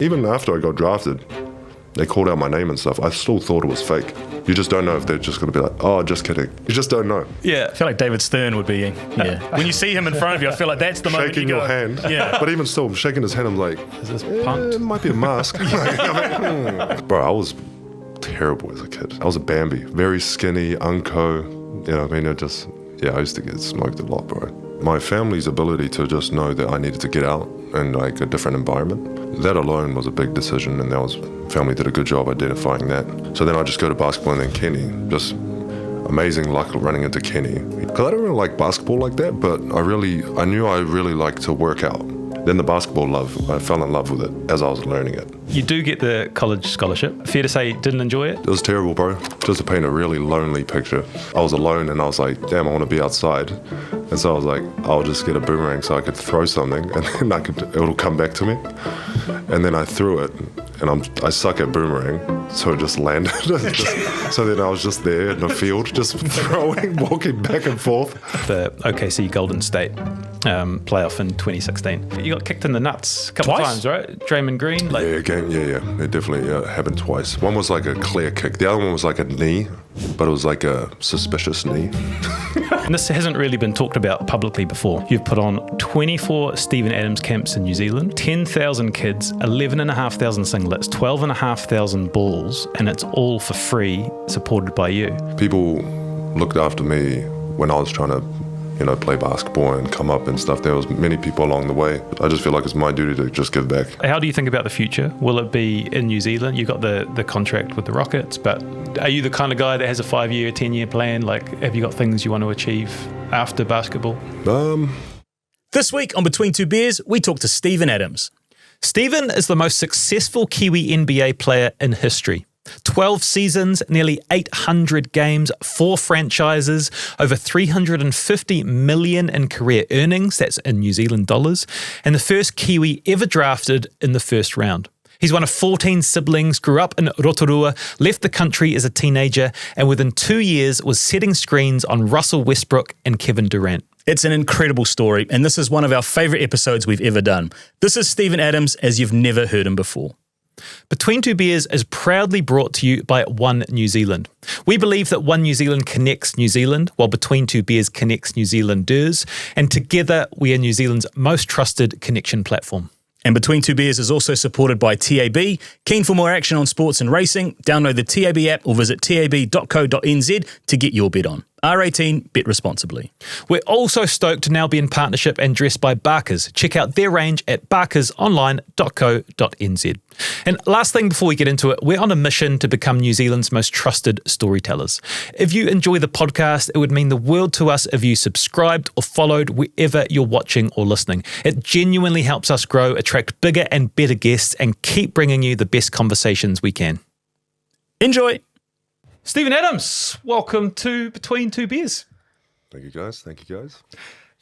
Even after I got drafted, they called out my name and stuff. I still thought it was fake. You just don't know if they're just going to be like, oh, just kidding. You just don't know. Yeah. I feel like David Stern would be, when you see him in front of you, I feel like that's the moment shaking you go, your hand. Yeah. But even still, I'm shaking his hand. I'm like, is this punked? It might be a mask. Bro, I was terrible as a kid. I was a Bambi. Very skinny, unco. I used to get smoked a lot, bro. My family's ability to just know that I needed to get out and like a different environment, that alone was a big decision, and family did a good job identifying that. So then I just go to basketball and then Kenny, just amazing luck running into Kenny. Because I don't really like basketball like that, but I knew I really liked to work out. Then the basketball love, I fell in love with it as I was learning it. You do get the college scholarship. Fair to say you didn't enjoy it? It was terrible, bro. Just to paint a really lonely picture. I was alone and I was like, damn, I want to be outside. And so I was like, I'll just get a boomerang so I could throw something and then it'll come back to me. And then I threw it and I suck at boomerang, so it just landed. So then I was just there in the field, just throwing, walking back and forth. The OKC Golden State playoff in 2016. You got kicked in the nuts a couple times, right? Draymond Green? Yeah. It definitely happened twice. One was like a clear kick. The other one was like a knee, but it was like a suspicious knee. And this hasn't really been talked about publicly before. You've put on 24 Steven Adams camps in New Zealand, 10,000 kids, 11,500 singlets, 12,500 balls, and it's all for free, supported by you. People looked after me when I was trying to play basketball and come up and stuff. There was many people along the way. I just feel like it's my duty to just give back. How do you think about the future? Will it be in New Zealand? You got the contract with the Rockets, but are you the kind of guy that has a 5-year, 10-year plan? Like, have you got things you want to achieve after basketball? This week on Between Two Beers, we talk to Steven Adams. Steven is the most successful Kiwi NBA player in history. 12 seasons, nearly 800 games, 4 franchises, over 350 million in career earnings, that's in New Zealand dollars, and the first Kiwi ever drafted in the first round. He's one of 14 siblings, grew up in Rotorua, left the country as a teenager, and within 2 years was setting screens on Russell Westbrook and Kevin Durant. It's an incredible story, and this is one of our favourite episodes we've ever done. This is Steven Adams as you've never heard him before. Between Two Beers is proudly brought to you by One New Zealand. We believe that One New Zealand connects New Zealand, while Between Two Beers connects New Zealanders, and together we are New Zealand's most trusted connection platform. And Between Two Beers is also supported by TAB. Keen for more action on sports and racing? Download the TAB app or visit tab.co.nz to get your bet on. R18, bet responsibly. We're also stoked to now be in partnership and dressed by Barkers. Check out their range at barkersonline.co.nz. And last thing before we get into it, we're on a mission to become New Zealand's most trusted storytellers. If you enjoy the podcast, it would mean the world to us if you subscribed or followed wherever you're watching or listening. It genuinely helps us grow, attract bigger and better guests, and keep bringing you the best conversations we can. Enjoy! Steven Adams, welcome to Between Two Beers. Thank you, guys.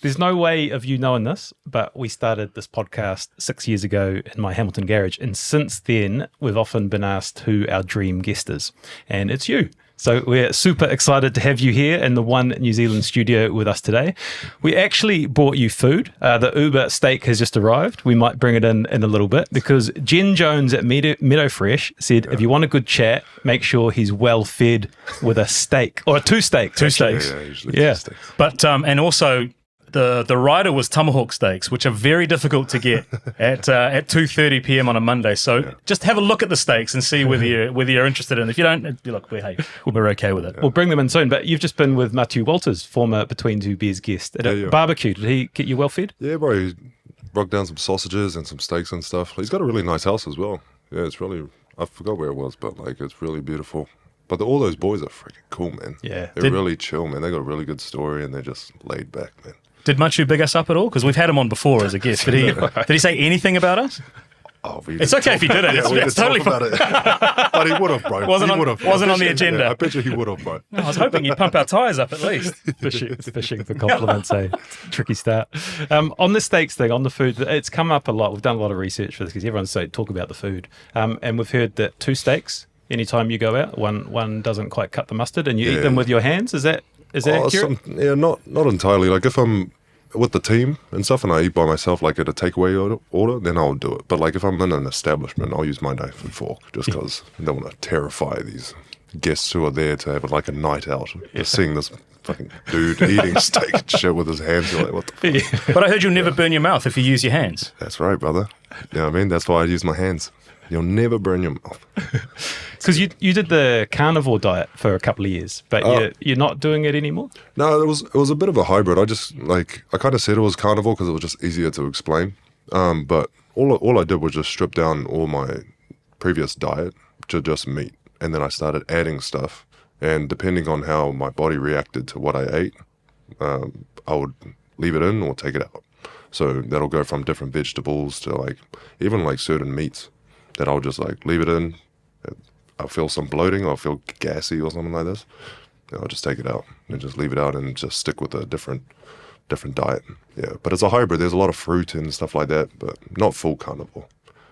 There's no way of you knowing this, but we started this podcast 6 years ago in my Hamilton garage, and since then, we've often been asked who our dream guest is, and it's you. So we're super excited to have you here in the One New Zealand studio with us today. We actually brought you food. The Uber steak has just arrived. We might bring it in a little bit because Jen Jones at Meadow Fresh said, if you want a good chat, make sure he's well fed with a steak or two steaks. Two steaks. Yeah, usually 2 steaks. But, and also, the rider was tomahawk steaks, which are very difficult to get at 2:30 p.m. on a Monday. So just have a look at the steaks and see whether you're interested in. If you don't, look, we're okay with it. We'll bring them in soon. But you've just been with Matthew Walters, former Between Two Beers guest, at a barbecue. Did he get you well fed? Yeah, bro. He broke down some sausages and some steaks and stuff. He's got a really nice house as well. Yeah, it's really, I forgot where it was, but like it's really beautiful. But all those boys are freaking cool, man. Yeah. They're really chill, man. They got a really good story and they're just laid back, man. Did Machu big us up at all? Because we've had him on before as a guest. Did he say anything about us? Oh, it's okay if he didn't. It's totally about it. But he would have, bro. Wasn't on the agenda. Yeah, I bet you he would have, bro. No, I was hoping he'd pump our tyres up at least. Fishing for compliments, eh? Tricky start. On the steaks thing, on the food, it's come up a lot. We've done a lot of research for this because everyone's talk about the food. And we've heard that 2 steaks, anytime you go out, one doesn't quite cut the mustard and you eat them with your hands. Is that accurate? Not entirely. Like if I'm with the team and stuff, and I eat by myself, like at a takeaway order, then I'll do it. But like if I'm in an establishment, I'll use my knife and fork just because I don't want to terrify these guests who are there to have like a night out. Just seeing this fucking dude eating steak and shit with his hands, you're like, what the fuck? But I heard you'll never burn your mouth if you use your hands. That's right, brother. You know what I mean? That's why I use my hands. You'll never burn your mouth. Because you did the carnivore diet for a couple of years, but you're not doing it anymore? No, it was a bit of a hybrid. I kind of said it was carnivore because it was just easier to explain. But all I did was just strip down all my previous diet to just meat. And then I started adding stuff. And depending on how my body reacted to what I ate, I would leave it in or take it out. So that'll go from different vegetables to like even like certain meats that I'll just like leave it in. I'll feel some bloating or I'll feel gassy or something like this. I'll just take it out and just leave it out and just stick with a different diet. Yeah, but it's a hybrid. There's a lot of fruit and stuff like that, but not full carnivore.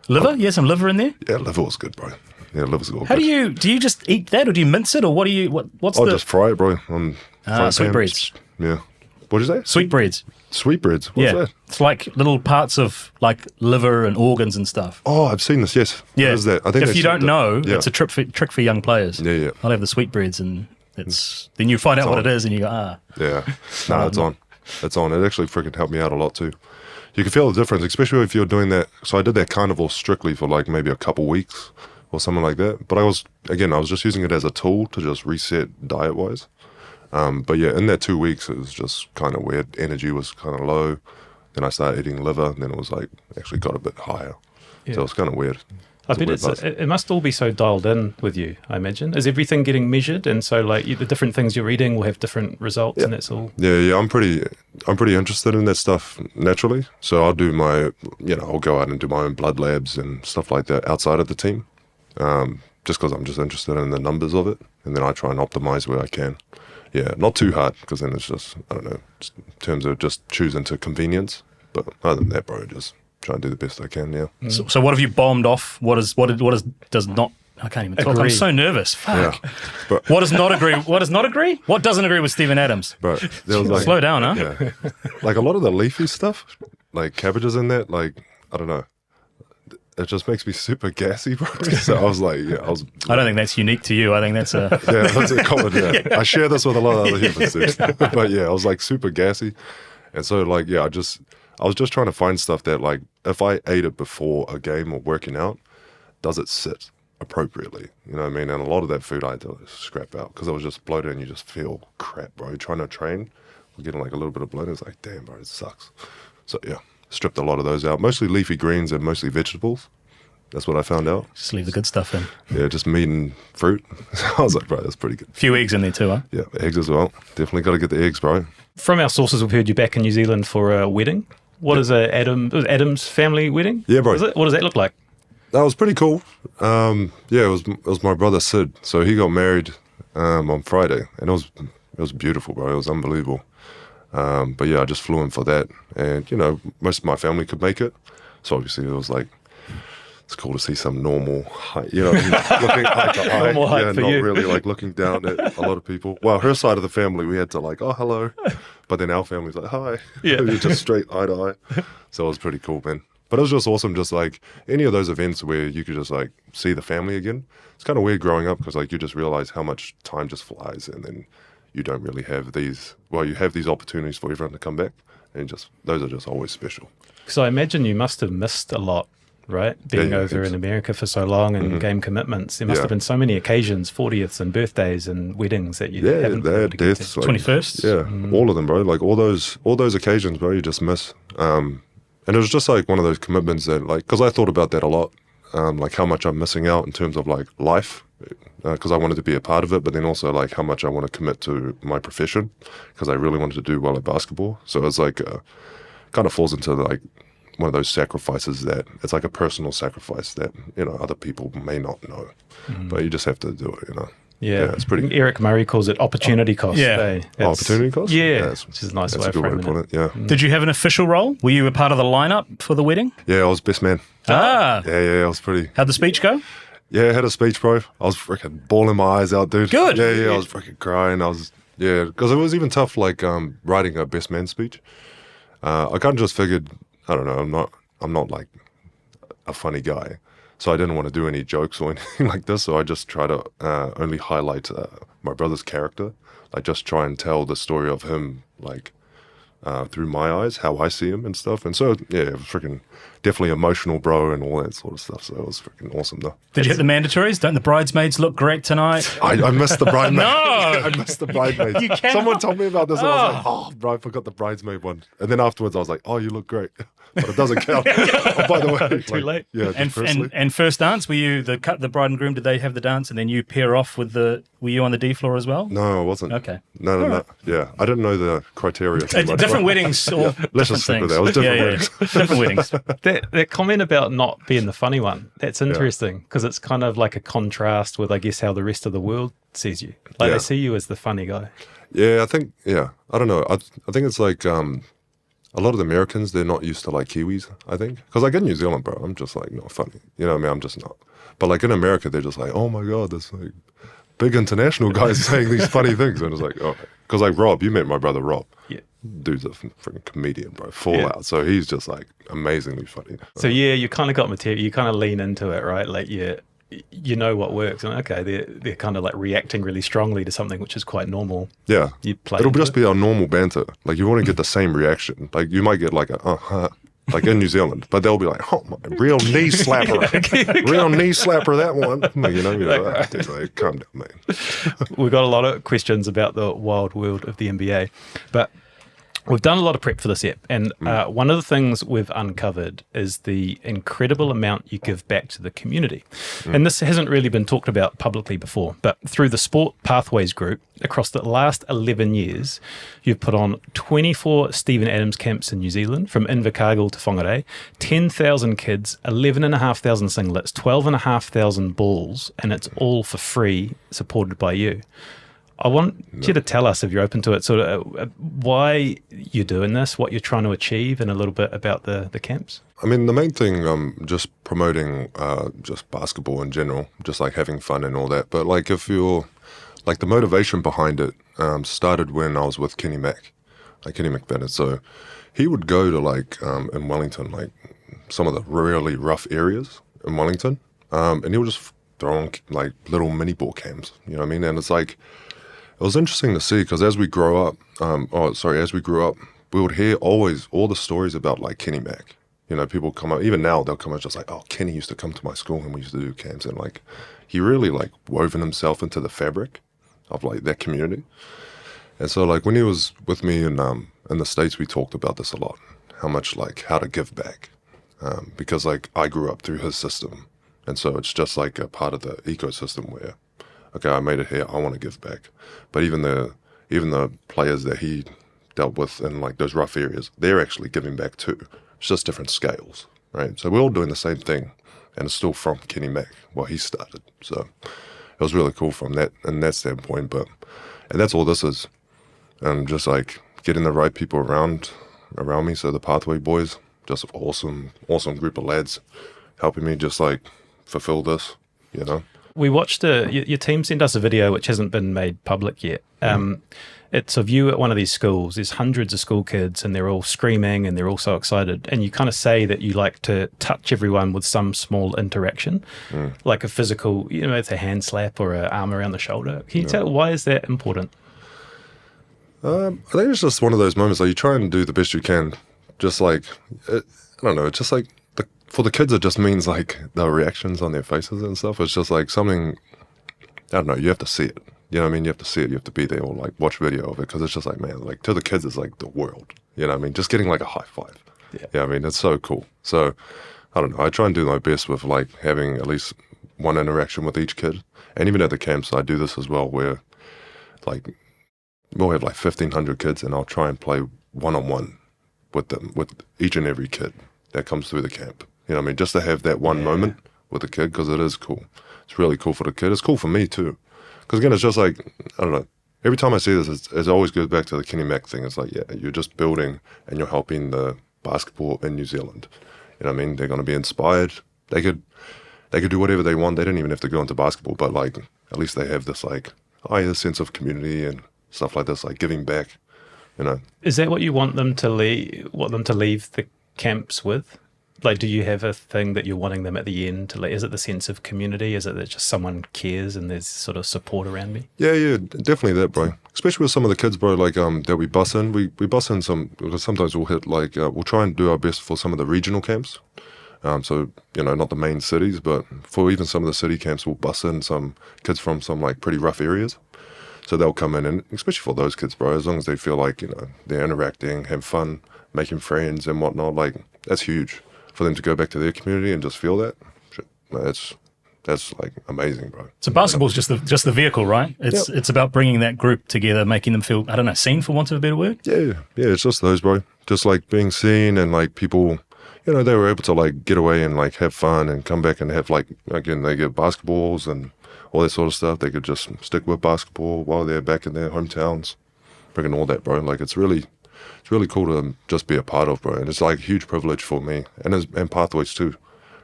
Liver? Yeah, some liver in there? Yeah, liver was good, bro. Yeah, liver's all How good. do you just eat that or do you mince it or what's I'll the... just fry it, bro. On frying pan. Sweetbreads. Yeah. What did you say? Sweetbreads. Sweetbreads. What's that? It's like little parts of like liver and organs and stuff. Oh, I've seen this. Yes. Yeah. What is that? I think if you don't know, it's a trick for young players. Yeah, yeah. I'll have the sweetbreads and then you find out what it is and you go, Yeah. No, it's on. It's on. It actually freaking helped me out a lot too. You can feel the difference, especially if you're doing that. So I did that carnivore strictly for like maybe a couple weeks or something like that. But I was just using it as a tool to just reset diet-wise. But yeah, in that 2 weeks, it was just kind of weird. Energy was kind of low. Then I started eating liver, and then it was like actually got a bit higher. Yeah. So it was kind of weird. I bet it must all be so dialed in with you, I imagine. Is everything getting measured? And so like the different things you're eating will have different results and that's all? Yeah. I'm pretty interested in that stuff naturally. So I'll do I'll go out and do my own blood labs and stuff like that outside of the team. Just because I'm just interested in the numbers of it. And then I try and optimize where I can. Yeah, not too hard because then it's just, I don't know, just in terms of just choosing to convenience. But other than that, bro, just try and do the best I can, yeah. So what have you bombed off? What does not, I can't even talk. Agree. I'm so nervous. Fuck. Yeah. But, What does not agree? What does not agree? What doesn't agree with Steven Adams? bro, there was like, Slow down, huh? yeah. Like a lot of the leafy stuff, like cabbages in that, like, I don't know. It just makes me super gassy, bro. So I was like, I don't think that's unique to you. I think that's a... yeah, that's a common, yeah. I share this with a lot of other humans, dude. But yeah, I was like super gassy. And so like, yeah, I was just trying to find stuff that like, if I ate it before a game or working out, does it sit appropriately? You know what I mean? And a lot of that food I had to scrap out because I was just bloated and you just feel crap, bro. You're trying to train, we're getting like a little bit of bloat. It's like, damn, bro, it sucks. So yeah, stripped a lot of those out. Mostly leafy greens and mostly vegetables. That's what I found out. Just leave the good stuff in. Yeah, just meat and fruit. I was like, bro, that's pretty good. A few eggs in there too, huh? Yeah, eggs as well. Definitely got to get the eggs, bro. From our sources, we've heard you back in New Zealand for a wedding. What is Adam's family wedding? Yeah, bro. What does that look like? That was pretty cool. Yeah, it was my brother Sid. So he got married on Friday, and it was beautiful, bro. It was unbelievable. But yeah, I just flew in for that, and most of my family could make it. So obviously it was like, it's cool to see some normal height, looking eye to eye. Normal height for not you. really like looking down at a lot of people. Well, her side of the family, we had to like, oh, hello. But then our family's like, hi. Yeah. Just straight eye to eye. So it was pretty cool, man. But it was just awesome, just like any of those events where you could just like see the family again. It's kind of weird growing up because like you just realize how much time just flies and then you don't really have you have these opportunities for everyone to come back and those are just always special. So I imagine you must have missed a lot, right? Being over in America for so long and game commitments. There must have been so many occasions, 40th and birthdays and weddings that you haven't been able to get deaths, to. like, 21st? Yeah, all of them, bro. Like all those occasions, bro, you just miss. And it was just like one of those commitments that like, because I thought about that a lot, like how much I'm missing out in terms of like life, because I wanted to be a part of it, but then also like how much I want to commit to my profession, because I really wanted to do well at basketball. So it's like kind of falls into like one of those sacrifices that it's like a personal sacrifice that other people may not know, but you just have to do it. Yeah, it's pretty. Eric Murray calls it opportunity cost. Yeah. Opportunity cost. Yeah, which is a nice way that's a of good way to framing put it. Yeah. Did you have an official role? Were you a part of the lineup for the wedding? Yeah, I was best man. Ah. Yeah, I was pretty. How'd the speech go? Yeah, I had a speech, bro. I was freaking bawling my eyes out, dude. Good. Yeah, I was freaking crying. Because it was even tough, like writing a best man speech. I kind of just figured, I don't know, I'm not like a funny guy, so I didn't want to do any jokes or anything like this. So I just try to only highlight my brother's character. I just try and tell the story of him, like through my eyes, how I see him and stuff. And so yeah, it was freaking definitely emotional, bro, and all that sort of stuff. So it was freaking awesome, though. Did you hit the mandatories? Don't the bridesmaids look great tonight? I missed the bridesmaid. No! I missed the bridesmaid. You cannot. Someone told me about this, and I was like, oh, bro, I forgot the bridesmaid one. And then afterwards, I was like, oh, you look great. But it doesn't count. Oh, by the way. Too late. Yeah, And first dance, were you the bride and groom? Did they have the dance and then you pair off with were you on the D floor as well? No, I wasn't. Okay. No. Yeah, I didn't know the criteria. Too much, Different weddings or Let's just stick with that. It was different weddings. Different weddings. That comment about not being the funny one, that's interesting because it's kind of like a contrast with, I guess, how the rest of the world sees you. Like they see you as the funny guy. Yeah, I don't know. I think it's like a lot of the Americans, they're not used to like Kiwis, I think. Because like in New Zealand, bro, I'm just like not funny. You know what I mean? I'm just not. But like in America, they're just like, oh my God, this like big international guys saying these funny things. And it's like, oh, because like Rob, you met my brother Rob. Yeah. Dude's a freaking comedian, bro. Full out. So he's just like amazingly funny. So yeah, you kind of got material. You kind of lean into it, right? Like you know what works. And okay, they're kind of like reacting really strongly to something which is quite normal. Yeah. You play It'll just be our normal banter. Like you want to get the same reaction. Like you might get like a like in New Zealand, but they'll be like, oh my, real knee slapper. Real knee slapper, that one. You know, like, calm down, man. We've got a lot of questions about the wild world of the NBA, but we've done a lot of prep for this app, and one of the things we've uncovered is the incredible amount you give back to the community. And this hasn't really been talked about publicly before, but through the Sport Pathways group, across the last 11 years, you've put on 24 Stephen Adams camps in New Zealand, from Invercargill to Whangarei, 10,000 kids, 11,500 singlets, 12,500 balls, and it's all for free, supported by you. I want you to tell us, if you're open to it, sort of why you're doing this, what you're trying to achieve, and a little bit about the camps. I mean, the main thing, just promoting just basketball in general, just like having fun and all that. But like if you're, like the motivation behind it started when I was with Kenny McBennett. So he would go to like in Wellington, like some of the really rough areas in Wellington, and he would just throw on like little mini ball camps, you know what I mean? And it's like, it was interesting to see because as we grew up, we would hear always all the stories about like Kenny Mac. You know, people come up, even now they'll come up just like, oh, Kenny used to come to my school and we used to do camps. And like, he really like woven himself into the fabric of like that community. And so like when he was with me in the States, we talked about this a lot, how much like how to give back. Because like I grew up through his system. And so it's just like a part of the ecosystem where, okay, I made it here, I want to give back. But even the players that he dealt with in like those rough areas, they're actually giving back too. It's just different scales, right? So we're all doing the same thing, and it's still from Kenny Mac, what he started. So it was really cool from that and that standpoint. And that's all this is. And just like getting the right people around me. So the Pathway boys, just awesome group of lads helping me just like fulfill this, you know? We watched your team sent us a video which hasn't been made public yet. It's of you at one of these schools. There's hundreds of school kids and they're all screaming and they're all so excited. And you kind of say that you like to touch everyone with some small interaction, like a physical, you know, it's a hand slap or an arm around the shoulder. Can you tell, why is that important? I think it's just one of those moments like you try and do the best you can. Just like, I don't know, it's just like, for the kids, it just means like the reactions on their faces and stuff. It's just like something, I don't know, you have to see it. You know what I mean? You have to see it, you have to be there or like watch video of it because it's just like, man, like to the kids, it's like the world. You know what I mean? Just getting like a high five. Yeah, I mean, it's so cool. So, I don't know, I try and do my best with like having at least one interaction with each kid. And even at the camps, I do this as well where like we'll have like 1,500 kids and I'll try and play one-on-one with them, with each and every kid that comes through the camp. You know what I mean? Just to have that one moment with the kid because it is cool. It's really cool for the kid. It's cool for me too. Because again, it's just like, I don't know, every time I see this, it always goes back to the Kenny Mac thing. It's like, yeah, you're just building and you're helping the basketball in New Zealand. You know what I mean? They're going to be inspired. They could do whatever they want. They don't even have to go into basketball, but like, at least they have this like, this sense of community and stuff like this, like giving back. you know. Is that what you want them to leave? Want them to leave the camps with? Like, do you have a thing that you're wanting them at the end to leave? Is it the sense of community? Is it that just someone cares and there's sort of support around me? Yeah, definitely that, bro. Especially with some of the kids, bro, like that we bus in. We bus in some, because sometimes we'll hit like, we'll try and do our best for some of the regional camps. So, you know, not the main cities, but for even some of the city camps, we'll bus in some kids from some like pretty rough areas. So they'll come in, and especially for those kids, bro, as long as they feel like, you know, they're interacting, have fun, making friends and whatnot, like that's huge for them to go back to their community and just feel that. Shit, no, that's like amazing, bro. So basketball's just the vehicle, right? It's about bringing that group together, making them feel, I don't know, seen, for want of a better word. Yeah, it's just those, bro. Just like being seen, and like people, you know, they were able to like get away and like have fun and come back and have like, again, they get basketballs and all that sort of stuff. They could just stick with basketball while they're back in their hometowns, bringing all that, bro. Like it's really cool to just be a part of, bro. And it's like a huge privilege for me and Pathways too,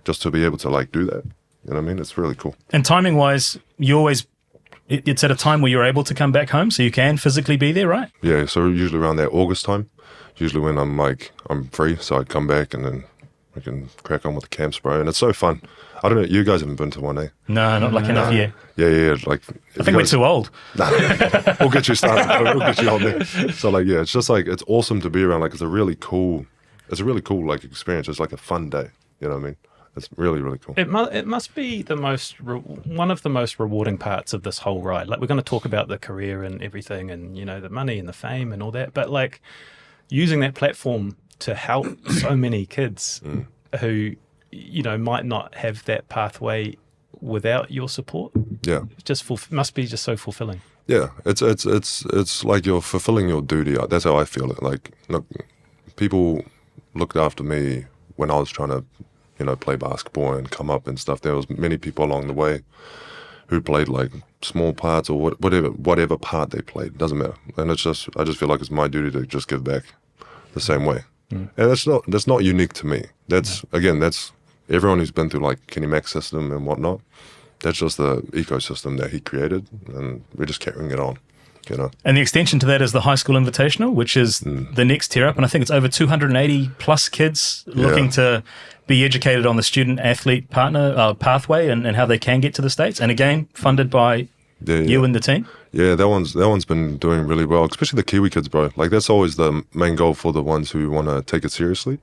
just to be able to like do that. You know what I mean? It's really cool. And timing wise, it's at a time where you're able to come back home, so you can physically be there, right? Yeah, so usually around that August time, usually when I'm free, so I'd come back and then we can crack on with the camps, bro. And it's so fun. I don't know, you guys haven't been to one, eh? No, not lucky enough yet. Yeah, like... I think we're too old. Nah, we'll get you started, bro. We'll get you on there. So like, yeah, it's just like, it's awesome to be around. Like, it's a really cool like experience. It's like a fun day, you know what I mean? It's really, really cool. It must be the one of the most rewarding parts of this whole ride. Like, we're going to talk about the career and everything, and you know, the money and the fame and all that, but like using that platform to help so many kids who, you know, might not have that pathway without your support. Yeah, just must be just so fulfilling. Yeah, it's like you're fulfilling your duty. That's how I feel it. Like, look, people looked after me when I was trying to, you know, play basketball and come up and stuff. There was many people along the way who played like small parts or whatever part they played. Doesn't matter. And I just feel like it's my duty to just give back the same way. And that's not unique to me. That's everyone who's been through like Kenny Mac's system and whatnot. That's just the ecosystem that he created, and we're just carrying it on, you know. And the extension to that is the High School Invitational, which is the next tier up, and I think it's over 280 plus kids looking to be educated on the student-athlete pathway and how they can get to the States, and again, funded by you and the team. Yeah, that one's been doing really well, especially the Kiwi kids, bro. Like, that's always the main goal for the ones who want to take it seriously.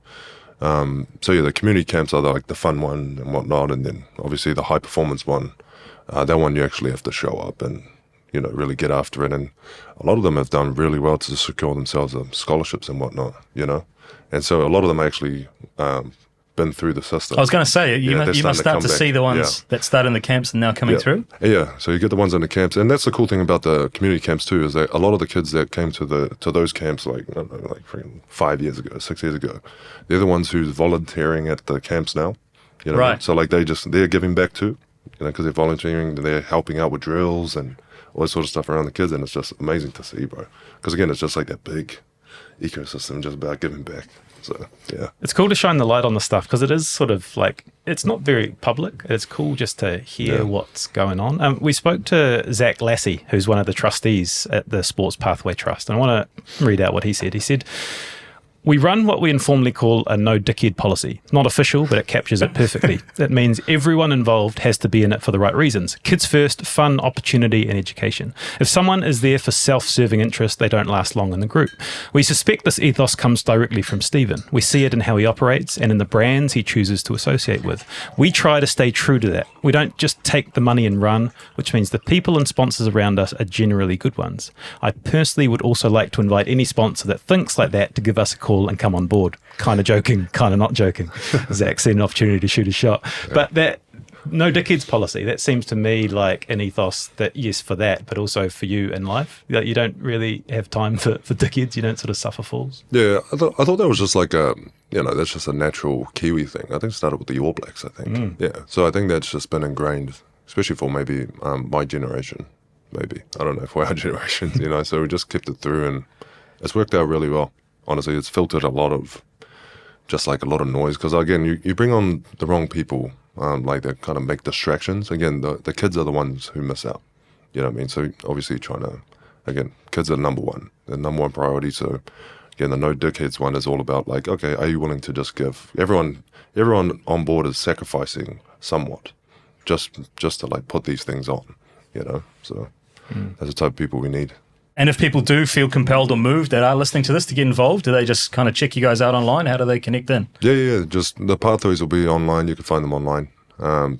So yeah, the community camps are the fun one and whatnot, and then obviously the high performance one. That one you actually have to show up and, you know, really get after it. And a lot of them have done really well to secure themselves scholarships and whatnot, you know. And so a lot of them actually been through the system. I was going to say, you must start to see the ones that start in the camps and now coming through. Yeah, so you get the ones in the camps, and that's the cool thing about the community camps too, is that a lot of the kids that came to those camps like 5 years ago, 6 years ago, they're the ones who's volunteering at the camps now. You know, right? So like they're giving back too, you know, because they're volunteering, they're helping out with drills and all that sort of stuff around the kids, and it's just amazing to see, bro. Because again, it's just like that big ecosystem, just about giving back. So, yeah. It's cool to shine the light on the stuff because it is sort of like, it's not very public. It's cool just to hear what's going on. We spoke to Zach Lassie, who's one of the trustees at the Sports Pathway Trust, and I want to read out what he said. He said, "We run what we informally call a no dickhead policy. It's not official, but it captures it perfectly. That means everyone involved has to be in it for the right reasons. Kids first, fun, opportunity, and education. If someone is there for self-serving interest, they don't last long in the group. We suspect this ethos comes directly from Stephen. We see it in how he operates and in the brands he chooses to associate with. We try to stay true to that. We don't just take the money and run, which means the people and sponsors around us are generally good ones. I personally would also like to invite any sponsor that thinks like that to give us a call and come on board." Kind of joking, kind of not joking. Zach seen an opportunity to shoot a shot. Yeah. But that no dickheads policy, that seems to me like an ethos that, yes, for that, but also for you in life, that you don't really have time for dickheads. You don't sort of suffer fools. Yeah, I thought that was just like that's just a natural Kiwi thing. I think it started with the All Blacks, I think. Yeah, so I think that's just been ingrained, especially for maybe my generation, maybe. I don't know, for our generation, you know, so we just kept it through and it's worked out really well. Honestly, it's filtered a lot of noise, because again, you bring on the wrong people, like that kind of make distractions. Again, the kids are the ones who miss out. You know what I mean? So obviously trying to again, kids are number one. They're number one priority. So again, the no dickheads one is all about like, okay, are you willing to just give? Everyone on board is sacrificing somewhat just to like put these things on, you know? So that's the type of people we need. And if people do feel compelled or moved that are listening to this to get involved, do they just kind of check you guys out online? How do they connect in? Yeah. Just the pathways will be online. You can find them online.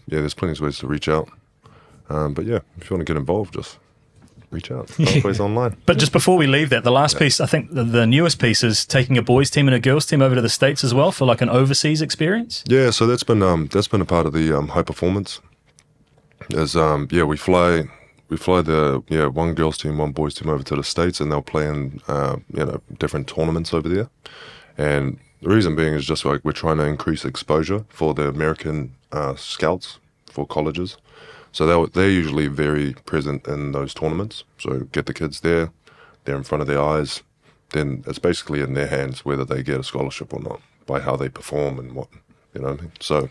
There's plenty of ways to reach out. But yeah, if you want to get involved, just reach out. Pathways online. But just before we leave that, the last piece, I think the newest piece is taking a boys team and a girls team over to the States as well for like an overseas experience. Yeah, so that's been a part of the high performance. Is we fly the one girls team, one boys team over to the States, and they'll play in different tournaments over there. And the reason being is just like we're trying to increase exposure for the American scouts for colleges. So they're usually very present in those tournaments. So get the kids there, they're in front of their eyes. Then it's basically in their hands whether they get a scholarship or not by how they perform and what, you know what I mean? So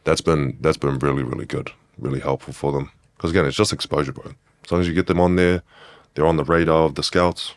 that's been really, really good, really helpful for them. Because again, it's just exposure, bro. As long as you get them on there, they're on the radar of the scouts,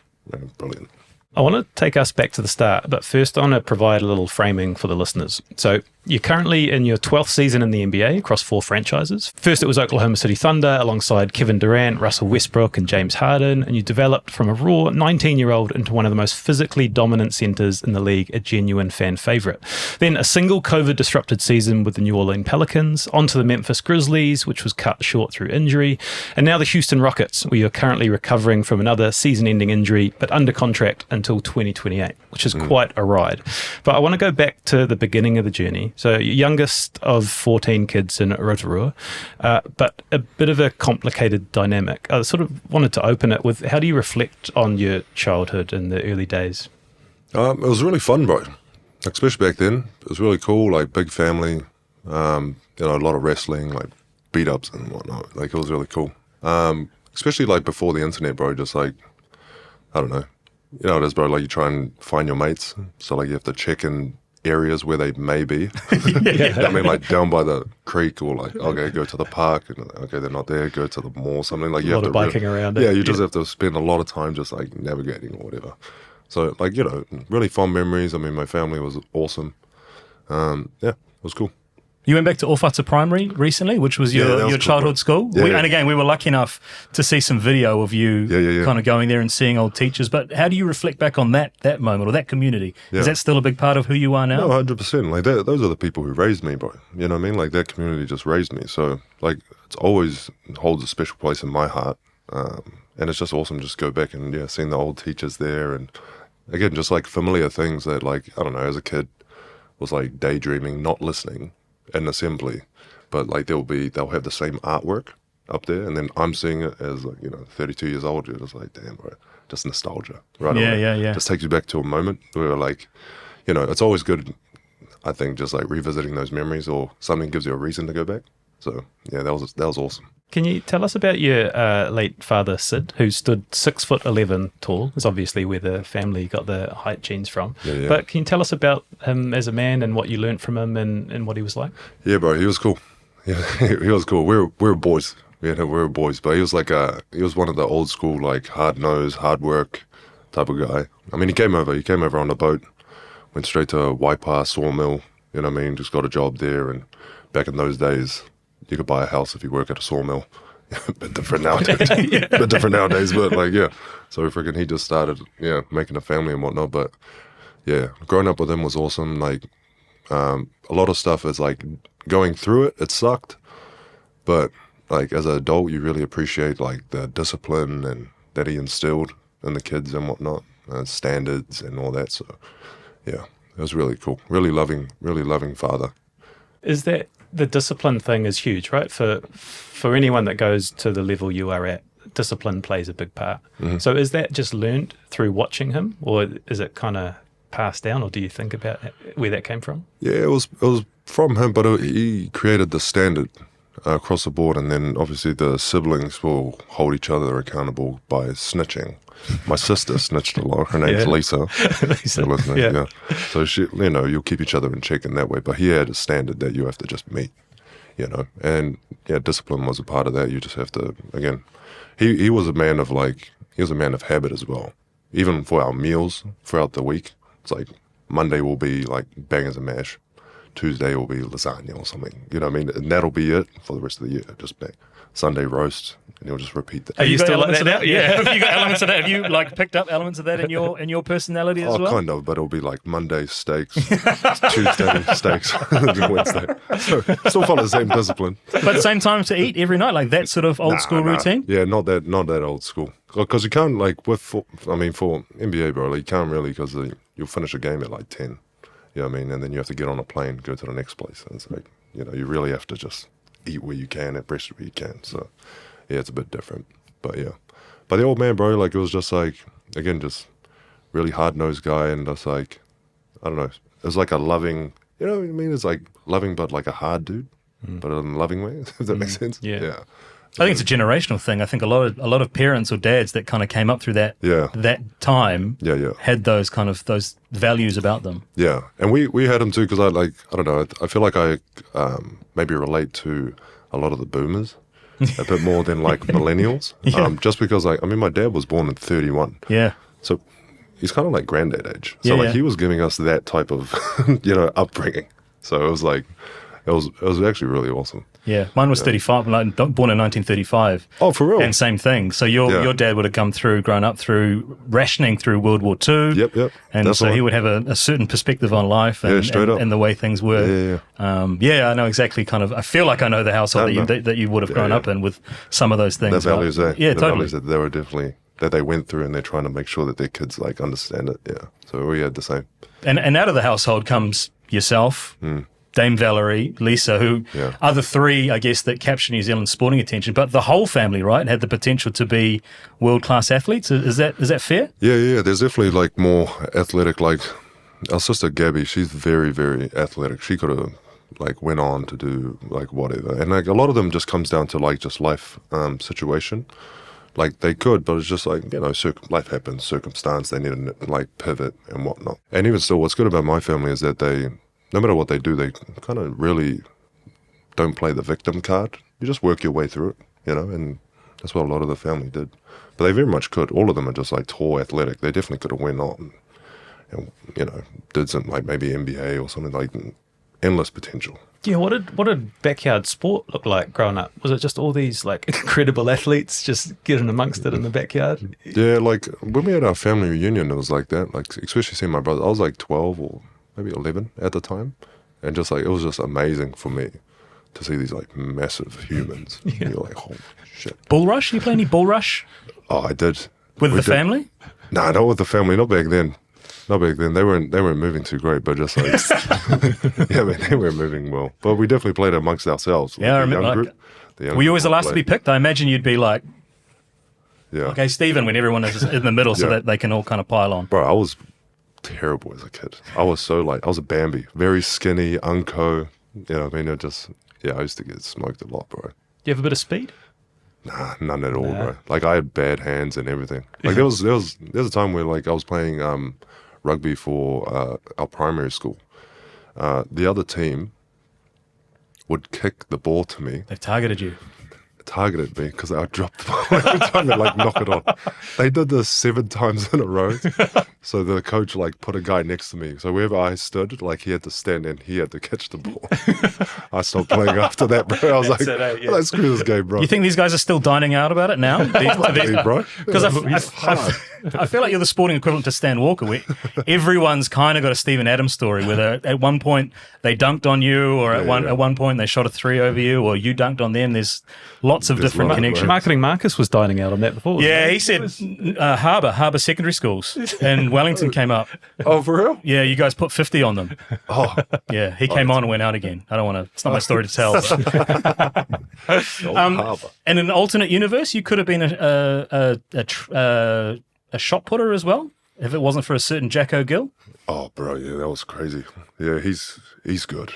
brilliant. I want to take us back to the start, but first I want to provide a little framing for the listeners. So you're currently in your 12th season in the NBA across 4 franchises. First it was Oklahoma City Thunder alongside Kevin Durant, Russell Westbrook and James Harden, and you developed from a raw 19-year-old into one of the most physically dominant centers in the league, a genuine fan favorite. Then a single COVID-disrupted season with the New Orleans Pelicans, onto the Memphis Grizzlies, which was cut short through injury, and now the Houston Rockets, where you're currently recovering from another season-ending injury, but under contract until 2028, which is quite a ride. But I want to go back to the beginning of the journey. So youngest of 14 kids in Rotorua, but a bit of a complicated dynamic. I sort of wanted to open it with, how do you reflect on your childhood in the early days? It was really fun, bro. Especially back then. It was really cool, like big family, a lot of wrestling, like beat-ups and whatnot. Like it was really cool. Especially like before the internet, bro, just like, I don't know. You know, it is, bro, like you try and find your mates. So like you have to check in areas where they may be. I mean, like down by the creek, or like, okay, go to the park, and okay, they're not there, go to the mall, something like you have to biking around it. Yeah, you just have to spend a lot of time just like navigating or whatever. So like, really fond memories. I mean, my family was awesome. It was cool. You went back to Ofata Primary recently, which was your childhood school. Yeah, And again, we were lucky enough to see some video of you kind of going there and seeing old teachers. But how do you reflect back on that moment or that community? Is that still a big part of who you are now? No, 100%. Like those are the people who raised me, bro. You know what I mean? Like that community just raised me. So like it's always holds a special place in my heart. And it's just awesome just go back and seeing the old teachers there. And again, just like familiar things that like, I don't know, as a kid was like daydreaming, not listening in assembly, but like they'll have the same artwork up there, and then I'm seeing it as like 32 years old. You're just like, damn, bro, just nostalgia, right? Yeah. Just takes you back to a moment where like, it's always good. I think just like revisiting those memories or something gives you a reason to go back. So yeah, that was awesome. Can you tell us about your late father, Sid, who stood 6'11" tall? That's obviously where the family got the height genes from. Yeah. But can you tell us about him as a man and what you learnt from him and what he was like? Yeah, bro, he was cool. Yeah, he was cool. We were boys. We were boys, but he was like he was one of the old school like hard nose, hard work type of guy. I mean, he came over on a boat, went straight to Waipa sawmill. You know what I mean? Just got a job there, and back in those days, you could buy a house if you work at a sawmill. Bit different nowadays. But like, yeah. So freaking he just started, making a family and whatnot. But yeah, growing up with him was awesome. Like, a lot of stuff is like going through it. It sucked, but like as an adult, you really appreciate like the discipline and that he instilled in the kids and whatnot, standards and all that. So yeah, it was really cool. Really loving father. Is that the discipline thing is huge, right? For anyone that goes to the level you are at, discipline plays a big part. Mm-hmm. So is that just learned through watching him, or is it kind of passed down, or do you think about where that came from? Yeah, it was from him, but he created the standard across the board, and then obviously the siblings will hold each other accountable by snitching. My sister snitched a lot. Her name's Lisa. Yeah. So she, you'll keep each other in check in that way. But he had a standard that you have to just meet, and discipline was a part of that. You just have to, again, he was a man of like, he was a man of habit as well. Even for our meals throughout the week, it's like Monday will be like bangers and mash, Tuesday will be lasagna or something. You know what I mean? And that'll be it for the rest of the year. Just bang. Sunday roast, and he'll just repeat that. Have you still got like elements that of that? now? Yeah. Have you got elements of that? Have you like picked up elements of that in your personality as well? Kind of, but it'll be like Monday steaks, Tuesday steaks, Wednesday. So still follow the same discipline. But same time to eat every night, like that sort of old school routine? Yeah, not that old school. Because you can't like for NBA, bro, like, you can't really, because you'll finish a game at like 10. You know what I mean? And then you have to get on a plane, go to the next place. And it's like, you know, you really have to just eat where you can, at rest where you can. So yeah, it's a bit different. But yeah. But the old man, bro, like, it was just like, again, just really hard-nosed guy, and just like, I don't know, it was like a loving, you know what I mean? It's like loving, but like a hard dude, but in a loving way, if that makes sense. Yeah. I think it's a generational thing. I think a lot of parents or dads that kind of came up through that time had those kind of those values about them. Yeah, and we had them too, because I don't know, I feel like I maybe relate to a lot of the boomers a bit more than like millennials. Just because I mean my dad was born in 31. Yeah. So he's kind of like granddad age. So he was giving us that type of upbringing. So it was like it was actually really awesome. Yeah, mine was 35, like, born in 1935. Oh, for real? And same thing. So your dad would have grown up through rationing through World War II. Yep. And That's so right. he would have a certain perspective on life and, straight up. and the way things were. Yeah. I know exactly I feel like I know the household that you would have grown up in with some of those things. The values there. Yeah, the totally. values that they were definitely, that they went through, and they're trying to make sure that their kids like understand it. Yeah. So we had the same. And out of the household comes yourself, Dame Valerie, Lisa, who are the three, I guess, that capture New Zealand's sporting attention. But the whole family, right, had the potential to be world-class athletes. Is that fair? Yeah. There's definitely like more athletic. Like our sister Gabby, she's very, very athletic. She could have like went on to do like whatever. And like a lot of them just comes down to like just life situation. Like they could, but it's just like, you know, life happens, circumstance. They need to like pivot and whatnot. And even still, what's good about my family is that no matter what they do, they kind of really don't play the victim card. You just work your way through it, you know, and that's what a lot of the family did. But they very much could. All of them are just like tall, athletic. They definitely could have went on and, you know, did some like maybe NBA or something, like endless potential. Yeah, what did backyard sport look like growing up? Was it just all these like incredible athletes just getting amongst it in the backyard? Yeah, like when we had our family reunion, it was like that. Like especially seeing my brother, I was like 12 or maybe 11 at the time, and just like it was just amazing for me to see these like massive humans. And you're like, holy shit. Bull rush? You play any bull rush? Oh, I did. With the family? Nah, not with the family. Not back then. They weren't moving too great, but just like yeah, man, they weren't moving well. But we definitely played amongst ourselves. Like, Yeah, I remember. Were you always the last to be picked? I imagine you'd be like, okay, Stephen, when everyone is in the middle, so that they can all kind of pile on. Bro, I was terrible as a kid. I was a Bambi, very skinny, unco. You know what I mean? I used to get smoked a lot, bro. Do you have a bit of speed? Nah, none at all, bro. Like I had bad hands and everything. Like there was a time where like I was playing rugby for our primary school. The other team would kick the ball to me. They've targeted you. Targeted me because I dropped the ball every time they like knock it on. They did this 7 times in a row. So the coach like put a guy next to me. So wherever I stood, like he had to stand and he had to catch the ball. I stopped playing after that, bro. I was like, let's screw this game, bro. You think these guys are still dining out about it now? Bro? Because I feel like you're the sporting equivalent to Stan Walker, where everyone's kind of got a Steven Adams story, where at one point they dunked on you, or at one point they shot a 3 over you, or you dunked on them. There's lots of different connections. Marketing Marcus was dining out on that before. Yeah, he said Harbour Secondary Schools, and Wellington came up. Oh, for real? Yeah, you guys put 50 on them. Oh, yeah, he came on and went out again. I don't want to. It's not my story to tell. And in an alternate universe, you could have been a shot putter as well, if it wasn't for a certain Jack O'Gill. Oh, bro, yeah, that was crazy. Yeah, he's good.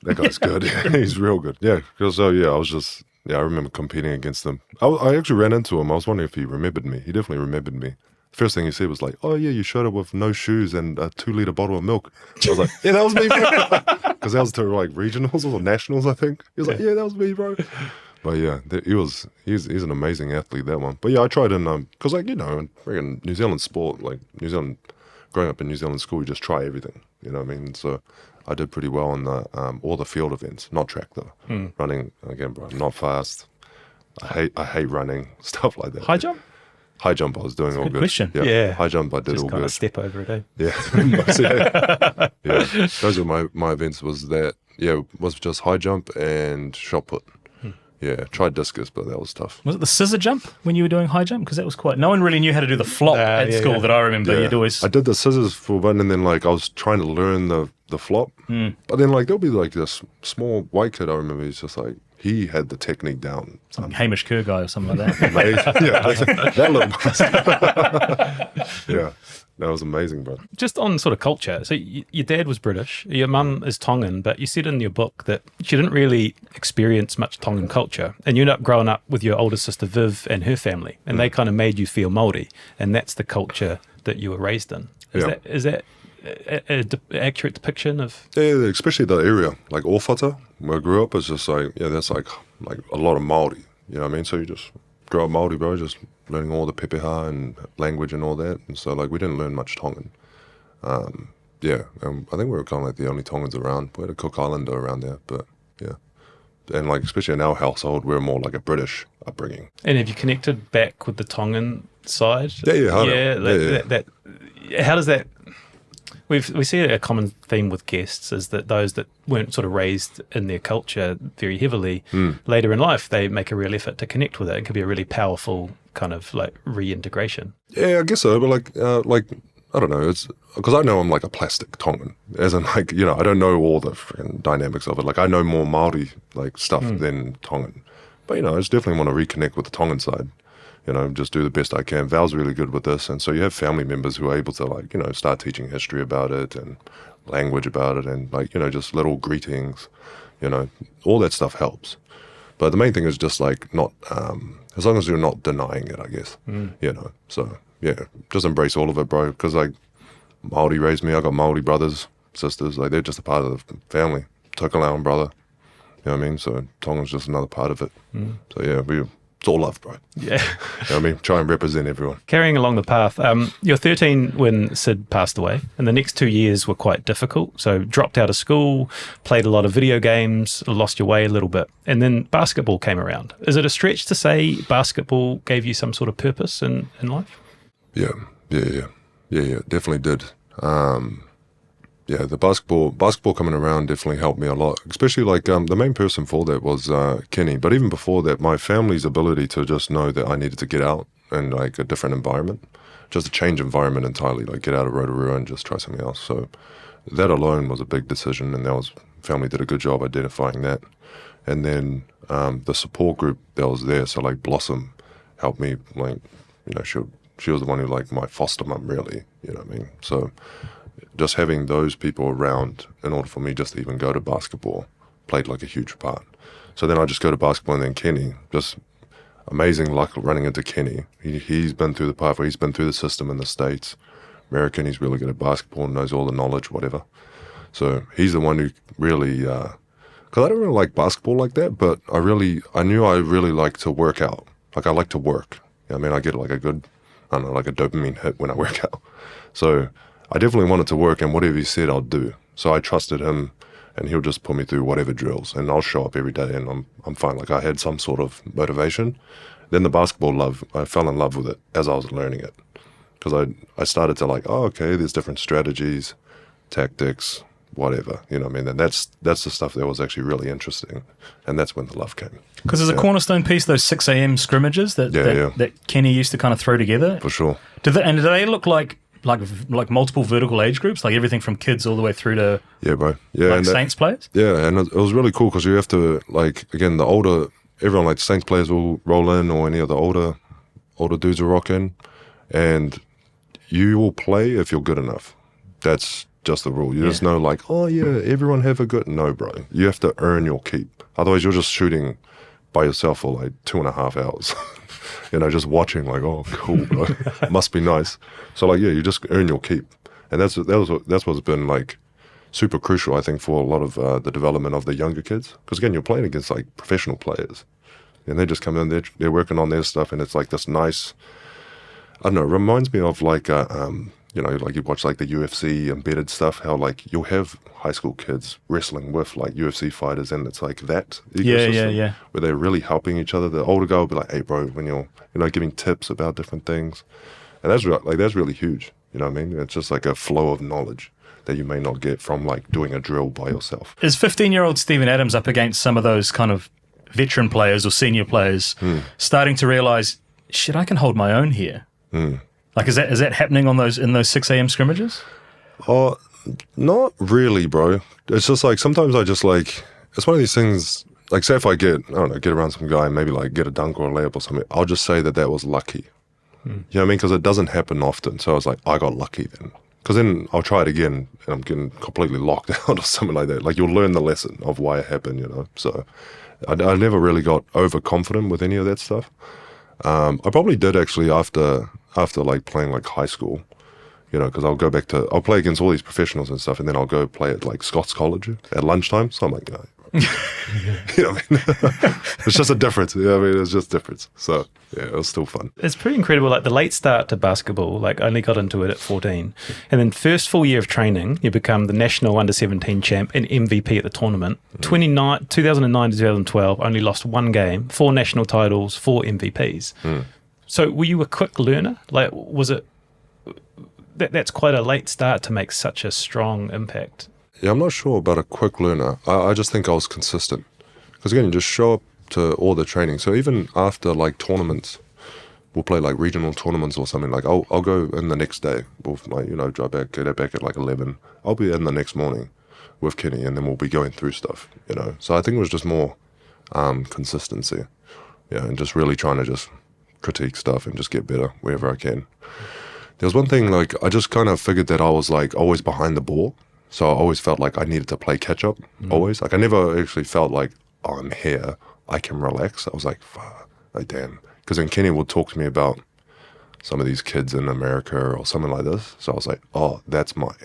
That guy's good. He's real good. Yeah, because I remember competing against him. I actually ran into him. I was wondering if he remembered me. He definitely remembered me. The first thing he said was like, "Oh yeah, you showed up with no shoes and a 2-liter bottle of milk." I was like, "Yeah, that was me, bro." Because that was to like regionals or nationals, I think. He was like, "Yeah, that was me, bro." But yeah, he's an amazing athlete, that one. But yeah, I tried in because like in New Zealand sport, like New Zealand, growing up in New Zealand school, you just try everything. You know what I mean? So I did pretty well on the all the field events, not track though. Running again, bro. I'm not fast. I hate running, stuff like that. High jump? High jump, I was doing all good. Question. Yeah. High jump, I did Just all kind good. of step over it, eh? Yeah. Yeah. Those were my events. Was just high jump and shot put. Yeah, tried discus, but that was tough. Was it the scissor jump when you were doing high jump? Because that was quite... No one really knew how to do the flop at school that I remember. Yeah. You'd always... I did the scissors for one, and then like I was trying to learn the flop. But then like there'll be like this small white kid, I remember, he's just like, he had the technique down. Some Hamish Kerr guy or something like that. That little yeah, that was amazing, bro. Just on sort of culture, so your dad was British, your mum is Tongan, but you said in your book that she didn't really experience much Tongan culture, and you ended up growing up with your older sister Viv and her family, and they kind of made you feel Māori, and that's the culture that you were raised in. Is that an accurate depiction of... Yeah, especially the area, like Ōwhata, where I grew up, is just like, that's like a lot of Māori, you know what I mean? So you just grow up Māori, bro, just learning all the pepeha and language and all that. And so like we didn't learn much Tongan. I think we were kind of like the only Tongans around. We had a Cook Islander around there, but yeah. And like, especially in our household, we're more like a British upbringing. And have you connected back with the Tongan side? Yeah. How does that... We see a common theme with guests is that those that weren't sort of raised in their culture very heavily, later in life, they make a real effort to connect with it. It can be a really powerful kind of like reintegration. Yeah, I guess so. But like I don't know. It's because I know I'm like a plastic Tongan, as in like, I don't know all the freaking dynamics of it. Like I know more Māori like stuff than Tongan. But, I just definitely want to reconnect with the Tongan side. Just do the best I can. Val's really good with this. And so you have family members who are able to like, start teaching history about it and language about it and like, just little greetings, all that stuff helps. But the main thing is just like not, as long as you're not denying it, I guess, So yeah, just embrace all of it, bro. Because like Māori raised me. I got Māori brothers, sisters, like they're just a part of the family. Tokelauan brother, you know what I mean? So Tongan's just another part of it. So yeah, it's all love, bro. Yeah. You know what I mean? Try and represent everyone. Carrying along the path, you're 13 when Sid passed away, and the next 2 years were quite difficult. So dropped out of school, played a lot of video games, lost your way a little bit, and then basketball came around. Is it a stretch to say basketball gave you some sort of purpose in life? Yeah, definitely did. The basketball coming around definitely helped me a lot, especially like the main person for that was Kenny. But even before that, my family's ability to just know that I needed to get out and like a different environment, just a change environment entirely, like get out of Rotorua and just try something else. So that alone was a big decision, and family did a good job identifying that. And then the support group that was there, so like Blossom helped me, like, she was the one who like my foster mum really, you know what I mean? So just having those people around in order for me just to even go to basketball played like a huge part. So then I just go to basketball, and then Kenny, just amazing luck running into Kenny. He's been through the pathway, he's been through the system in the States. American, he's really good at basketball, knows all the knowledge, whatever. So he's the one who really, because I don't really like basketball like that, but I knew I really like to work out. Like I like to work. I mean, I get like a good, I don't know, like a dopamine hit when I work out. So I definitely wanted to work, and whatever he said, I'll do. So I trusted him, and he'll just put me through whatever drills, and I'll show up every day, and I'm fine. Like I had some sort of motivation. Then the basketball I fell in love with it as I was learning it, because I started to like, okay, there's different strategies, tactics, whatever, you know what I mean? And that's the stuff that was actually really interesting, and that's when the love came. Because there's a cornerstone piece, those 6 a.m. scrimmages that Kenny used to kind of throw together. For sure. Do they look like multiple vertical age groups, like everything from kids all the way through to Saints players? Yeah, and it was really cool because you have to, like, again, everyone, like the Saints players will roll in, or any of the older dudes will rock in, and you will play if you're good enough. That's just the rule. You just know, like, oh yeah, everyone have a good... No, bro. You have to earn your keep. Otherwise, you're just shooting by yourself for like 2.5 hours. Just watching, like, oh, cool, bro. Must be nice. So, like, yeah, you just earn your keep. And that's what's been, like, super crucial, I think, for a lot of the development of the younger kids. Because, again, you're playing against, like, professional players. and they just come in, they're working on their stuff, and it's like this nice, I don't know, it reminds me of like you know, like you watch like the UFC embedded stuff, how like you'll have high school kids wrestling with like UFC fighters, and it's like that ecosystem where they're really helping each other. The older guy will be like, hey bro, when you're, you know, giving tips about different things, and that's really huge. You know what I mean? It's just like a flow of knowledge that you may not get from like doing a drill by yourself. Is 15-year-old Steven Adams up against some of those kind of veteran players or senior players starting to realize, shit, I can hold my own here? Like, is that happening on in those 6 a.m. scrimmages? Oh, not really, bro. It's just like sometimes I just like, it's one of these things. Like, say if I get around some guy and maybe like get a dunk or a layup or something, I'll just say that was lucky. You know what I mean? Because it doesn't happen often. So I was like, I got lucky then. Because then I'll try it again and I'm getting completely locked out or something like that. Like, you'll learn the lesson of why it happened, you know? So I never really got overconfident with any of that stuff. I probably did actually after like playing like high school, you know, because I'll play against all these professionals and stuff, and then I'll go play at like Scots College at lunchtime. So I'm like, you know what I mean? It's just a difference. You know what I mean? It's just difference. So yeah, it was still fun. It's pretty incredible. Like the late start to basketball, like I only got into it at 14. And then first full year of training, you become the national under-17 champ and MVP at the tournament. 2009 to 2012, only lost one game, 4 national titles, 4 MVPs. So were you a quick learner? Like, was it, that's quite a late start to make such a strong impact. Yeah, I'm not sure about a quick learner. I just think I was consistent. Because again, you just show up to all the training. So even after like tournaments, we'll play like regional tournaments or something. Like I'll go in the next day. We'll like, you know, get back at like 11. I'll be in the next morning with Kenny, and then we'll be going through stuff, you know. So I think it was just more consistency. Yeah, and just really trying to just critique stuff and just get better wherever I can. There was one thing, like I just kind of figured that I was like always behind the ball. So I always felt like I needed to play catch up, always. Like I never actually felt like, oh, I'm here, I can relax. I was like, fuck, like damn. Because then Kenny would talk to me about some of these kids in America or something like this. So I was like, oh, that's my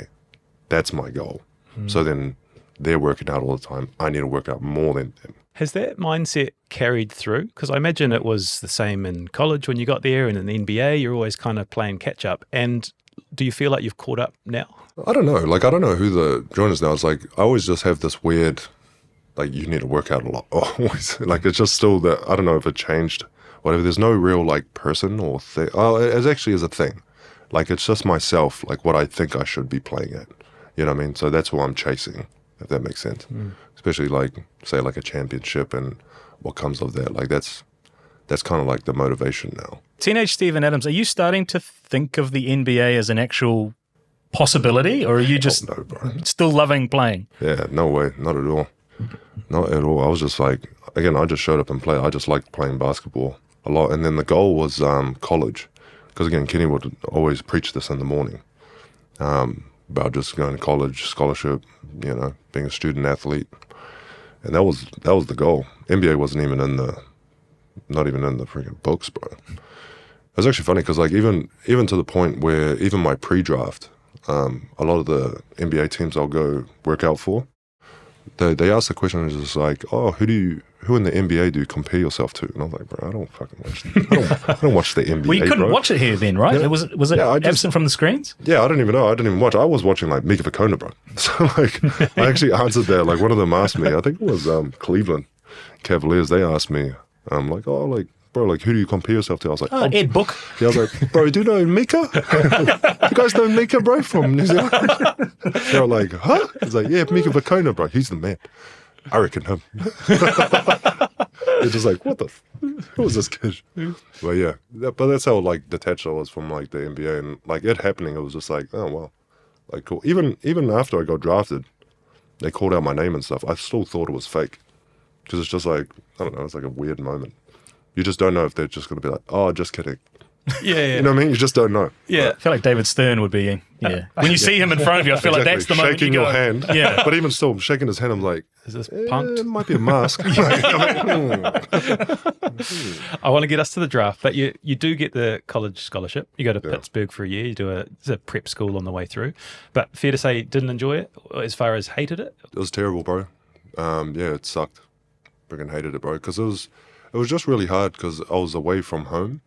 goal. So then they're working out all the time. I need to work out more than them. Has that mindset carried through? Because I imagine it was the same in college when you got there, and in the NBA, you're always kind of playing catch up. And do you feel like you've caught up now? I don't know. Like, I don't know who the joiners now. It's like, I always just have this weird, like, you need to work out a lot. Always. Like, it's just still that, I don't know if it changed, whatever. There's no real, like, person or thing. Oh, it actually is a thing. Like, it's just myself, like, what I think I should be playing at. You know what I mean? So that's what I'm chasing, if that makes sense. Especially, like, say, like a championship and what comes of that. Like, that's kind of like the motivation now. Teenage Steven Adams, are you starting to think of the NBA as an actual possibility, or are you just no, bro. Still loving playing? Yeah, no way. Not at all. Not at all. I was just like, again, I just showed up and played. I just liked playing basketball a lot. And then the goal was college. Because, again, Kenny would always preach this in the morning about just going to college, scholarship, you know, being a student athlete. And that was the goal. NBA wasn't even not even in the freaking books, bro. It was actually funny because, like, even to the point where even my pre-draft, a lot of the NBA teams I'll go work out for, they ask the question, it's just like, oh, who in the NBA do you compare yourself to? And I was like, bro, I don't fucking watch. I don't watch the NBA. Well, you couldn't bro. watch it here then, right? Yeah. Was it absent from the screens? Yeah, I don't even know. I didn't even watch. I was watching like Mika Vukona, bro. So like, I actually answered that. Like, one of them asked me. I think it was Cleveland Cavaliers. They asked me, like, oh, like, bro, like, who do you compare yourself to? I was like, Ed Book. Yeah, I was like, bro, do you know Mika? You guys know Mika, bro, from New Zealand? They were like, huh? I was like, yeah, Mika Vukona, bro. He's the man. I reckon him. They're just like, what the? Who was this kid? But yeah, but that's how like detached I was from like the NBA, and like it happening. It was just like, oh wow, like cool. Even after I got drafted, they called out my name and stuff. I still thought it was fake because it's just like, I don't know. It's like a weird moment. You just don't know if they're just going to be like, oh, just kidding. Yeah. You know what I mean? You just don't know. Yeah. I feel like David Stern would be. Yeah. When you see him in front of you, I feel like that's the moment shaking you go, your hand. Yeah. But even still, shaking his hand, I'm like, Is this punked? it might be a mask. I want to get us to the draft, but you do get the college scholarship. You go to Pittsburgh for a year. You do it's a prep school on the way through. But fair to say, you didn't enjoy it as far as hated it? It was terrible, bro. Yeah, it sucked. Freaking hated it, bro. Because It was just really hard because I was away from home.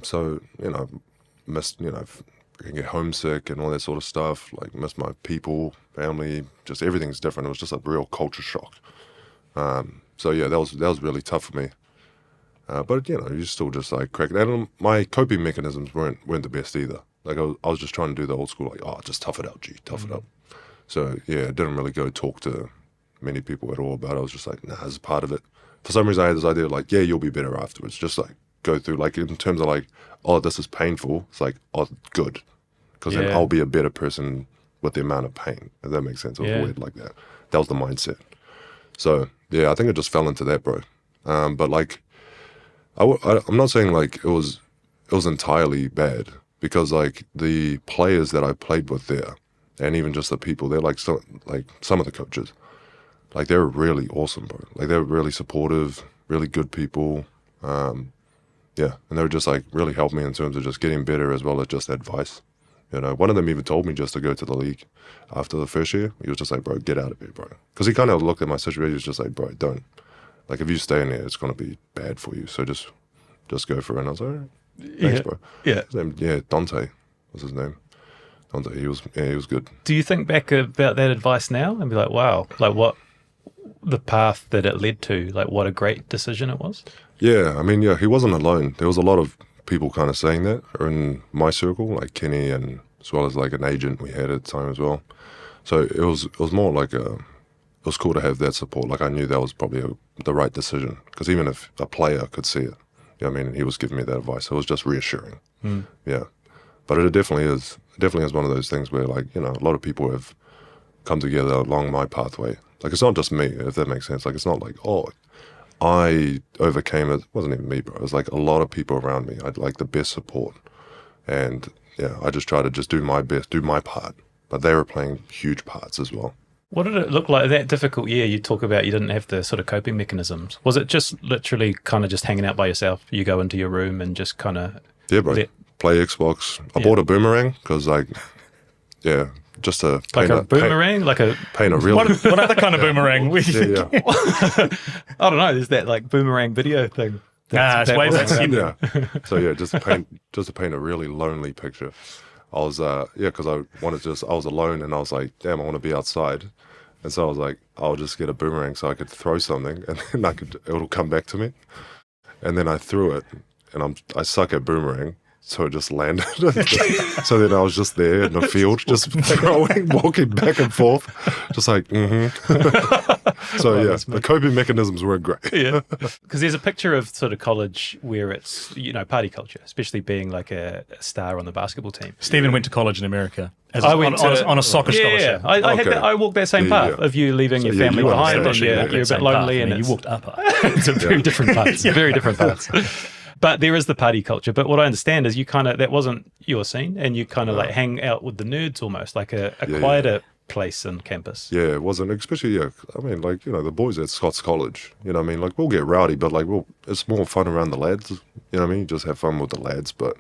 So, missed, I get homesick and all that sort of stuff, like miss my people, family, just everything's different. It was just a real culture shock. So yeah, that was really tough for me. But you still just like crack it. And my coping mechanisms weren't the best either. Like I was just trying to do the old school, like, just tough it out, G, tough it out. So yeah, I didn't really go talk to many people at all about it. I was just like, nah, as a part of it. For some reason I had this idea like, yeah, you'll be better afterwards. Just like go through, like in terms of like, oh, this is painful. It's like, oh, good. Because then I'll be a better person with the amount of pain. If that makes sense. It was weird like that. That was the mindset. So yeah, I think I just fell into that, bro. But like, I'm not saying like it was entirely bad, because like the players that I played with there, and even just the people, they're like some of the coaches, like they're really awesome, bro. Like they're really supportive, really good people. Yeah, and they were just like really helped me in terms of just getting better as well as just advice. One of them even told me just to go to the league after the first year. He was just like, bro, get out of here, bro. Because he kind of looked at my situation. He was just like, bro, don't. Like, if you stay in there, it's going to be bad for you. So just go for it. And I was like, all right, thanks, bro. Yeah. His name, Dante was his name. Dante, he was good. Do you think back about that advice now and be like, wow, like what the path that it led to, like what a great decision it was? Yeah, I mean, yeah, he wasn't alone. There was a lot of people kind of saying that in my circle, like Kenny, and as well as like an agent we had at the time as well. So it was more like it was cool to have that support. Like I knew that was probably the right decision, because even if a player could see it, I mean, he was giving me that advice. It was just reassuring. Yeah, but it definitely is one of those things where like, a lot of people have come together along my pathway. Like it's not just me, if that makes sense. Like it's not like, oh, I overcame it. It wasn't even me, bro. It was like a lot of people around me. I had like the best support. And yeah, I just tried to just do my best, do my part. But they were playing huge parts as well. What did it look like that difficult year? You talk about you didn't have the sort of coping mechanisms. Was it just literally kind of just hanging out by yourself? You go into your room and just kind of... Yeah, bro. Play Xbox. I bought a boomerang because like, yeah, just to like a boomerang, like a paint a real. What other kind of boomerang? Yeah. I don't know. There's that like boomerang video thing. It's way better. Yeah. So yeah, just to paint a really lonely picture. I was because I was alone and I was like, damn, I want to be outside, and so I was like, I'll just get a boomerang so I could throw something and then it'll come back to me, and then I threw it, and I suck at boomerang. So it just landed. So then I was just there in the field, just throwing, walking back and forth, just like, So yeah, the coping mechanisms were great. Yeah, because there's a picture of sort of college where it's, party culture, especially being like a star on the basketball team. Stephen went to college in America. On a soccer scholarship. Yeah. I walked that same path of you leaving your family behind, and you're a bit lonely, and you walked up. It's a very different paths. Very different paths. But there is the party culture. But what I understand is you kind of, that wasn't your scene, and you kind of like hang out with the nerds almost, like a quieter place on campus. Yeah, it wasn't, especially, I mean, like, the boys at Scots College, what I mean? Like, we'll get rowdy, but like, it's more fun around the lads, what I mean? You just have fun with the lads, but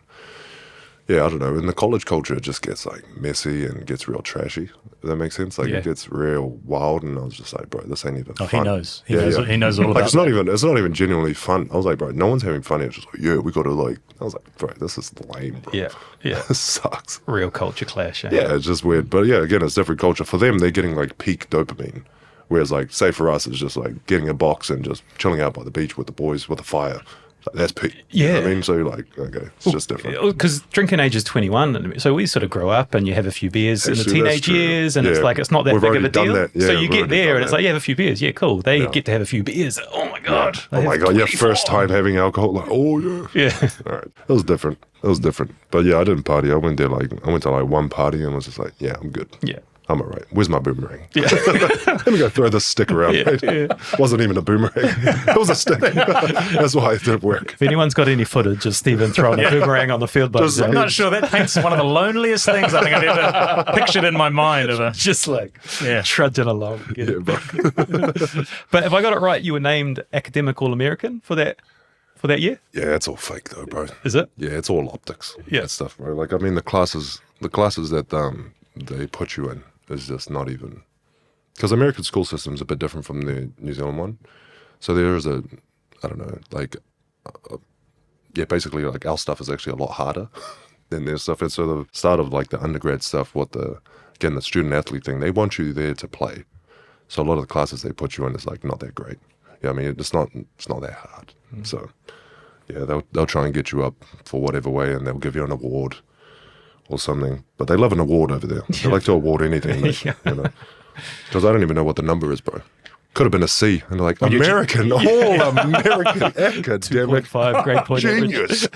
yeah, I don't know. In the college culture, it just gets like messy and gets real trashy. If that makes sense. Like it gets real wild, and I was just like, bro, this ain't even fun. He knows. He knows all about it. It's not even genuinely fun. I was like, bro, no one's having fun. It's just like, yeah, we got to like. I was like, bro, this is lame, bro. Yeah. This sucks. Real culture clash. Yeah, it's just weird. But yeah, again, it's different culture. For them, they're getting like peak dopamine. Whereas like, say for us, it's just like getting a box and just chilling out by the beach with the boys with a fire. That's peak. Yeah. You know what I mean? So like, okay, it's just different. Because drinking age is 21. So we sort of grow up and you have a few beers in the teenage years, and it's like, it's not that big of a deal. So you get there and it's like, you have a few beers. Yeah, cool. They get to have a few beers. Oh my God. Oh my God. Yeah, first time having alcohol. Like, oh yeah. Yeah. All right. It was different. But yeah, I didn't party. I went to like one party and was just like, yeah, I'm good. Yeah. I'm all right. Where's my boomerang? Yeah. Let me go throw this stick around. Wasn't even a boomerang. It was a stick. That's why it didn't work. If anyone's got any footage of Stephen throwing a boomerang on the field, I'm not sure. That paints one of the loneliest things I think I've ever pictured in my mind. Just like trudging along. Bro. But if I got it right, you were named Academic All-American for that year? Yeah, it's all fake though, bro. Is it? Yeah, it's all optics. Yeah. That stuff, bro. Like, I mean, the classes that they put you in is just not even, because American school system is a bit different from the New Zealand one. So there is a I don't know, like, basically like our stuff is actually a lot harder than their stuff. And so the start of like the undergrad stuff, the student athlete thing, they want you there to play. So a lot of the classes they put you in is like not that great. I mean, it's not that hard. So yeah, they'll try and get you up for whatever way, and they'll give you an award or something. But they love an award over there. They like to award anything, mate, because I don't even know what the number is, bro. Could have been a C, and they're like, American, American academic, 2.5 grade point genius.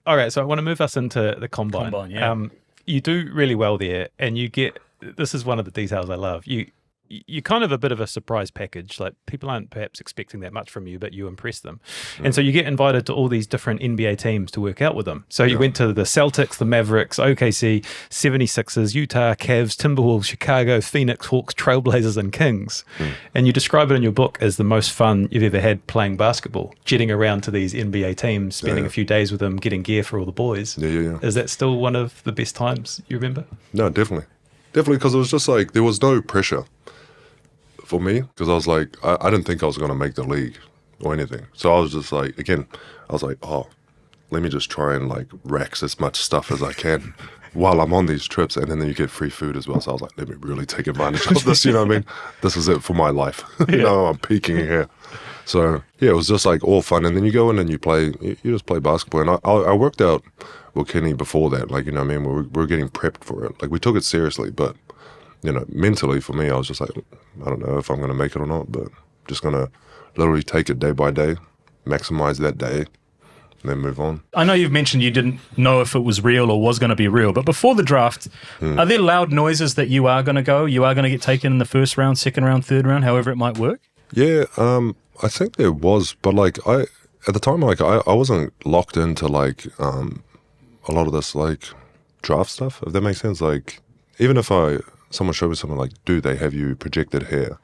All right, so I want to move us into the combine. You do really well there, and you get, this is one of the details I love, you're kind of a bit of a surprise package. Like, people aren't perhaps expecting that much from you, but you impress them. And so you get invited to all these different NBA teams to work out with them. So you went to the Celtics, the Mavericks, OKC, 76ers, Utah, Cavs, Timberwolves, Chicago, Phoenix, Hawks, Trailblazers, and Kings. And you describe it in your book as the most fun you've ever had playing basketball, jetting around to these NBA teams, spending a few days with them, getting gear for all the boys. Is that still one of the best times you remember? No, definitely. Definitely, because it was just like, there was no pressure for me, because I was like, I didn't think I was going to make the league or anything. So I was just like, again, I was like, oh, let me just try and like rack as much stuff as I can while I'm on these trips. And then you get free food as well. So I was like, let me really take advantage of this, you know what I mean? This is it for my life. I'm peaking here. So yeah, it was just like all fun. And then you go in and you play, you just play basketball. And I worked out with Kenny before that, like, you know what I mean? We were getting prepped for it. Like, we took it seriously, but mentally for me, I was just like, I don't know if I'm going to make it or not, but just going to literally take it day by day, maximize that day, and then move on. I know you've mentioned you didn't know if it was real or was going to be real, but before the draft, are there loud noises that you are going to go? You are going to get taken in the first round, second round, third round, however it might work? Yeah, I think there was, but like at the time, like I wasn't locked into like a lot of this like draft stuff, if that makes sense. Like, even if someone showed me something like, do they have you projected here?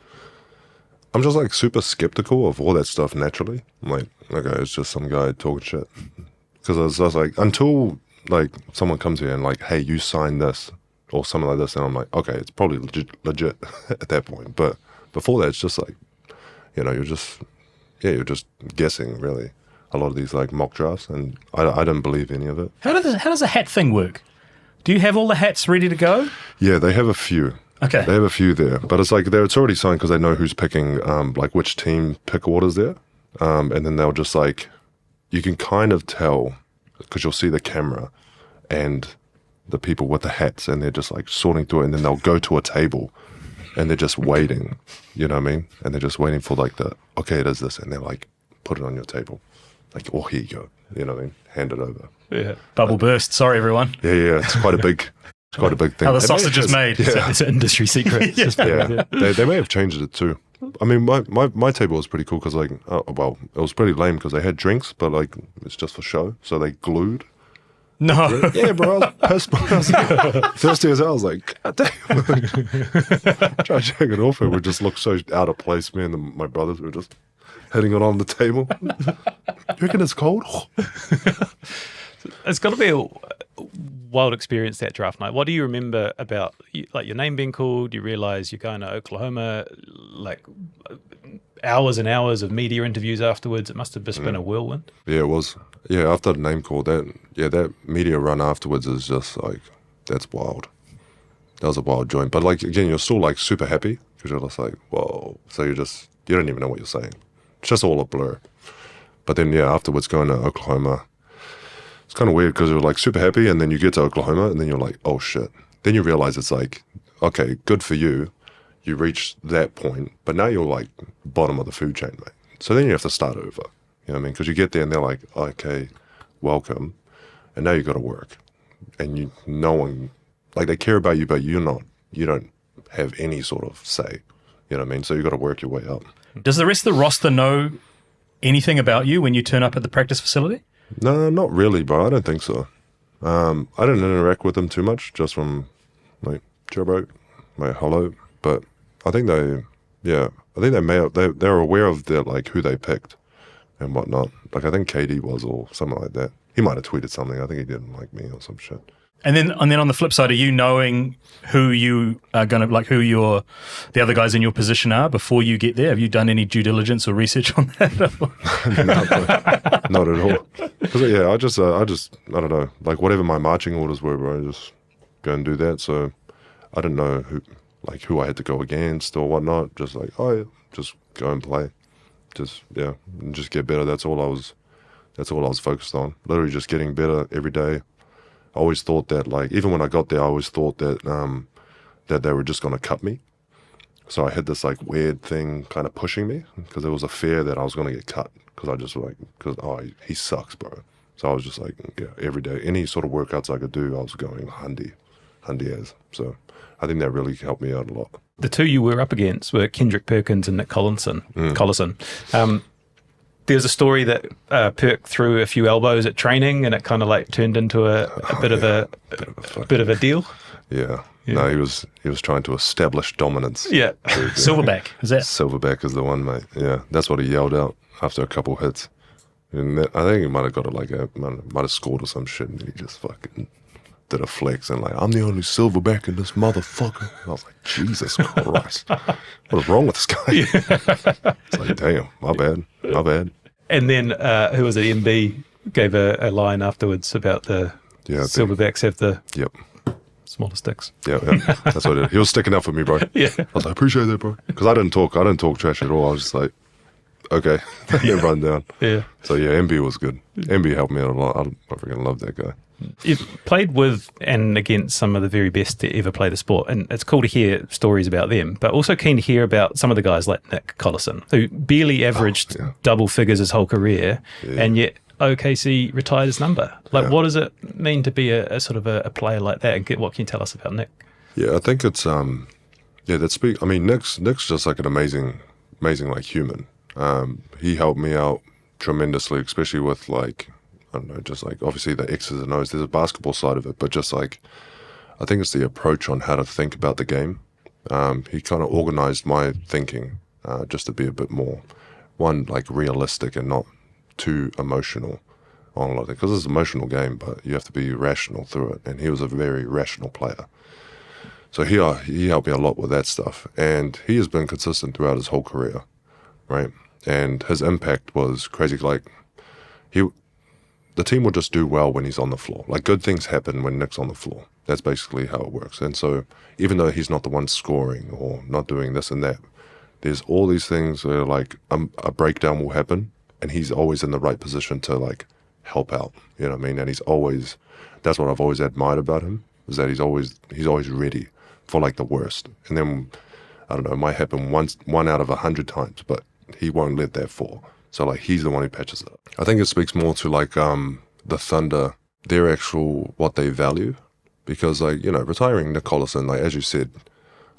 I'm just like super skeptical of all that stuff naturally. I'm like, okay, it's just some guy talking shit. Because I was like, until like someone comes here and like, hey, you signed this or something like this, and I'm like, okay, it's probably legit at that point. But before that, it's just like, you're just guessing really. A lot of these like mock drafts, and I didn't believe any of it. How does a hat thing work? Do you have all the hats ready to go? Yeah, they have a few. Okay. They have a few there, but it's like it's already signed because they know who's picking, like which team pick orders there, and then they'll just like, you can kind of tell because you'll see the camera and the people with the hats, and they're just like sorting through it, and then they'll go to a table, and they're just waiting, you know what I mean? And they're just waiting for like okay, it is this, and they're like, put it on your table, like, oh, here you go, you know what I mean? Hand it over. Yeah. Bubble burst. Sorry, everyone. Yeah. It's quite a big thing. How the sausage is made. Yeah. It's an industry secret. They may have changed it too. I mean, my table was pretty cool because like, it was pretty lame because they had drinks, but like it's just for show. So they glued. No. Yeah, bro. I was pissed. First years I was like, God damn. Try to check it off, and we just looked so out of place. Me and my brothers were just hitting it on the table. You reckon it's cold? It's got to be a wild experience, that draft night. What do you remember about like your name being called? You realize you're going to Oklahoma, like hours and hours of media interviews afterwards. It must have just been a whirlwind. Yeah, it was. Yeah, after the name call, that media run afterwards is just like, that's wild. That was a wild joint. But like, again, you're still like super happy because you're just like, whoa. So you don't even know what you're saying. It's just all a blur. But then, yeah, afterwards going to Oklahoma, it's kind of weird because you're like super happy, and then you get to Oklahoma, and then you're like, oh shit. Then you realize it's like, okay, good for you. You reached that point, but now you're like bottom of the food chain, mate. So then you have to start over. You know what I mean? Because you get there and they're like, okay, welcome. And now you got to work. And no one, like they care about you, but you don't have any sort of say. You know what I mean? So you got to work your way up. Does the rest of the roster know anything about you when you turn up at the practice facility? No, not really, bro. I don't think so. I didn't interact with them too much, just from like, Joe, like, hello. But I think they're aware of like who they picked and whatnot. Like I think KD was or something like that. He might have tweeted something. I think he didn't like me or some shit. And then on the flip side, are you knowing who you are going to, like who the other guys in your position are before you get there? Have you done any due diligence or research on that? Not at all. 'Cause, yeah, I just I don't know, like whatever my marching orders were, bro, I just go and do that. So I didn't know who I had to go against or whatnot. Just like, oh yeah, just go and play. Just and just get better. That's all I was focused on. Literally just getting better every day. I always thought that, like, even when I got there, I always thought that that they were just going to cut me. So I had this like weird thing kind of pushing me because there was a fear that I was going to get cut because he sucks, bro. So I was just like, yeah, every day, any sort of workouts I could do, I was going handy as. So I think that really helped me out a lot. The two you were up against were Kendrick Perkins and Nick Collison. There's a story that Perk threw a few elbows at training, and it kind of like turned into a bit of a deal. Yeah. No, he was trying to establish dominance. Yeah. Silverback, is that? Silverback is the one, mate. Yeah, that's what he yelled out after a couple hits. And I think he might have got it might have scored or some shit, and he just fucking did a flex and like, I'm the only silverback in this motherfucker. I was like, Jesus Christ, what is wrong with this guy? Yeah. It's like, damn, my bad. And then who was it? MB gave a line afterwards about the silverbacks have the smaller sticks. Yeah, that's what it is. He was sticking up for me, bro. Yeah, I was like, I appreciate that, bro, because I didn't talk trash at all. I was just like, okay, then run down. Yeah. So yeah, MB was good. MB helped me out a lot. I freaking love that guy. You've played with and against some of the very best to ever play the sport, and it's cool to hear stories about them, but also keen to hear about some of the guys like Nick Collison, who barely averaged double figures his whole career, and yet OKC retired his number. Like, what does it mean to be a sort of a player like that, and what can you tell us about Nick? Yeah, I think it's Nick's just like an amazing like human. He helped me out tremendously, especially with like, I don't know, just like obviously the X's and O's. There's a basketball side of it, but just like, I think it's the approach on how to think about the game. He kind of organized my thinking just to be a bit more, like realistic and not too emotional on a lot of things. Because it's an emotional game, but you have to be rational through it. And he was a very rational player. So he helped me a lot with that stuff. And he has been consistent throughout his whole career, right? And his impact was crazy. Like, the team will just do well when he's on the floor. Like, good things happen when Nick's on the floor. That's basically how it works. And so even though he's not the one scoring or not doing this and that, there's all these things where like a breakdown will happen and he's always in the right position to like help out. You know what I mean? And that's what I've always admired about him, is that he's always ready for like the worst. And then, I don't know, it might happen one out of 100 times, but he won't let that fall. So like, he's the one who patches it up. I think it speaks more to like the Thunder, their actual what they value, because like, you know, retiring Nick Collison, like as you said,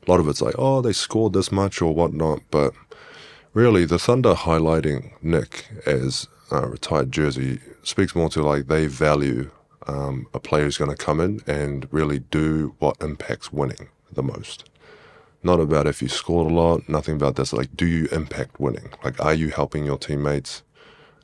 a lot of it's like, oh, they scored this much or whatnot, but really the Thunder highlighting Nick as a retired jersey speaks more to like they value a player who's going to come in and really do what impacts winning the most. Not about if you scored a lot, nothing about this. Like, do you impact winning? Like, are you helping your teammates?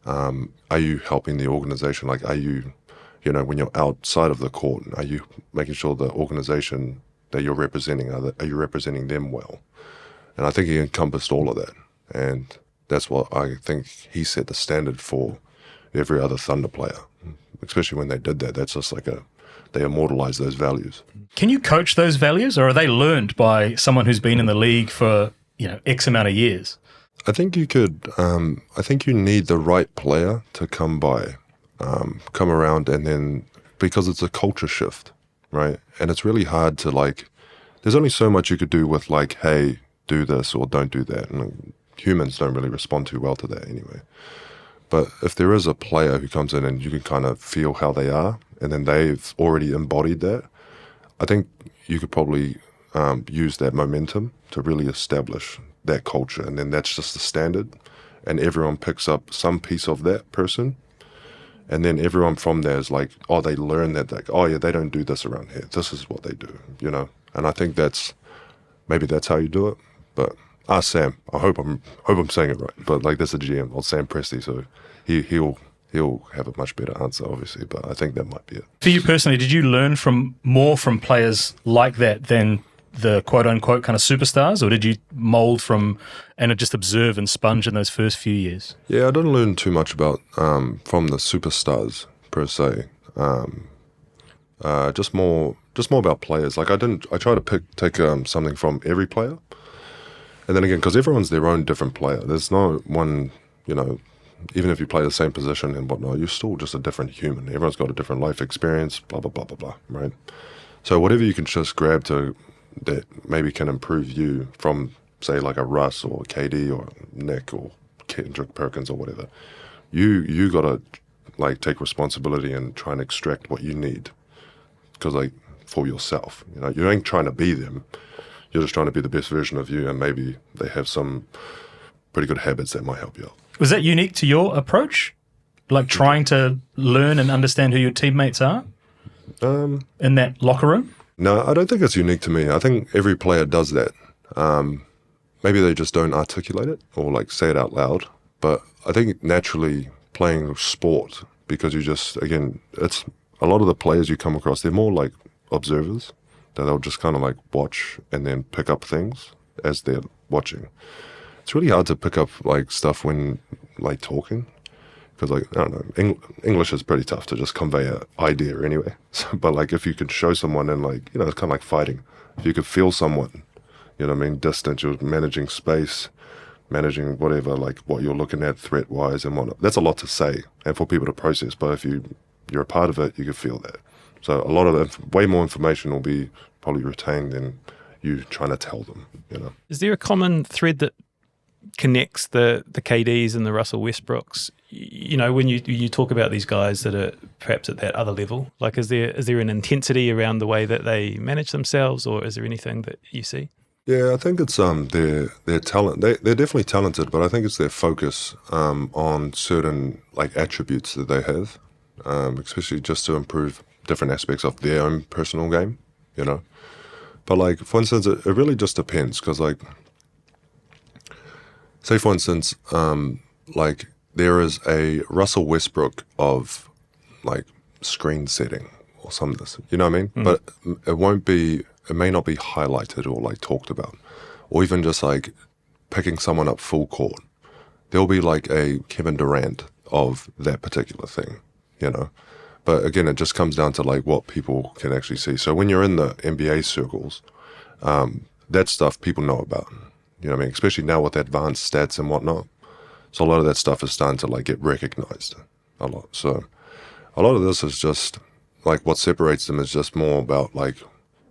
Are you helping the organization? Like, are you, you know, when you're outside of the court, are you making sure the organization that you're representing, are you representing them well? And I think he encompassed all of that. And that's what I think he set the standard for every other Thunder player, especially when they did that. That's just like they immortalized those values. Can you coach those values, or are they learned by someone who's been in the league for, you know, X amount of years? I think you could. I think you need the right player to come around, and then, because it's a culture shift, right? And it's really hard to like. There's only so much you could do with like, hey, do this or don't do that, and like, humans don't really respond too well to that anyway. But if there is a player who comes in and you can kind of feel how they are, and then they've already embodied that, I think you could probably use that momentum to really establish that culture. And then that's just the standard. And everyone picks up some piece of that person. And then everyone from there is like, oh, they learn that, like, oh yeah, they don't do this around here. This is what they do, you know? And I think maybe that's how you do it. But Sam, I hope I'm saying it right. But like, that's the GM, old Sam Presti, so he'll he'll have a much better answer, obviously, but I think that might be it. For you personally, did you learn more from players like that than the quote-unquote kind of superstars, or did you mould from and just observe and sponge in those first few years? Yeah, I didn't learn too much about from the superstars per se. Just more about players. Like I try to take something from every player, and then again, because everyone's their own different player. There's no one, even if you play the same position and whatnot, you're still just a different human. Everyone's got a different life experience, blah, blah, blah, blah, blah, right? So whatever you can just grab that maybe can improve you from, say, like a Russ or KD or Nick or Kendrick Perkins or whatever, you got to, like, take responsibility and try and extract what you need. Because, like, for yourself, you ain't trying to be them. You're just trying to be the best version of you, and maybe they have some pretty good habits that might help you out. Was that unique to your approach? Like trying to learn and understand who your teammates are in that locker room? No, I don't think it's unique to me. I think every player does that. Maybe they just don't articulate it or like say it out loud. But I think naturally playing sport, because it's a lot of the players you come across, they're more like observers, that they'll just kind of like watch and then pick up things as they're watching. It's really hard to pick up like stuff when like talking, because like I don't know, English is pretty tough to just convey an idea anyway. So, but like if you could show someone and like it's kind of like fighting. If you could feel someone, distant, you're managing space, managing whatever, like what you're looking at threat wise and whatnot. That's a lot to say and for people to process. But if you're a part of it, you can feel that. So a lot of way more information will be probably retained than you trying to tell them. Is there a common thread that connects the KDs and the Russell Westbrooks? When you talk about these guys that are perhaps at that other level, like is there an intensity around the way that they manage themselves, or is there anything that you see? Yeah, I think it's their talent. They're definitely talented, but I think it's their focus on certain like attributes that they have, especially just to improve different aspects of their own personal game. But like for instance, it really just depends, because like, say for instance, like there is a Russell Westbrook of like screen setting or something, you know what I mean? Mm. But it may not be highlighted or like talked about, or even just like picking someone up full court. There'll be like a Kevin Durant of that particular thing, But again, it just comes down to like what people can actually see. So when you're in the NBA circles, that stuff people know about. You know what I mean? Especially now with advanced stats and whatnot. So a lot of that stuff is starting to like get recognized a lot. So a lot of this is just like what separates them is just more about like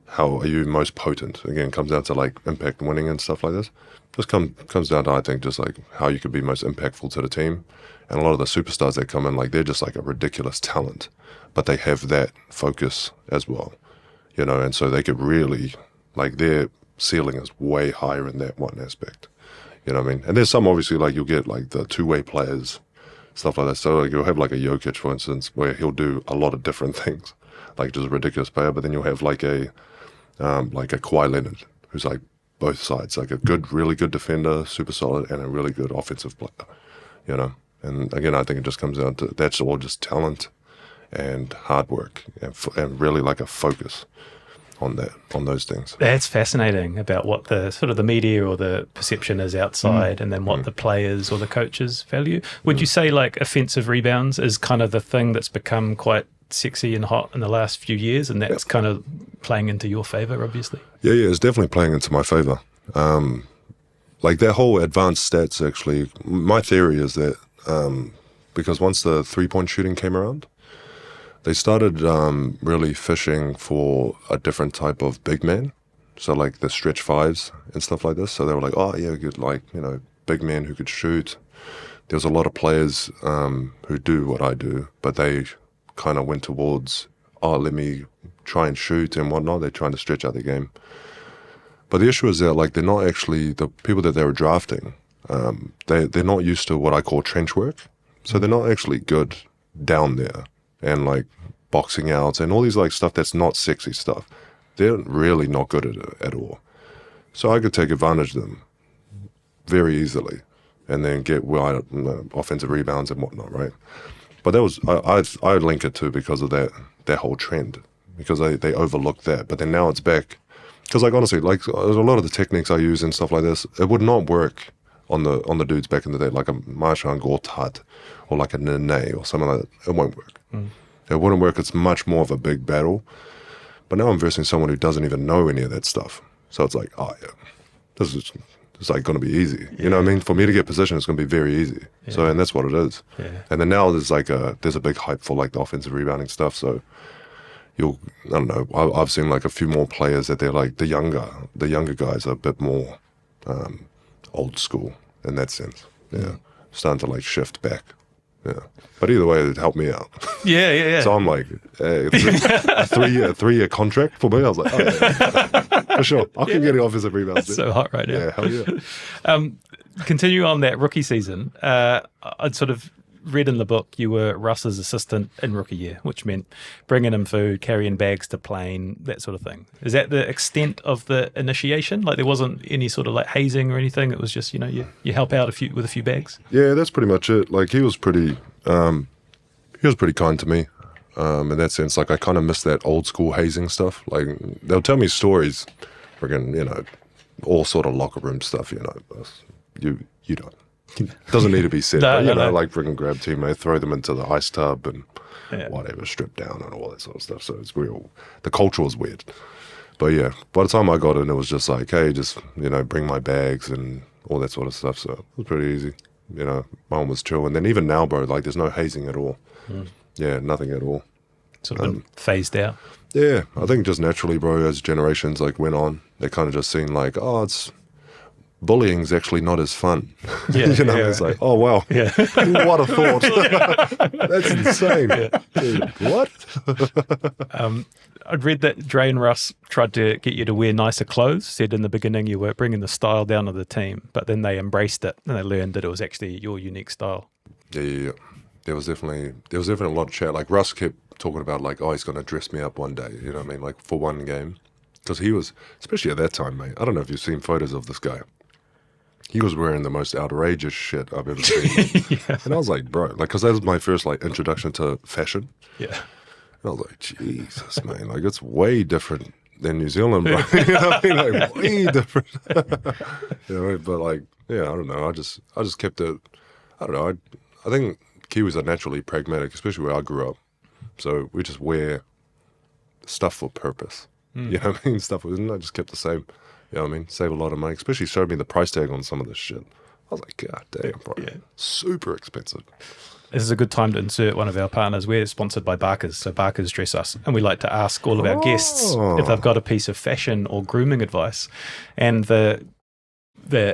how are you most potent. Again, it comes down to like impact winning and stuff like this. Just comes down to, I think, just like how you could be most impactful to the team. And a lot of the superstars that come in, like they're just like a ridiculous talent, but they have that focus as well, and so they could really, like their ceiling is way higher in that one aspect, you know what I mean? And there's some obviously like you'll get like the two-way players, stuff like that. So like you'll have like a Jokic, for instance, where he'll do a lot of different things, like just a ridiculous player, but then you'll have like a Kawhi Leonard, who's like both sides, like a really good defender, super solid, and a really good offensive player, And again, I think it just comes down to that's all just talent and hard work and really like a focus on those things. That's fascinating about what the sort of the media or the perception is outside, and then what the players or the coaches value. Would you say like offensive rebounds is kind of the thing that's become quite sexy and hot in the last few years, and that's kind of playing into your favor, obviously? Yeah, it's definitely playing into my favor. Like that whole advanced stats, actually, my theory is that because once the three-point shooting came around, they started really fishing for a different type of big man. So like the stretch fives and stuff like this. So they were like, oh yeah, good, like, big men who could shoot. There's a lot of players who do what I do, but they kind of went towards, let me try and shoot and whatnot. They're trying to stretch out the game. But the issue is that like they're not actually, the people that they were drafting, they're not used to what I call trench work. So they're not actually good down there and like boxing out and all these like stuff that's not sexy stuff. They're really not good at it at all. So I could take advantage of them very easily and then get offensive rebounds and whatnot, right? But that was I link it to because of that whole trend, because they overlooked that. But then now it's back. Because like honestly, like a lot of the techniques I use and stuff like this, it would not work on the dudes back in the day, like a Marshan Gortat or like a Nene or something like that. It won't work. It wouldn't work. It's much more of a big battle. But now I'm versing someone who doesn't even know any of that stuff. So it's like, oh yeah, this is it's like going to be easy. You know what I mean? For me to get position, it's going to be very easy. Yeah. So, and that's what it is. Yeah. And then now there's a big hype for like the offensive rebounding stuff. So I don't know, I've seen like a few more players that they're like the younger guys are a bit more old school in that sense. Yeah. Starting to like shift back. Yeah. But either way, it helped me out. Yeah. So I'm like, hey, a 3-year contract for me. I was like, oh, yeah. For sure. I can get the offensive rebounds. That's so hot right now. Yeah, hell yeah. Continue on that rookie season. I'd sort of read in the book you were Russ's assistant in rookie year, which meant bringing him food, carrying bags to plane, that sort of thing. Is that the extent of the initiation? Like there wasn't any sort of like hazing or anything? It was just, you help out with a few bags? Yeah, that's pretty much it. Like he was pretty kind to me in that sense. Like I kind of miss that old school hazing stuff. Like they'll tell me stories, friggin', all sort of locker room stuff, you don't. Doesn't need to be said, but, like friggin' grab teammate, throw them into the ice tub and whatever, strip down and all that sort of stuff. So it's real. The culture was weird. But yeah, by the time I got in, it was just like, hey, just, bring my bags and all that sort of stuff. So it was pretty easy. Mine was chill. And then even now, bro, like there's no hazing at all. Yeah, nothing at all. Sort of phased out. Yeah, I think just naturally, bro, as generations like went on, they kind of just seen like, bullying's actually not as fun. Yeah, it's like, oh wow, what a thought. That's insane. Dude, what? I'd read that Dre and Russ tried to get you to wear nicer clothes. Said in the beginning you were bringing the style down to the team, but then they embraced it and they learned that it was actually your unique style. Yeah. There was definitely a lot of chat. Like Russ kept talking about like, oh, he's going to dress me up one day. You know what I mean? Like for one game, because he was, especially at that time, mate. I don't know if you've seen photos of this guy. He was wearing the most outrageous shit I've ever seen. And I was like, bro, like, because that was my first, like, introduction to fashion. Yeah. And I was like, Jesus, man, like, it's way different than New Zealand, bro. You know what I mean? Like, way different. But, like, yeah, I don't know. I just kept it, I don't know. I think Kiwis are naturally pragmatic, especially where I grew up. So we just wear stuff for purpose. You know what I mean? Stuff, and I just kept the same. You know what I mean? Save a lot of money. Especially showed me the price tag on some of this shit. I was like, God damn, bro. Yeah. Super expensive. This is a good time to insert one of our partners. We're sponsored by Barker's, so Barker's Dress Us. And we like to ask all of our guests if they've got a piece of fashion or grooming advice. And the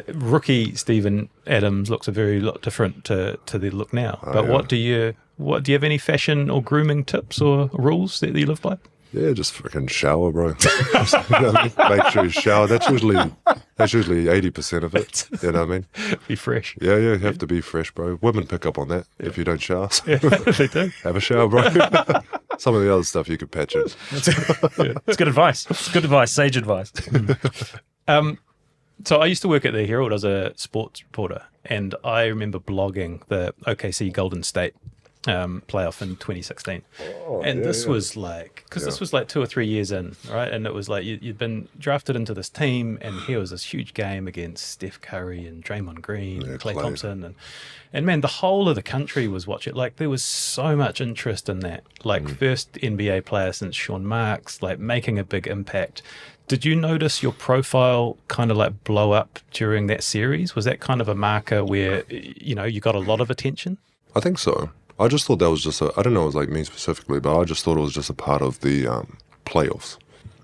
rookie Stephen Adams looks a very lot different to the look now. But do you have any fashion or grooming tips or rules that you live by? Yeah, just freaking shower, bro. Make sure you shower. That's usually 80% of it. You know what I mean? Be fresh. Yeah, you have to be fresh, bro. Women pick up on that if you don't shower. Yeah, they do. Have a shower, bro. Some of the other stuff you could patch in. It's good advice. It's good advice. Sage advice. So I used to work at the Herald as a sports reporter, and I remember blogging the OKC Golden State playoff in 2016. This was like, because this was like 2 or 3 years in, right? And it was like you'd been drafted into this team, and here was this huge game against Steph Curry and Draymond Green and Klay Thompson, and man, the whole of the country was watching. Like there was so much interest in that. Like first NBA player since Sean Marks, like making a big impact. Did you notice your profile kind of like blow up during that series? Was that kind of a marker where you got a lot of attention? I think so. I just thought that was just I don't know, it was like me specifically, but I just thought it was just a part of the playoffs.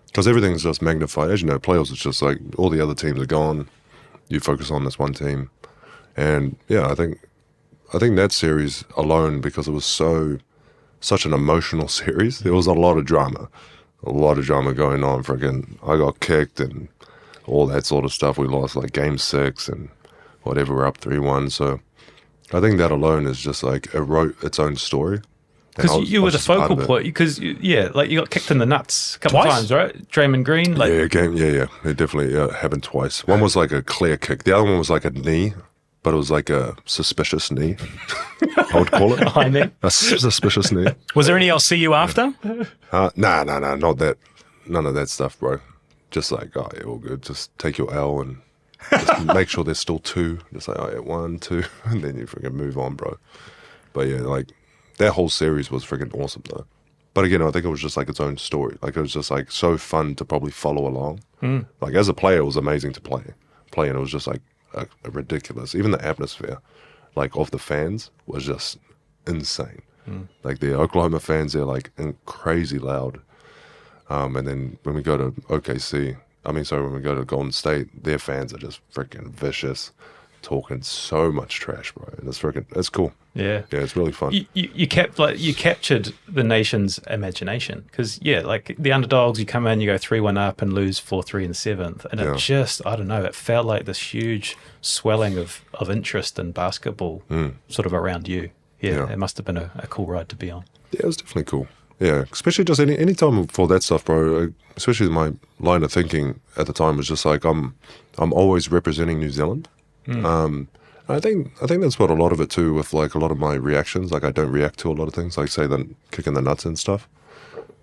Because everything's just magnified. As you know, playoffs is just like all the other teams are gone. You focus on this one team. And yeah, I think that series alone, because it was such an emotional series, there was a lot of drama going on. Freaking, I got kicked and all that sort of stuff. We lost like game 6 and whatever, we're up 3-1. So I think that alone is just like it wrote its own story. Because you were the focal point. Because you got kicked in the nuts a couple of times, right? Draymond Green. It definitely happened twice. One was like a clear kick. The other one was like a knee. but it was like a suspicious knee, I would call it. I mean, A suspicious knee. Was there any LCU after? Nah, not that. None of that stuff, bro. Just like, oh, yeah, all good. Just take your L and just make sure there's still 2. Just like, oh, yeah, 1, 2, and then you freaking move on, bro. But yeah, like, that whole series was freaking awesome, though. But again, I think it was just like its own story. Like, it was just like so fun to probably follow along. Like, as a player, it was amazing to play, and it was just like a ridiculous. Even the atmosphere, like, of the fans was just insane. Like, the Oklahoma fans, they're like crazy loud. And then when we go to when we go to Golden State, their fans are just freaking vicious, talking so much trash, bro. And it's cool. yeah. Yeah, it's really fun. You captured the nation's imagination because like the underdogs, you come in, you go 3-1 up and lose 4-3 in the 7th, and it just, I don't know, it felt like this huge swelling of interest in basketball sort of around you. Yeah, it must have been a cool ride to be on. Yeah, it was definitely cool. Yeah, especially just any time for that stuff, bro. Especially my line of thinking at the time was just like I'm always representing New Zealand. I think that's what a lot of it too, with like a lot of my reactions. Like, I don't react to a lot of things, like say the kicking the nuts and stuff,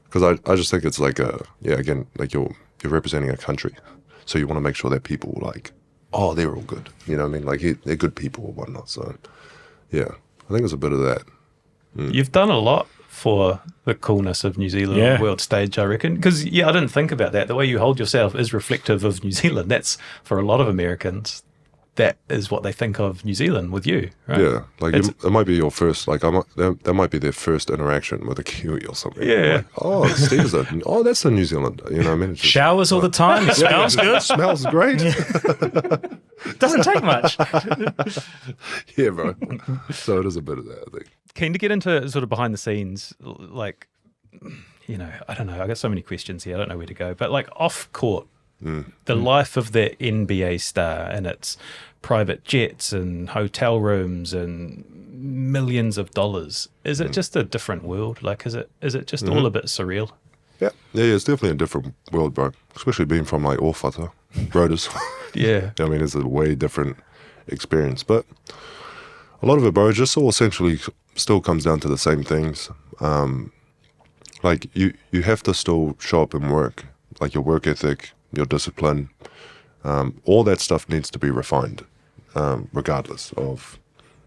because I just think it's like again, like you're representing a country, so you want to make sure that people like, oh, they're all good, you know what I mean, like they're good people or whatnot. So yeah, I think there's a bit of that. You've done a lot for the coolness of New Zealand on the world stage, I reckon, because I didn't think about that. The way you hold yourself is reflective of New Zealand. That's, for a lot of Americans, that is what they think of New Zealand with you, right? Yeah, like it might be your first, like that might be their first interaction with a Kiwi or something. Yeah. Like, oh, Steve's that's a New Zealand. You know what I mean? It's just, Showers all the time. It smells good. Smells great. Doesn't take much. Yeah, bro. So it is a bit of that, I think. Keen to get into sort of behind the scenes, like, I don't know. I got so many questions here. I don't know where to go. But like off court, the life of the NBA star and its private jets and hotel rooms and millions of dollars. Is it just a different world? Like, is it just all a bit surreal? Yeah, it's definitely a different world, bro. Especially being from like Orfata, Broders. Yeah. I mean, it's a way different experience. But a lot of it, bro, just all essentially still comes down to the same things. Like, you have to still show up and work. Like, your work ethic, your discipline, all that stuff needs to be refined, regardless of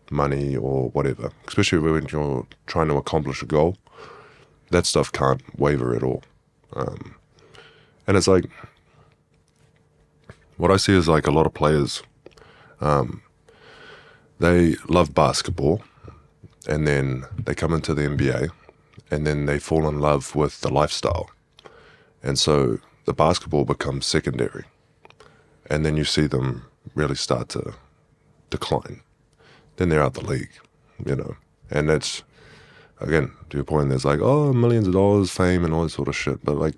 money or whatever. Especially when you're trying to accomplish a goal, that stuff can't waver at all. And it's like, what I see is like a lot of players, they love basketball, and then they come into the NBA, and then they fall in love with the lifestyle. And so the basketball becomes secondary. And then you see them really start to decline. Then they're out the league, And that's, again, to your point, there's like, oh, millions of dollars, fame, and all this sort of shit. But like,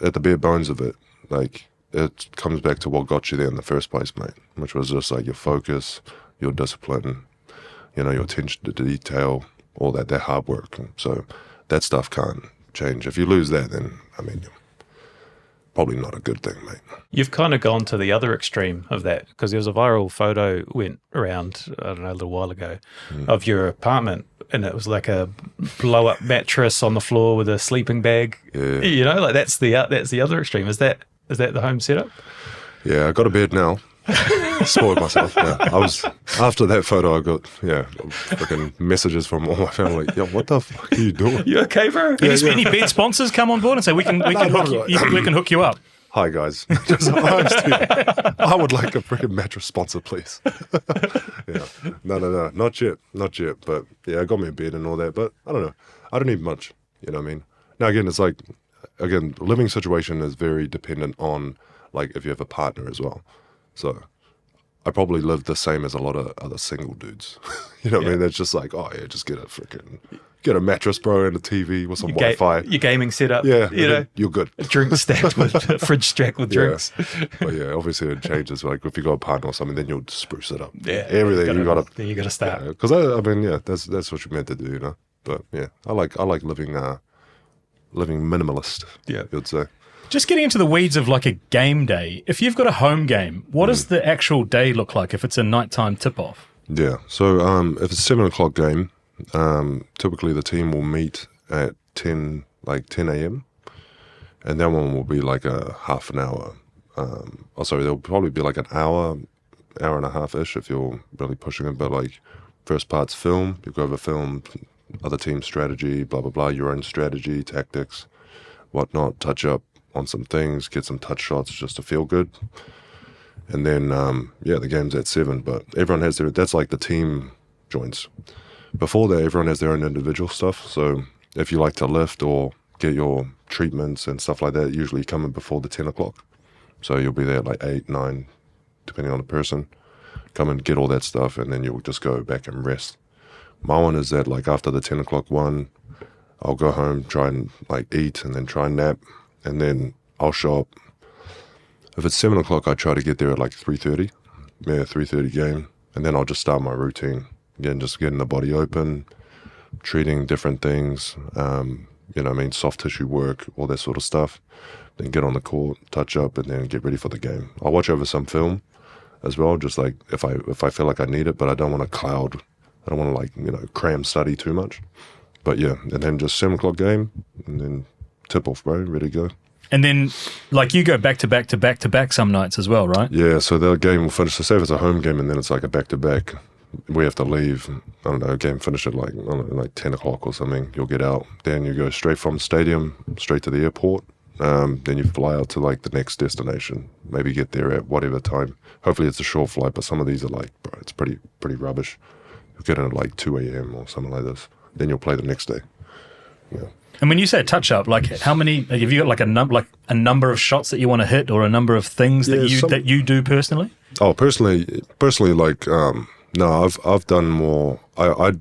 at the bare bones of it, like, it comes back to what got you there in the first place, mate, which was just like your focus, your discipline, your attention to detail, all that hard work. And so that stuff can't change. If you lose that, then, I mean, probably not a good thing, mate. You've kind of gone to the other extreme of that, because there was a viral photo went around, I don't know, a little while ago, of your apartment, and it was like a blow-up mattress on the floor with a sleeping bag. Yeah. Like that's the other extreme. Is that the home setup? Yeah, I got a bed now. Spoiled myself. Yeah. I was, after that photo, I got freaking messages from all my family. Yo, what the fuck are you doing? You okay, bro? Any bed sponsors come on board and say we can hook you up? Hi guys. I would like a freaking mattress sponsor, please. Yeah. No, not yet. But yeah, I got me a bed and all that. But I don't know. I don't need much. You know what I mean? Now again, it's like, the living situation is very dependent on like if you have a partner as well. So I probably live the same as a lot of other single dudes. You know what I mean? That's just like, oh yeah, just get a mattress, bro, and a TV with some Wi-Fi. Your gaming setup. Yeah, you're good. A drink stacked with a fridge stacked with drinks. But yeah, obviously it changes. Like if you got a partner or something, then you'll spruce it up. Yeah, everything you gotta. Then you gotta start. Because I mean, that's what you're meant to do, But yeah, I like living minimalist. Yeah, you'd say. Just getting into the weeds of like a game day. If you've got a home game, what does the actual day look like if it's a nighttime tip-off? Yeah. So if it's a 7 o'clock game, typically the team will meet at 10 a.m. and that one will be like a half an hour. There'll probably be like an hour and a half-ish if you're really pushing it. But like first part's film, you go over film, other team strategy, blah, blah, blah, your own strategy, tactics, whatnot, touch up on some things, get some touch shots just to feel good. And then, the game's at 7, but everyone has that's like the team joints. Before that, everyone has their own individual stuff. So if you like to lift or get your treatments and stuff like that, usually come in before the 10 o'clock. So you'll be there at like 8, 9, depending on the person. Come and get all that stuff, and then you'll just go back and rest. My one is that like after the 10 o'clock one, I'll go home, try and like eat, and then try and nap, and then I'll show up. If it's 7 o'clock, I try to get there at like 3:30. 3:30 game, and then I'll just start my routine. Again, just getting the body open, treating different things, soft tissue work, all that sort of stuff. Then get on the court, touch up, and then get ready for the game. I'll watch over some film as well, just like if I feel like I need it, but I don't want to cloud. I don't want to cram study too much. But yeah, and then just 7 o'clock game, and then tip off, bro, ready to go. And then, like, you go back to back to back to back some nights as well, right? Yeah, so the game will finish. So say if it's a home game and then it's like a back to back, we have to leave. I don't know, game finish at like 10 o'clock or something. You'll get out. Then you go straight from stadium, straight to the airport. Then you fly out to like the next destination. Maybe get there at whatever time. Hopefully it's a short flight, but some of these are like, bro, it's pretty rubbish. You'll get in at like 2 a.m. or something like this. Then you'll play the next day. Yeah. And when you say touch up, like how many have you got? Like a number of shots that you want to hit, or a number of things that you do personally? Oh, personally, like no, I've done more.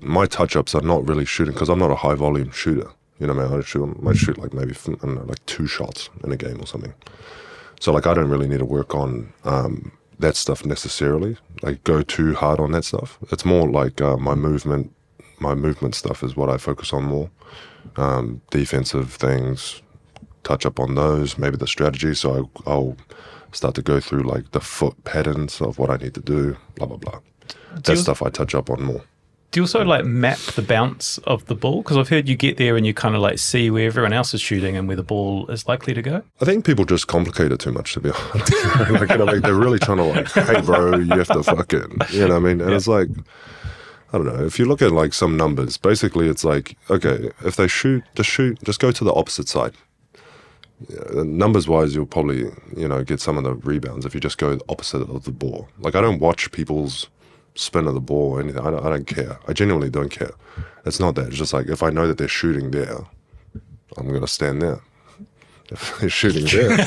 My touch ups are not really shooting because I'm not a high volume shooter. You know, man, I might shoot like maybe like 2 shots in a game or something. So like I don't really need to work on that stuff necessarily. Like go too hard on that stuff. It's more like my movement stuff is what I focus on more. Defensive things, touch up on those, maybe the strategy. So I'll start to go through like the foot patterns of what I need to do, blah, blah, blah. That stuff I touch up on more. Do you also like map the bounce of the ball? Because I've heard you get there and you kind of like see where everyone else is shooting and where the ball is likely to go. I think people just complicate it too much, to be honest. They're really trying to like, hey, bro, you have to fucking, you know what I mean? And it's like, I don't know, if you look at like some numbers, basically it's like, okay, if they shoot, just go to the opposite side. Yeah, numbers wise, you'll probably, get some of the rebounds if you just go the opposite of the ball. Like I don't watch people's spin of the ball or anything. I don't care. I genuinely don't care. It's not that. It's just like if I know that they're shooting there, I'm going to stand there. If they're shooting there,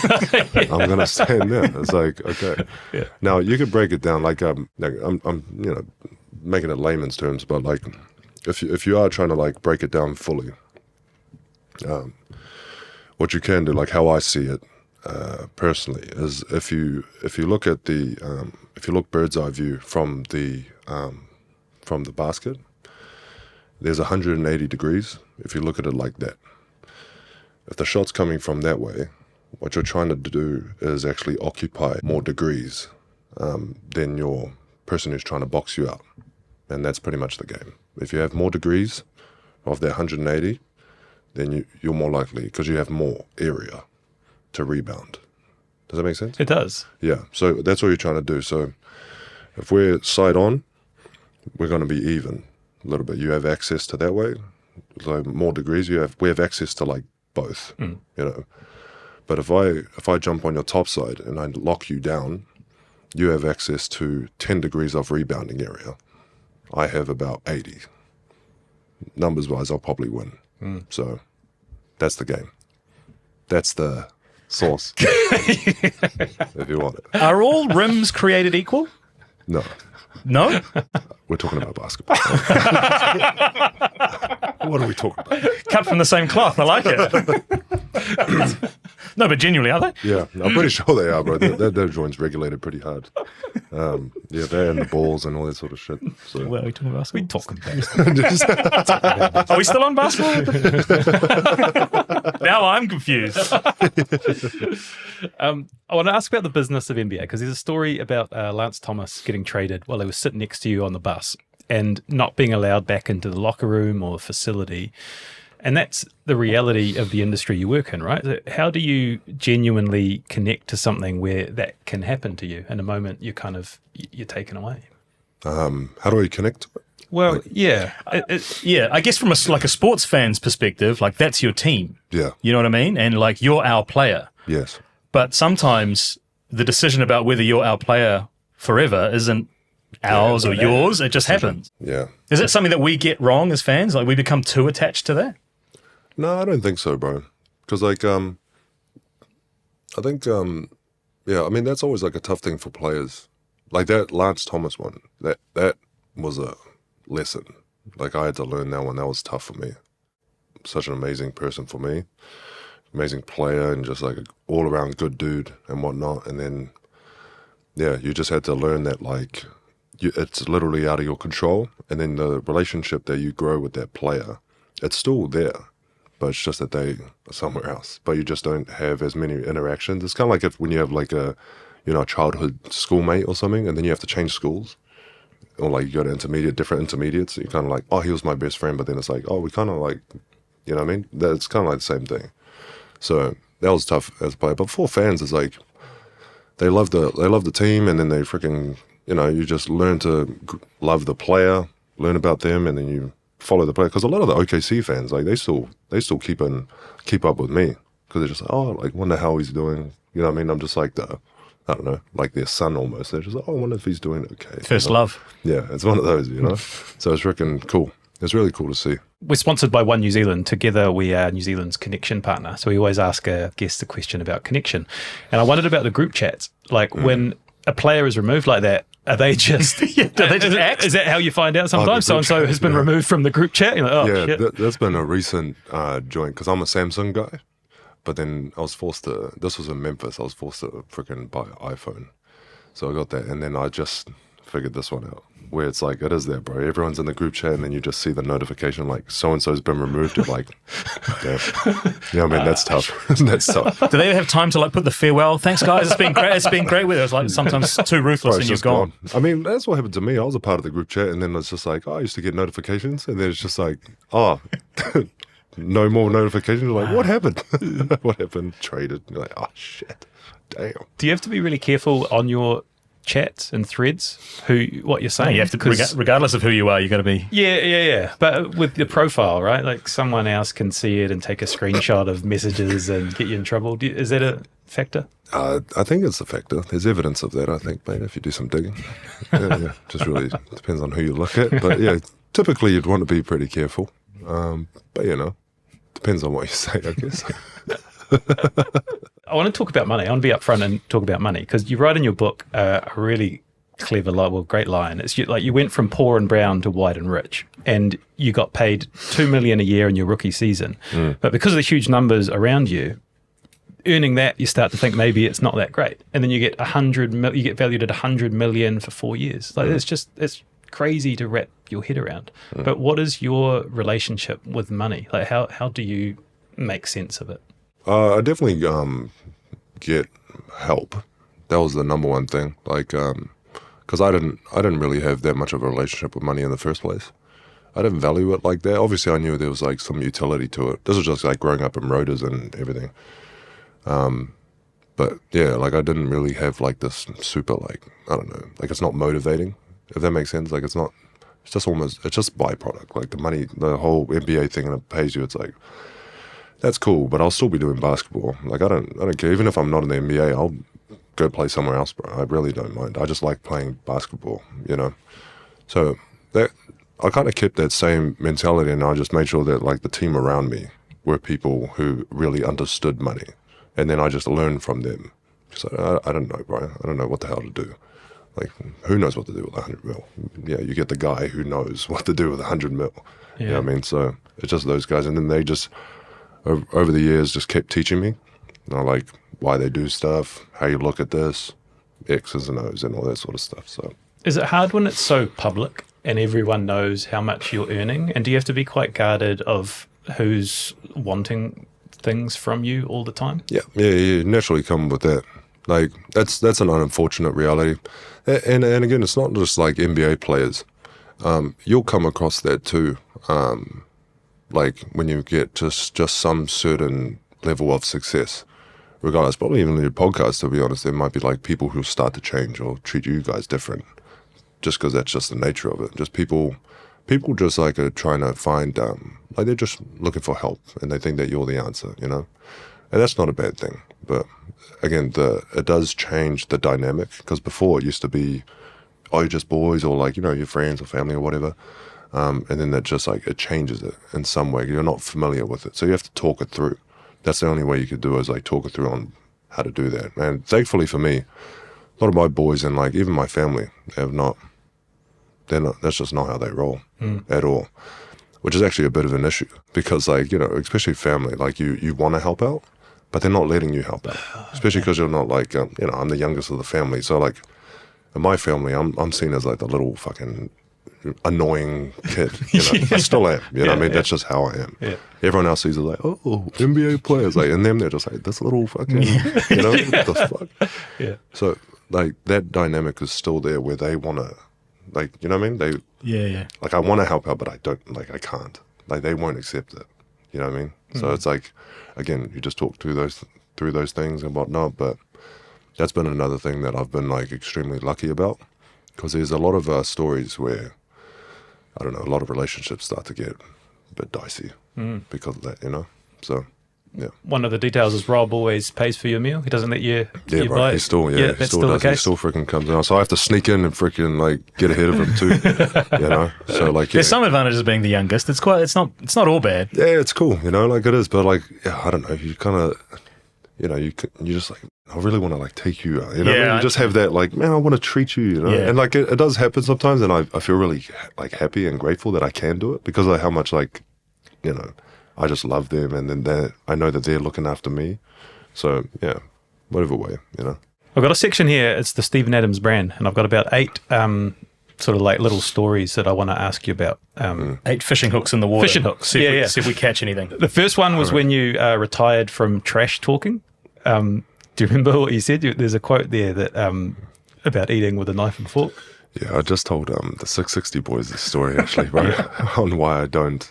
I'm going to stand there. It's like, okay. Yeah. Now you could break it down like I'm making it layman's terms, but like if you are trying to like break it down fully, what you can do, like how I see it personally, is if you look at if you look bird's eye view from the basket, there's 180 degrees. If you look at it like that, if the shot's coming from that way, what you're trying to do is actually occupy more degrees than your person who's trying to box you out. And that's pretty much the game. If you have more degrees of that 180, then you're more likely, because you have more area to rebound. Does that make sense? It does. Yeah. So that's what you're trying to do. So if we're side on, we're going to be even a little bit. You have access to that way. So more degrees, we have access to like both, But if I jump on your top side and I lock you down, you have access to 10 degrees of rebounding area. I have about 80. Numbers wise, I'll probably win. So that's the game. That's the sauce. If you want it. Are all rims created equal? No. No? We're talking about basketball. What are we talking about? Cut from the same cloth. I like it. No, but genuinely, are they? Yeah, I'm pretty sure they are, bro. Their joints regulated pretty hard. Yeah, they're in the balls and all that sort of shit. So. Well, are we talking basketball? We talking basketball. Are we still on basketball? Now I'm confused. I want to ask about the business of NBA because there's a story about Lance Thomas getting traded while he was sitting next to you on the bus and not being allowed back into the locker room or facility. And that's the reality of the industry you work in, right? So how do you genuinely connect to something where that can happen to you in a moment you're taken away? How do I connect to it? Well, yeah. Yeah, I guess from a sports fan's perspective, like that's your team. Yeah. You know what I mean? And like you're our player. Yes. But sometimes the decision about whether you're our player forever isn't ours or yours. It just happens. Yeah. Is it something that we get wrong as fans? Like we become too attached to that? No, I don't think so, bro. Because I think, yeah, I mean, that's always like a tough thing for players. Like that Lance Thomas one, that was a lesson. Like I had to learn that one. That was tough for me. Such an amazing person for me. Amazing player and just like an all-around good dude and whatnot. And then, yeah, you just had to learn that like it's literally out of your control. And then the relationship that you grow with that player, it's still there. But it's just that they are somewhere else. But you just don't have as many interactions. It's kind of like when you have like a childhood schoolmate or something, and then you have to change schools. Or like you go to different intermediates. You're kind of like, oh, he was my best friend. But then it's like, oh, we kind of like, you know what I mean? It's kind of like the same thing. So that was tough as a player. But for fans, it's like they love the team, and then they freaking, you just learn to love the player, learn about them, and then you follow the player. Because a lot of the OKC fans, like they still keep up with me because they're just like, oh, like wonder how he's doing. You know what I mean? I'm just like I don't know, like their son almost. They're just like, oh, I wonder if he's doing okay. First love. Yeah, it's one of those, So it's freaking cool. It's really cool to see. We're sponsored by One New Zealand. Together, we are New Zealand's connection partner. So we always ask a guest a question about connection. And I wondered about the group chats. Like when a player is removed like that, are they just... do they just act? Is that how you find out sometimes? So-and-so has been removed from the group chat? You're like, oh, shit. That's been a recent joint because I'm a Samsung guy. But then I was forced to... This was in Memphis. I was forced to freaking buy an iPhone. So I got that. And then I just figured this one out. Where it's like, it is there, bro. Everyone's in the group chat, and then you just see the notification, like, so-and-so's been removed. You're like, damn. Yeah, I mean, that's tough. That's tough. Do they have time to like put the farewell? Thanks, guys. It's been great. It's been great with us. Like sometimes too ruthless Bro, and you're gone. I mean, that's what happened to me. I was a part of the group chat, and then it's just like, I used to get notifications, and then it's just like, oh, no more notifications. You're like, what happened? What happened? Traded. You're like, oh, shit. Damn. Do you have to be really careful on your chats and threads what you're saying? You have to, regardless of who you are, you got to be. Yeah. But with the profile, right? Like someone else can see it and take a screenshot of messages and get you in trouble. Is that a factor? I think it's a factor. There's evidence of that, I think, mate, if you do some digging. Yeah. Just really depends on who you look at. But yeah, typically you'd want to be pretty careful. But depends on what you say, I guess. I want to talk about money. I want to be upfront and talk about money because you write in your book a really clever line, great line. It's like you went from poor and brown to white and rich, and you got paid $2 million a year in your rookie season. But because of the huge numbers around you, earning that, you start to think maybe it's not that great, and then you get you get valued at $100 million for 4 years. Like it's crazy to wrap your head around. But what is your relationship with money? Like how do you make sense of it? I definitely get help. That was the number one thing. Like, because I didn't really have that much of a relationship with money in the first place. I didn't value it like that. Obviously, I knew there was like some utility to it. This was just like growing up in Rotas and everything. But yeah, like I didn't really have like this super like, I don't know, like it's not motivating, if that makes sense. Like it's just byproduct. Like the money, the whole NBA thing, and it pays you. It's like, that's cool, but I'll still be doing basketball. Like I don't care. Even if I'm not in the NBA, I'll go play somewhere else, bro. I really don't mind. I just like playing basketball, So that I kind of kept that same mentality, and I just made sure that like the team around me were people who really understood money, and then I just learned from them. So I don't know, bro. I don't know what the hell to do. Like, who knows what to do with 100 mil? Yeah, you get the guy who knows what to do with 100 mil. Yeah. You know what I mean? So it's just those guys, and then they just over the years just kept teaching me, like why they do stuff, how you look at this, X's and O's and all that sort of stuff. So is it hard when it's so public and everyone knows how much you're earning? And do you have to be quite guarded of who's wanting things from you all the time? Yeah, naturally come with that. Like, that's an unfortunate reality. And again, it's not just like NBA players. You'll come across that too. Like when you get just some certain level of success, regardless, probably even in your podcast, to be honest, there might be like people who start to change or treat you guys different just because that's just the nature of it. Just people just like are trying to find, like they're just looking for help and they think that you're the answer, you know? And that's not a bad thing. But again, it does change the dynamic, because before it used to be, oh, you're just boys, or like, you know, your friends or family or whatever. And then that just like, it changes it in some way. You're not familiar with it. So you have to talk it through. That's the only way you could do, is like talk it through on how to do that. And thankfully for me, a lot of my boys and like even my family, that's just not how they roll at all, which is actually a bit of an issue, because like, you know, especially family, like you want to help out, but they're not letting you help out, especially because you're not like, you know, I'm the youngest of the family. So like in my family, I'm seen as like the little fucking annoying kid, you know. I still am, you know what I mean? That's just how I am. Yeah. Everyone else sees it like, oh, NBA players, like, and them, they're just like, this little fucking, you know, what the fuck? Yeah. So like that dynamic is still there, where they want to, like, you know what I mean? Like, I want to help out, but I don't, like, I can't. Like, they won't accept it. You know what I mean? So it's like, again, you just talk through those things and whatnot. But that's been another thing that I've been like extremely lucky about, because there's a lot of stories where, I don't know, a lot of relationships start to get a bit dicey because of that, you know? So, yeah. One of the details is Rob always pays for your meal. He doesn't let you buy right. it. He still, that's he still does. the He case. still freaking comes out. So I have to sneak in and freaking like get ahead of him too, you know? So like, There's some advantages being the youngest. It's not all bad. Yeah, it's cool, you know, like it is. But like, yeah, I don't know. You kind of, you know, you just like, I really want to like take you out, you know? You just have that like, man, I want to treat you, you know? Yeah. And like, it does happen sometimes. And I feel really like happy and grateful that I can do it, because of how much like, you know, I just love them, and then I know that they're looking after me. So yeah, whatever way, you know. I've got a section here. It's the Steven Adams brand, and I've got about 8 sort of like little stories that I want to ask you about. 8 fishing hooks in the water. Fishing hooks, See if we catch anything. The first one was when you retired from trash talking. Do you remember what you said? There's a quote there that about eating with a knife and fork. Yeah, I just told the 660 boys this story actually, bro, on why I don't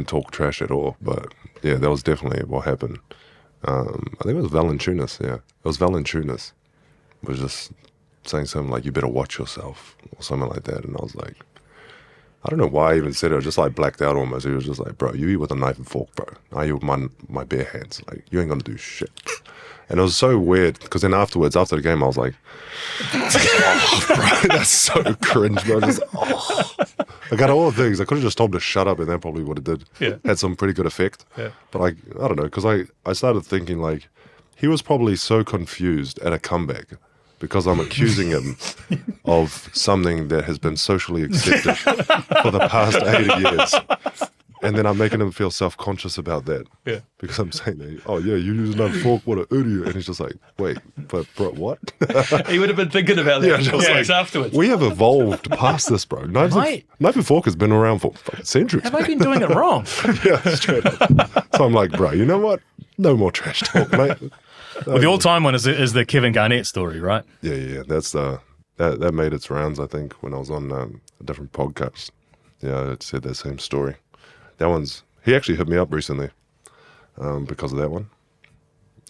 talk trash at all. But yeah, that was definitely what happened. I think it was Valentunas. Yeah, it was Valentunas. Was just saying something like, "You better watch yourself" or something like that, and I was like, I don't know why I even said it. I just like blacked out almost. He was just like, "Bro, you eat with a knife and fork, bro. I eat with my bare hands. Like, you ain't gonna do shit." And it was so weird, because then afterwards, after the game, I was like, oh, bro, that's so cringe, bro. Just, I got all the things. I could have just told him to shut up, and that probably would have did. Yeah. Had some pretty good effect. Yeah. But like, I don't know, because I started thinking like, he was probably so confused at a comeback, because I'm accusing him of something that has been socially accepted for the past 80 years. And then I'm making him feel self-conscious about that. Yeah. Because I'm saying, that, oh yeah, you use another fork, what an idiot. And he's just like, wait, but bro, what? He would have been thinking about that afterwards. We have evolved past this, bro. Knife and fork has been around for fucking centuries. Have I been doing it wrong? Yeah, straight up. So I'm like, bro, you know what? No more trash talk, mate. Well, the all-time one is the Kevin Garnett story, right? Yeah. That's that made its rounds, I think, when I was on a different podcast. Yeah, it said that same story. That one's, he actually hit me up recently because of that one,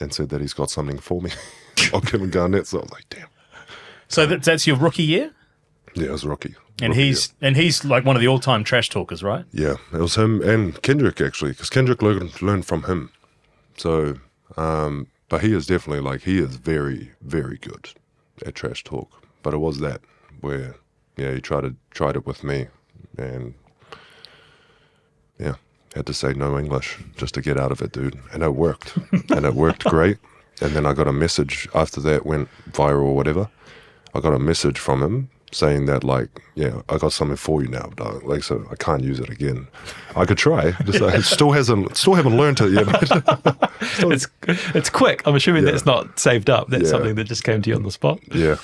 and said that he's got something for me on Kevin Garnett. So I was like, damn. So that's your rookie year? Yeah, it was rookie. And he's like one of the all-time trash talkers, right? Yeah, it was him and Kendrick, actually, because Kendrick learned from him. So, but he is definitely like, he is very, very good at trash talk. But it was that where, yeah, he tried it with me, and yeah, had to say no English just to get out of it, dude. And it worked. And it worked great. And then I got a message after that went viral or whatever. I got a message from him saying that, like, yeah, I got something for you now, dog. Like, so I can't use it again. I could try. Just I still haven't learned it yet. It's quick. I'm assuming that's not saved up. That's something that just came to you on the spot. Yeah.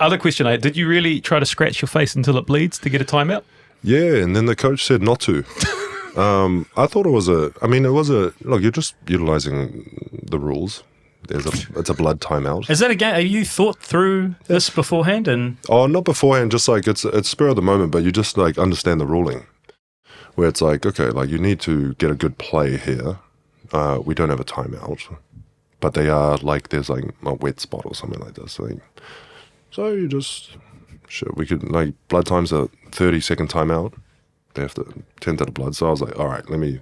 Other question, did you really try to scratch your face until it bleeds to get a timeout? Yeah, and then the coach said not to. I thought it was look, you're just utilizing the rules. It's a blood timeout. Is that a game? Have you thought through this beforehand? And Oh, not beforehand, just like it's spur of the moment, but you just like understand the ruling. Where it's like, okay, like you need to get a good play here. We don't have a timeout. But they are like, there's like a wet spot or something like this. So you just, sure, we could, like, blood time's a 30-second timeout. They have to tend to the blood. So I was like, all right, let me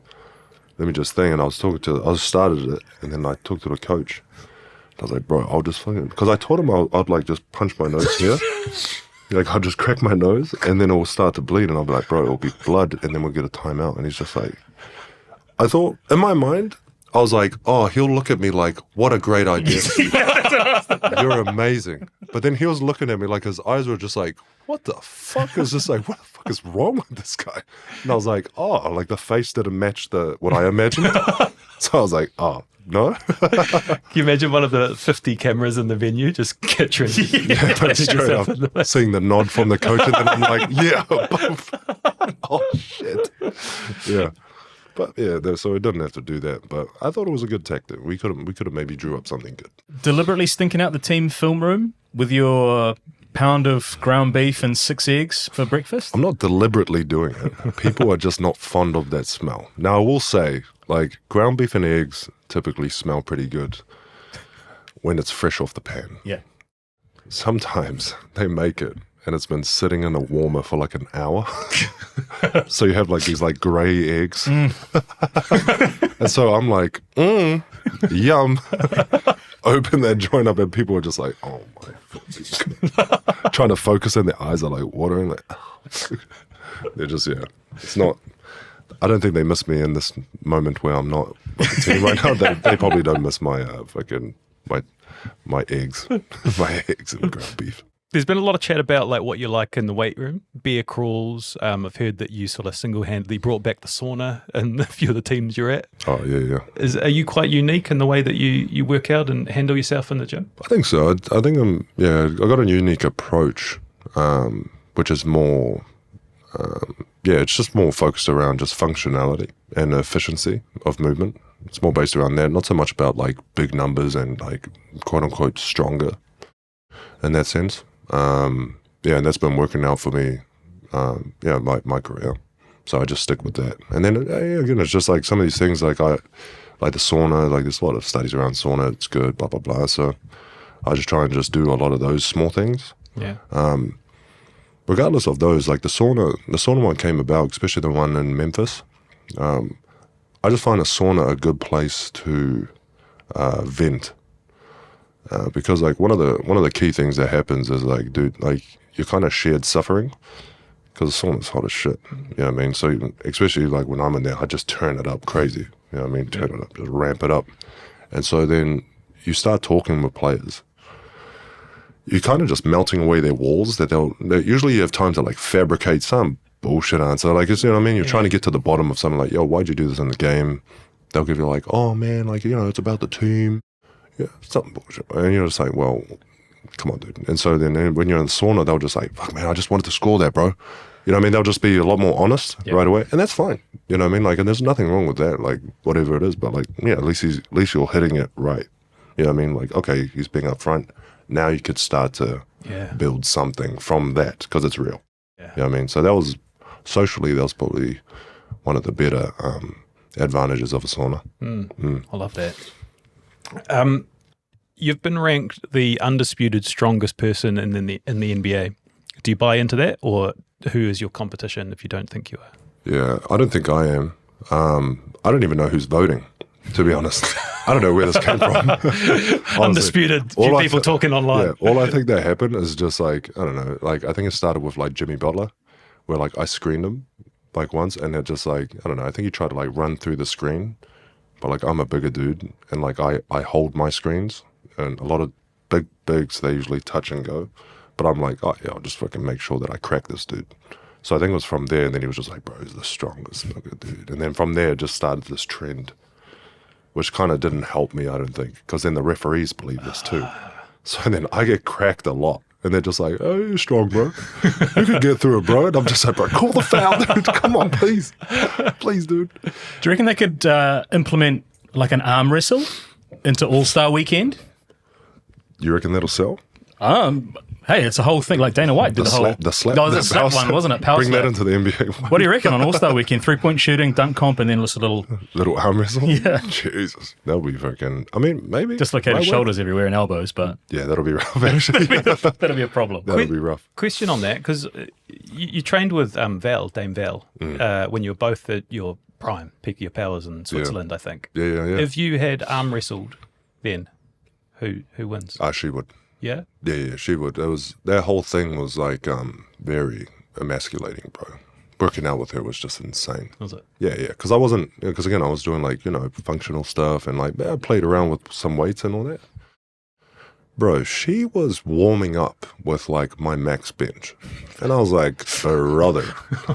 just think. And I started it, and then I talked to the coach. I was like, bro, I'll just fucking, because I told him I'd like just punch my nose here. Like, I'll just crack my nose, and then it will start to bleed. And I'll be like, bro, it'll be blood, and then we'll get a timeout. And he's just like, I thought, in my mind, I was like, oh, he'll look at me like, what a great idea. You're amazing. But then he was looking at me like his eyes were just like, what the fuck is this? Like, what the fuck is wrong with this guy? And I was like, oh, like the face didn't match what I imagined. So I was like, oh, no. Can you imagine one of the 50 cameras in the venue just capturing Straight up, seeing the nod from the coach, and then I'm like, yeah. Oh, shit. Yeah. But yeah, so we didn't have to do that. But I thought it was a good tactic. We could have maybe drew up something good. deliberately stinking out the team film room with your pound of ground beef and 6 eggs for breakfast? I'm not deliberately doing it. People are just not fond of that smell. Now, I will say, like, ground beef and eggs typically smell pretty good when it's fresh off the pan. Yeah. Sometimes they make it and it's been sitting in a warmer for like an hour. So you have like these like gray eggs. And so I'm like, yum. Open that joint up and people are just like, oh my God. Trying to focus and their eyes are like watering. Like, they're just, yeah. It's not, I don't think they miss me in this moment where I'm not with the team right now. They probably don't miss my my eggs. My eggs and ground beef. There's been a lot of chat about like what you like in the weight room, bear crawls. I've heard that you sort of single-handedly brought back the sauna in a few of the teams you're at. Oh, yeah. Are you quite unique in the way that you work out and handle yourself in the gym? I think so. I think I got a unique approach, which is more, it's just more focused around just functionality and efficiency of movement. It's more based around that, not so much about like big numbers and like quote unquote stronger in that sense. And that's been working out for me, my career. So I just stick with that. And then again, it's just like some of these things, like the sauna, like there's a lot of studies around sauna. It's good, blah blah blah. So I just try and just do a lot of those small things. Yeah. Regardless of those, like the sauna one came about, especially the one in Memphis. I just find a sauna a good place to vent. Because like one of the key things that happens is like, dude, like you're kind of shared suffering because the sauna's hot as shit. You know what I mean? So especially like when I'm in there, I just turn it up crazy. You know what I mean? Turn it up, just ramp it up. And so then you start talking with players. You're kind of just melting away their walls that usually you have time to like fabricate some bullshit answer. Like, you know what I mean? You're trying to get to the bottom of something like, yo, why'd you do this in the game? They'll give you like, oh man, like, you know, it's about the team. Yeah, something bullshit. And you're just like, well, come on, dude. And so then when you're in the sauna, they'll just like, fuck, man, I just wanted to score that, bro. You know what I mean? They'll just be a lot more honest right away. And that's fine. You know what I mean? Like, and there's nothing wrong with that, like, whatever it is. But like, yeah, at least you're hitting it right. You know what I mean? Like, okay, he's being upfront. Now you could start to build something from that because it's real. Yeah. You know what I mean? So that was probably one of the better advantages of a sauna. I love that. You've been ranked the undisputed strongest person in the NBA. Do you buy into that, or who is your competition if you don't think you are? Yeah, I don't think I am. I don't even know who's voting, to be honest. I don't know where this came from. Undisputed. Few people talking online. Yeah, all I think that happened is just like, I don't know, like I think it started with like Jimmy Butler, where like I screened him like once, and it just like, I don't know, I think he tried to like run through the screen. But like I'm a bigger dude, and like I hold my screens, and a lot of bigs they usually touch and go, but I'm like, oh yeah, I'll just fucking make sure that I crack this dude. So I think it was from there, and then he was just like, bro, he's the strongest bigger dude, and then from there it just started this trend, which kind of didn't help me, I don't think, because then the referees believe this too. So then I get cracked a lot, And they're just like, oh, you're strong, bro. You can get through it, bro. And I'm just like, bro, call the foul, dude. Come on, please. Please, dude. Do you reckon they could implement like an arm wrestle into All-Star Weekend? You reckon that'll sell? Hey, it's a whole thing. Like Dana White did The whole... slap. No, it was a slap one, wasn't it? Power Bring slap. that into the NBA. What do you reckon on All-Star Weekend? 3-point shooting, dunk comp, and then just a little Little arm wrestle? Yeah. Jesus. That'll be fucking, I mean, maybe. dislocated Might work. shoulders everywhere and elbows, but Yeah, that'll be rough, actually. that'll be a problem. That'll be rough. Question on that, because you trained with Dame Val, when you were both at your prime, peak of your powers in Switzerland, I think. Yeah. If you had arm wrestled then, who wins? She would. Yeah? Yeah, she would. That whole thing was like very emasculating, bro. Working out with her was just insane. Was it? Yeah, because I wasn't, because again, I was doing like, functional stuff and like, I played around with some weights and all that. Bro, she was warming up with like my max bench. And I was like, brother,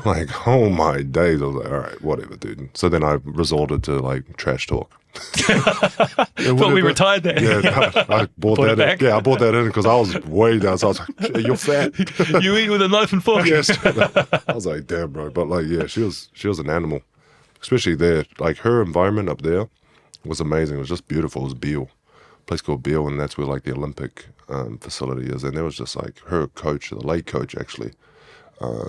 like, oh my days. I was like, all right, whatever, dude. So then I resorted to like trash talk. Thought we retired that. Yeah, I bought Bought it that back? in. Yeah, I bought that in because I was way down. So I was like, you're fat. You eat with a knife and fork. Yes. I was like, damn, bro. But like, yeah, she was an animal, especially there. Like her environment up there was amazing. It was just beautiful. It was Beale, a place called Beale, and that's where like the Olympic facility is. And there was just like her coach, the late coach actually,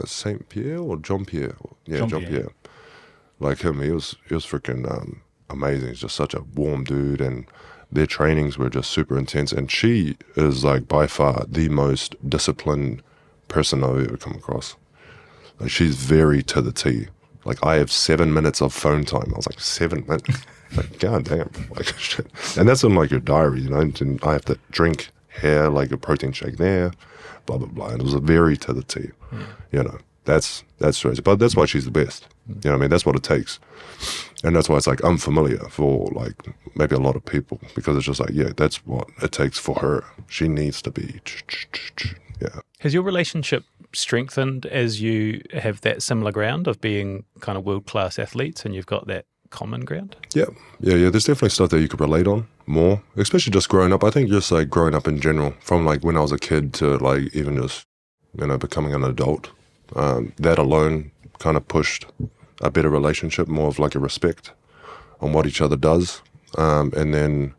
Saint Pierre or John Pierre. Yeah, John Pierre. Like him, he was freaking amazing. He's just such a warm dude, and their trainings were just super intense. And she is like by far the most disciplined person I've ever come across. Like she's very to the T. Like I have 7 minutes of phone time. I was like, 7 minutes? Like, god damn. Like shit. And that's in like your diary, and I have to drink here, like a protein shake there, blah blah blah. And it was a very to the T. That's crazy. But that's why she's the best. You know what I mean? That's what it takes. And that's why it's like unfamiliar for like maybe a lot of people, because it's just like, yeah, that's what it takes for her. She needs to be, yeah. Has your relationship strengthened as you have that similar ground of being kind of world-class athletes and you've got that common ground? Yeah. There's definitely stuff that you could relate on more, especially just growing up. I think just like growing up in general, from like when I was a kid to like even just, becoming an adult, that alone kind of pushed a better relationship, more of like a respect on what each other does. And then,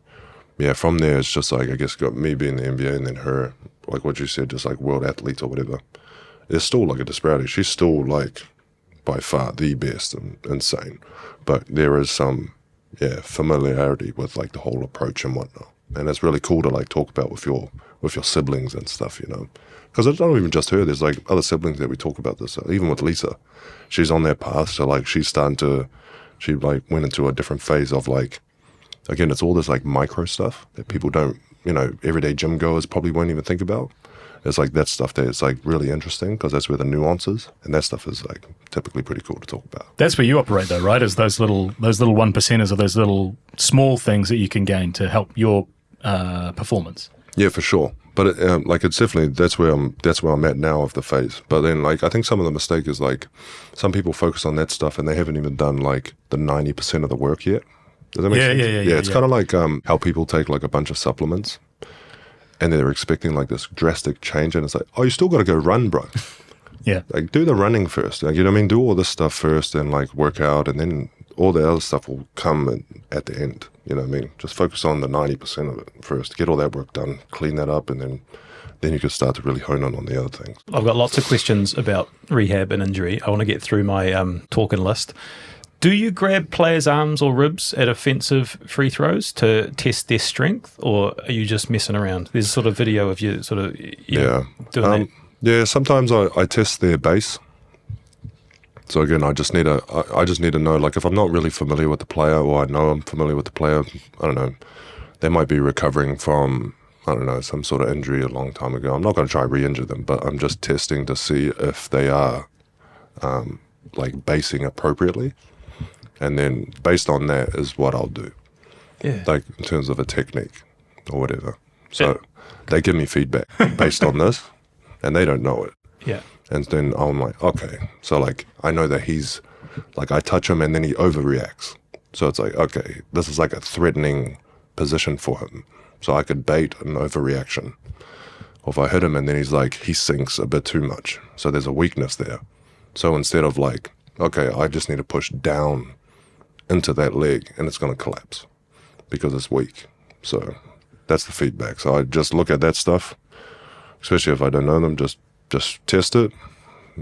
from there, it's just like, I guess, got me being the NBA and then her, like what you said, just like world athletes or whatever. There's still like a disparity. She's still like by far the best and insane. But there is some, familiarity with like the whole approach and whatnot. And it's really cool to like talk about with your siblings and stuff, Because it's not even just her. There's like other siblings that we talk about this. Even with Lisa, she's on that path. So like she like went into a different phase of like, again, it's all this like micro stuff that people don't, everyday gym goers probably won't even think about. It's like that stuff that is like really interesting because that's where the nuance is, and that stuff is like typically pretty cool to talk about. That's where you operate though, right? Is those little 1%ers or those little small things that you can gain to help your performance. Yeah, for sure. But it's definitely that's where I'm at now of the phase. But then like I think some of the mistake is like some people focus on that stuff and they haven't even done like the 90% of the work yet. Does that make sense? Yeah. It's kind of like how people take like a bunch of supplements and they're expecting like this drastic change, and it's like, oh, you still got to go run, bro. Yeah. Like do the running first. Like, you know what I mean? Do all this stuff first and like work out, and then all the other stuff will come at the end. You know what I mean? Just focus on the 90% of it first. Get all that work done, clean that up, and then you can start to really hone in on the other things. I've got lots of questions about rehab and injury. I want to get through my talking list. Do you grab players' arms or ribs at offensive free throws to test their strength, or are you just messing around? There's sort of video of you sort of doing that. Yeah, sometimes I test their base. So again, I just need to know, like if I'm not really familiar with the player, or I know I'm familiar with the player, I don't know, they might be recovering from, I don't know, some sort of injury a long time ago. I'm not going to try and re-injure them, but I'm just testing to see if they are like basing appropriately. And then based on that is what I'll do. Yeah. Like in terms of a technique or whatever. So they give me feedback based on this, and they don't know it. Yeah. And then I'm like, okay. So like I know that he's like, I touch him and then he overreacts. So it's like, okay, this is like a threatening position for him. So I could bait an overreaction Or if I hit him and then he sinks a bit too much. So there's a weakness there. So instead of like, okay, I just need to push down into that leg and it's going to collapse because it's weak. So that's the feedback. So I just look at that stuff, especially if I don't know them, just test it,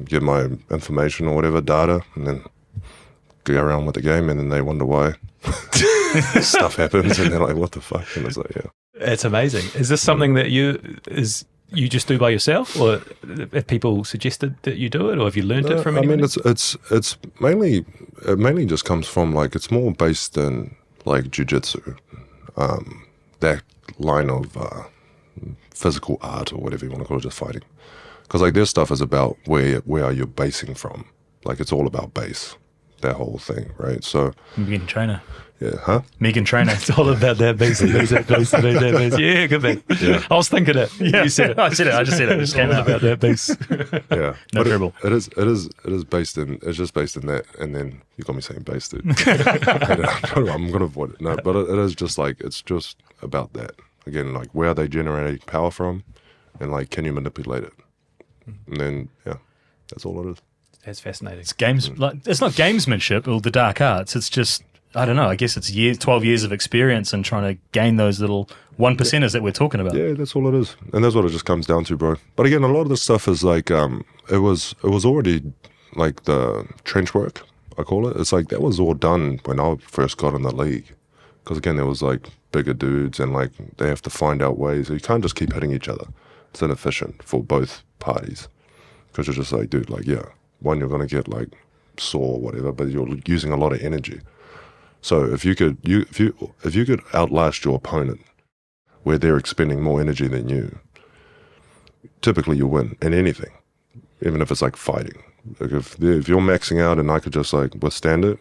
get my information or whatever, data, and then go around with the game, and then they wonder why stuff happens, and they're like, what the fuck? And it's like, yeah. It's amazing. Is this something that you just do by yourself, or have people suggested that you do it, or have you learned it from anyone? I mean, it's mainly just comes from like, it's more based in like jiu-jitsu, that line of physical art or whatever you want to call it, just fighting. Because like their stuff is about where are you basing from? Like it's all about base, that whole thing, right? So Megan Trainer. Yeah, huh? Megan Trainer. It's all about that base. Yeah, good man. Yeah. I was thinking it. Yeah. You said it. I said it. I just said it. It just came out. About that base. Yeah, No trouble. It is based in. It's just based in that, and then you got me saying based, dude. I'm gonna avoid it. No, but it is just like, it's just about that. Again, like where are they generating power from, and like can you manipulate it? And then that's all it is. That's fascinating. It's games. Like it's not gamesmanship or the dark arts. It's just, I don't know. I guess it's 12 years of experience and trying to gain those little 1%ers that we're talking about. Yeah, that's all it is, and that's what it just comes down to, bro. But again, a lot of this stuff is like, it was already like the trench work, I call it. It's like that was all done when I first got in the league, because again, there was like bigger dudes, and like they have to find out ways. You can't just keep hitting each other. It's inefficient for both parties, because you're just like, dude, like one, you're gonna get like sore or whatever, but you're using a lot of energy. So if you could outlast your opponent where they're expending more energy than you, typically you win in anything, even if it's like fighting. Like if you're maxing out and I could just like withstand it,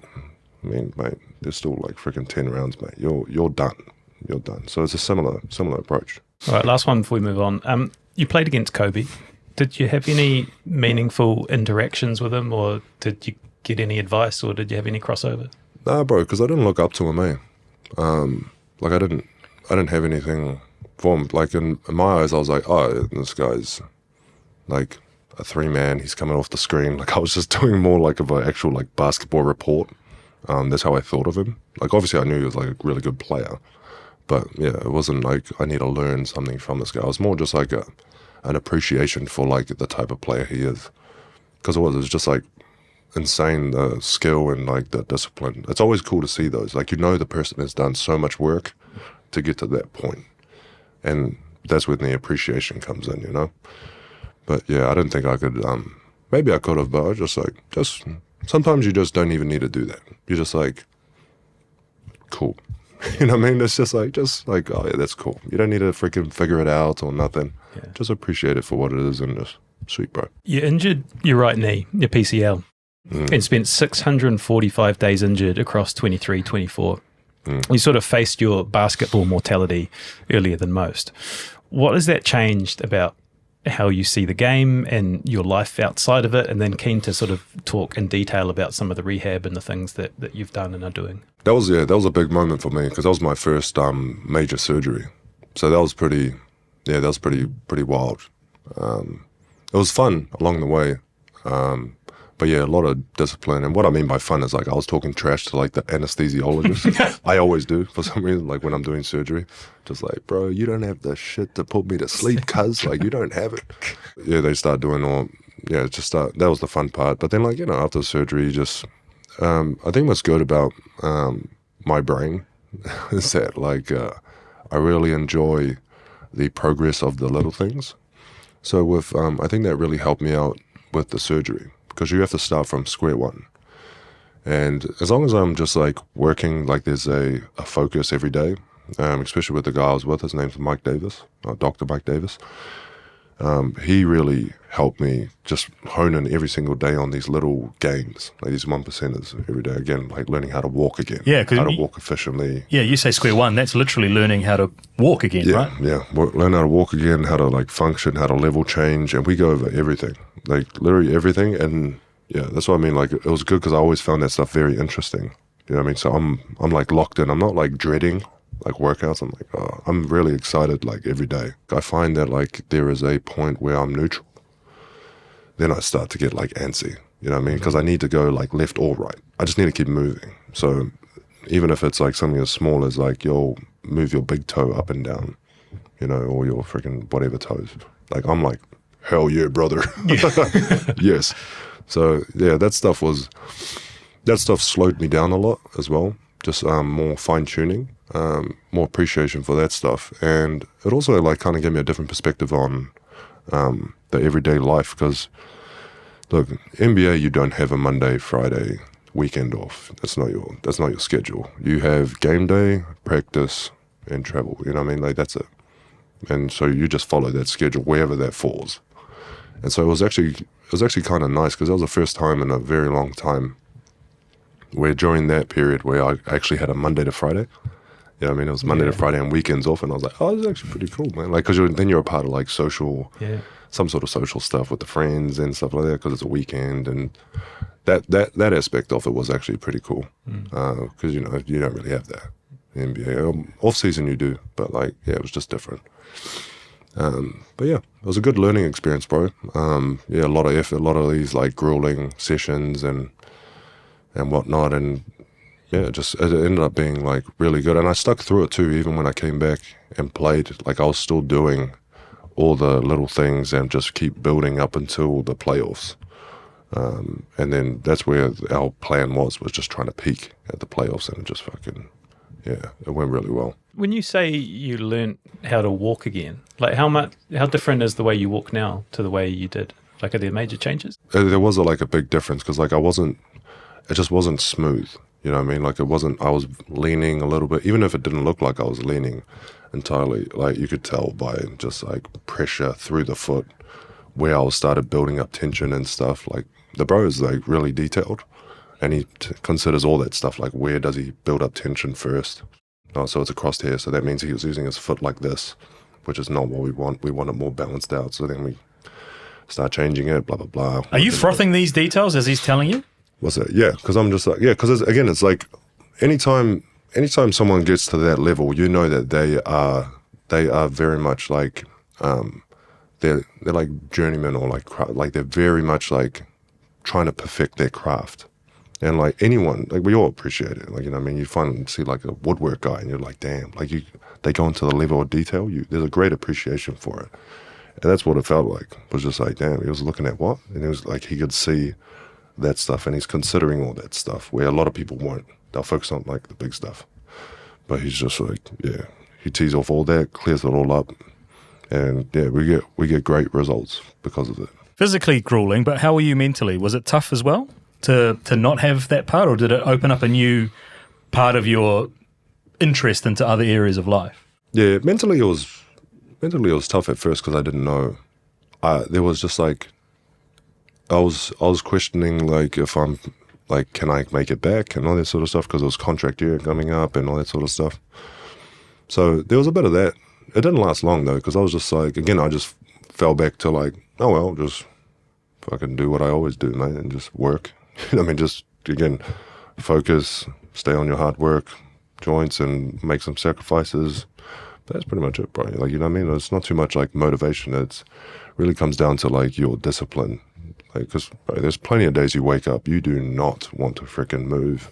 I mean, mate, there's still like freaking 10 rounds, mate. You're done. You're done. So it's a similar approach. All right, last one before we move on. You played against Kobe. Did you have any meaningful interactions with him, or did you get any advice, or did you have any crossover? Nah, bro, because I didn't look up to him, eh? Like I didn't have anything for him. Like in my eyes, I was like, oh, this guy's like a 3-man. He's coming off the screen. Like I was just doing more like of an actual like basketball report. That's how I thought of him. Like obviously I knew he was like a really good player, but yeah, it wasn't like I need to learn something from this guy. It was more just like an appreciation for like the type of player he is. Because it was just like insane, the skill and like the discipline. It's always cool to see those. Like, the person has done so much work to get to that point. And that's when the appreciation comes in, But yeah, I didn't think I could, maybe I could have, but I was just like, sometimes you just don't even need to do that. You're just like, cool. You know what I mean? It's just like, oh yeah, that's cool. You don't need to freaking figure it out or nothing. Yeah. Just appreciate it for what it is and just sweet, bro. You injured your right knee, your PCL, and spent 645 days injured across 23-24. You sort of faced your basketball mortality earlier than most. What has that changed about how you see the game and your life outside of it? And then keen to sort of talk in detail about some of the rehab and the things that you've done and are doing. That was a big moment for me, because that was my first major surgery. So that was pretty wild. It was fun along the way. But yeah, a lot of discipline. And what I mean by fun is like I was talking trash to like the anesthesiologist. I always do for some reason, like when I'm doing surgery. Just like, bro, you don't have the shit to put me to sleep, cuz like you don't have it. Yeah, they start doing that was the fun part. But then like, after surgery, just I think what's good about my brain is that like I really enjoy the progress of the little things. So with I think that really helped me out with the surgery, because you have to start from square one. And as long as I'm just like working, like there's a focus every day, especially with the guy I was with, his name's Mike Davis, Dr. Mike Davis. He really helped me just hone in every single day on these little gains, like these 1%ers every day. Again, like learning how to walk again, how to walk efficiently. Yeah, you say square one, that's literally learning how to walk again, right? Yeah, learn how to walk again, how to like function, how to level change, and we go over everything, like literally everything. And yeah, that's what I mean. Like it was good because I always found that stuff very interesting. You know what I mean? So I'm like locked in. I'm not like dreading like workouts, I'm like, oh, I'm really excited like every day. I find that like there is a point where I'm neutral. Then I start to get like antsy, you know what I mean? Because I need to go like left or right. I just need to keep moving. So even if it's like something as small as like you'll move your big toe up and down, you know, or your freaking whatever toes. Like I'm like, hell yeah, brother. Yes. So yeah, that stuff slowed me down a lot as well. Just more fine tuning, more appreciation for that stuff. And it also like kind of gave me a different perspective on the everyday life, because look, NBA, you don't have a Monday, Friday, weekend off. That's not your schedule. You have game day, practice, and travel. You know what I mean? Like that's it. And so you just follow that schedule wherever that falls. And so it was actually kind of nice, because that was the first time in a very long time where during that period where I actually had a Monday to Friday. You know what I mean? It was Monday to Friday and weekends off, and I was like, oh, this is actually pretty cool, man. Like, because then you're a part of like some sort of social stuff with the friends and stuff like that, because it's a weekend, and that aspect of it was actually pretty cool, because you know you don't really have that in NBA. Off season you do, but like it was just different. But yeah, it was a good learning experience, bro. A lot of effort, a lot of these like grueling sessions and whatnot, and yeah, it ended up being like really good. And I stuck through it too, even when I came back and played. Like I was still doing all the little things and just keep building up until the playoffs. And then that's where our plan was just trying to peak at the playoffs, and it just fucking, yeah, it went really well. When you say you learnt how to walk again, like how different is the way you walk now to the way you did? Like, are there major changes? There was a big difference, because like it just wasn't smooth. You know what I mean? Like I was leaning a little bit, even if it didn't look like I was leaning entirely. Like you could tell by just like pressure through the foot where I started building up tension and stuff. Like the bro is like really detailed, and he considers all that stuff. Like where does he build up tension first? Oh, so it's across here. So that means he was using his foot like this, which is not what we want. We want it more balanced out. So then we start changing it, blah, blah, blah. Are you frothing these details as he's telling you? What's that? Yeah, because I'm just like, yeah, because again, it's like anytime someone gets to that level, you know that they are very much like, they're like journeymen, or like they're very much like trying to perfect their craft. And like anyone, like we all appreciate it. Like, you know what I mean? You see like a woodwork guy and you're like, damn, like they go into the level of detail. There's a great appreciation for it. And that's what it felt like. It was just like, damn, he was looking at what? And it was like he could see that stuff, and he's considering all that stuff, where a lot of people won't. They'll focus on like the big stuff. But he's just like, yeah, he tees off all that, clears it all up. And yeah, we get great results because of it. Physically grueling, but how were you mentally? Was it tough as well to not have that part, or did it open up a new part of your interest into other areas of life? Yeah, mentally it was tough at first, because I didn't know. There was just like, I was questioning like if I'm like, can I make it back and all that sort of stuff, because it was contract year coming up and all that sort of stuff. So there was a bit of that. It didn't last long though, because I was just like, again, I just fell back to like, oh well, just fucking do what I always do, mate, and just work. I mean, just again, focus, stay on your hard work, joints, and make some sacrifices. But that's pretty much it, bro. Like, you know what I mean? It's not too much like motivation. It's really comes down to like your discipline. Like, because there's plenty of days you wake up, you do not want to freaking move.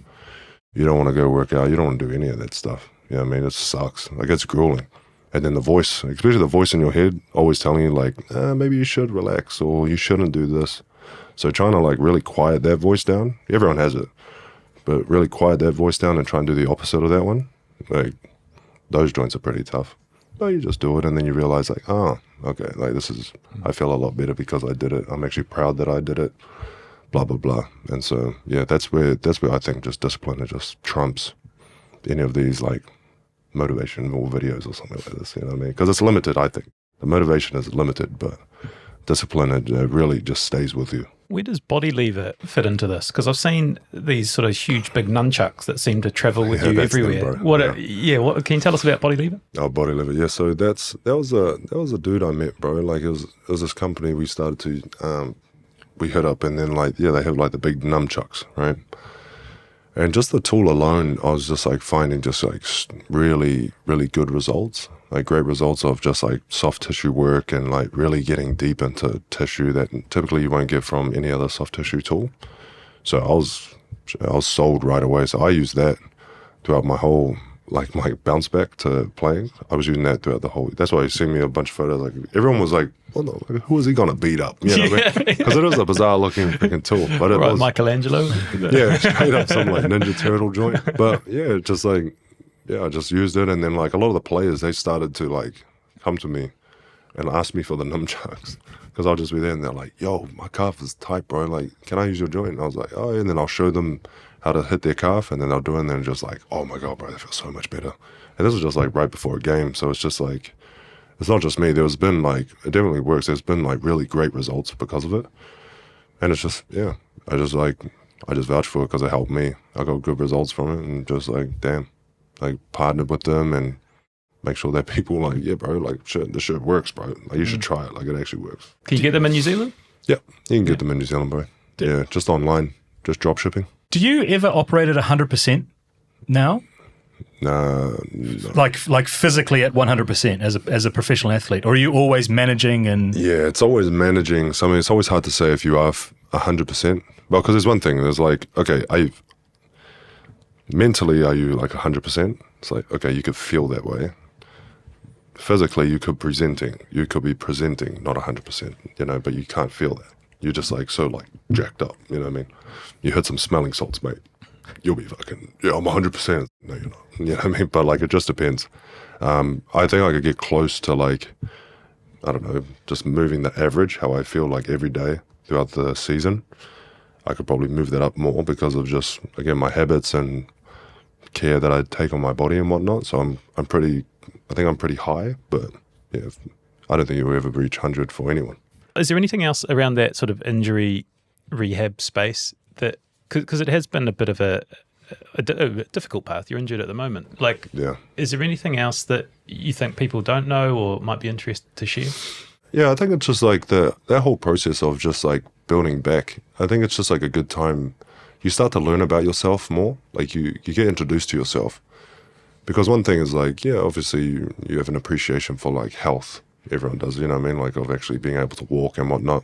You don't want to go work out. You don't want to do any of that stuff. You know what I mean? It sucks. Like, it's grueling. And then the voice, especially the voice in your head, always telling you like, maybe you should relax, or you shouldn't do this. So trying to like really quiet that voice down. Everyone has it, but really quiet that voice down and try and do the opposite of that one. Like, those joints are pretty tough. But you just do it, and then you realize like, oh, okay, like I feel a lot better because I did it. I'm actually proud that I did it, blah, blah, blah. And so, yeah, that's where I think just discipline just trumps any of these like motivational videos or something like this, you know what I mean? Because it's limited, I think. The motivation is limited, but discipline, it really just stays with you. Where does body lever fit into this? Because I've seen these sort of huge big nunchucks that seem to travel with you everywhere. Them, what can you tell us about body lever? Oh, body lever, yeah. So that was a dude I met, bro. Like it was this company we started to we hit up, and then like, yeah, they have like the big nunchucks, right? And just the tool alone, I was just like finding just like really, really good results, like great results of just like soft tissue work and like really getting deep into tissue that typically you won't get from any other soft tissue tool. So I was sold right away. So I used that throughout my whole, like my bounce back to playing. I was using that throughout the whole, that's why you see me a bunch of photos, like everyone was like, well, no, like, who is he going to beat up? You know what I mean? Because it is a bizarre looking freaking tool. But it Right, was, Michelangelo. yeah, straight up some like Ninja Turtle joint. But yeah, just like, yeah, I just used it. And then like a lot of the players, they started to like come to me and ask me for the nunchucks. Because I'll just be there and they're like, yo, my calf is tight, bro. Like, can I use your joint? And I was like, oh, and then I'll show them how to hit their calf. And then they'll do it and then just like, oh my God, bro, that feels so much better. And this was just like right before a game. So it's just like, it's not just me. There's been like, it definitely works. There's been like really great results because of it. And it's just, yeah, I just vouch for it because it helped me. I got good results from it and just like, damn, like partnered with them and make sure that people like, yeah, bro, like shit, this shit works, bro. Like you should try it. Like it actually works. Can you get them in New Zealand? Yeah, you can get them in New Zealand, bro. Yeah, just online, just drop shipping. Do you ever operate at 100% now? No. Like physically at 100% as a professional athlete, or are you always managing and? Yeah, it's always managing something. It's always hard to say if you are 100%. Well, because there's one thing. There's like, okay, mentally, are you like 100%? It's like, okay, you could feel that way. Physically, you could be presenting not 100%, you know, but you can't feel that. You're just like so like jacked up, you know what I mean? You hit some smelling salts, mate. You'll be fucking, yeah, I'm 100%. No, you're not. You know what I mean? But like, it just depends. I think I could get close to like, I don't know, just moving the average, how I feel like every day throughout the season. I could probably move that up more because of just, again, my habits and care that I take on my body and whatnot. So I think I'm pretty high, but yeah, I don't think you'll ever reach 100 for anyone. Is there anything else around that sort of injury rehab space that, because it has been a bit of a difficult path. You're injured at the moment. Like, yeah. Is there anything else that you think people don't know or might be interested to share? Yeah, I think it's just like that whole process of just like building back. I think it's just like a good time. You start to learn about yourself more. Like you get introduced to yourself. Because one thing is like, yeah, obviously you have an appreciation for like health. Everyone does, you know what I mean? Like of actually being able to walk and whatnot.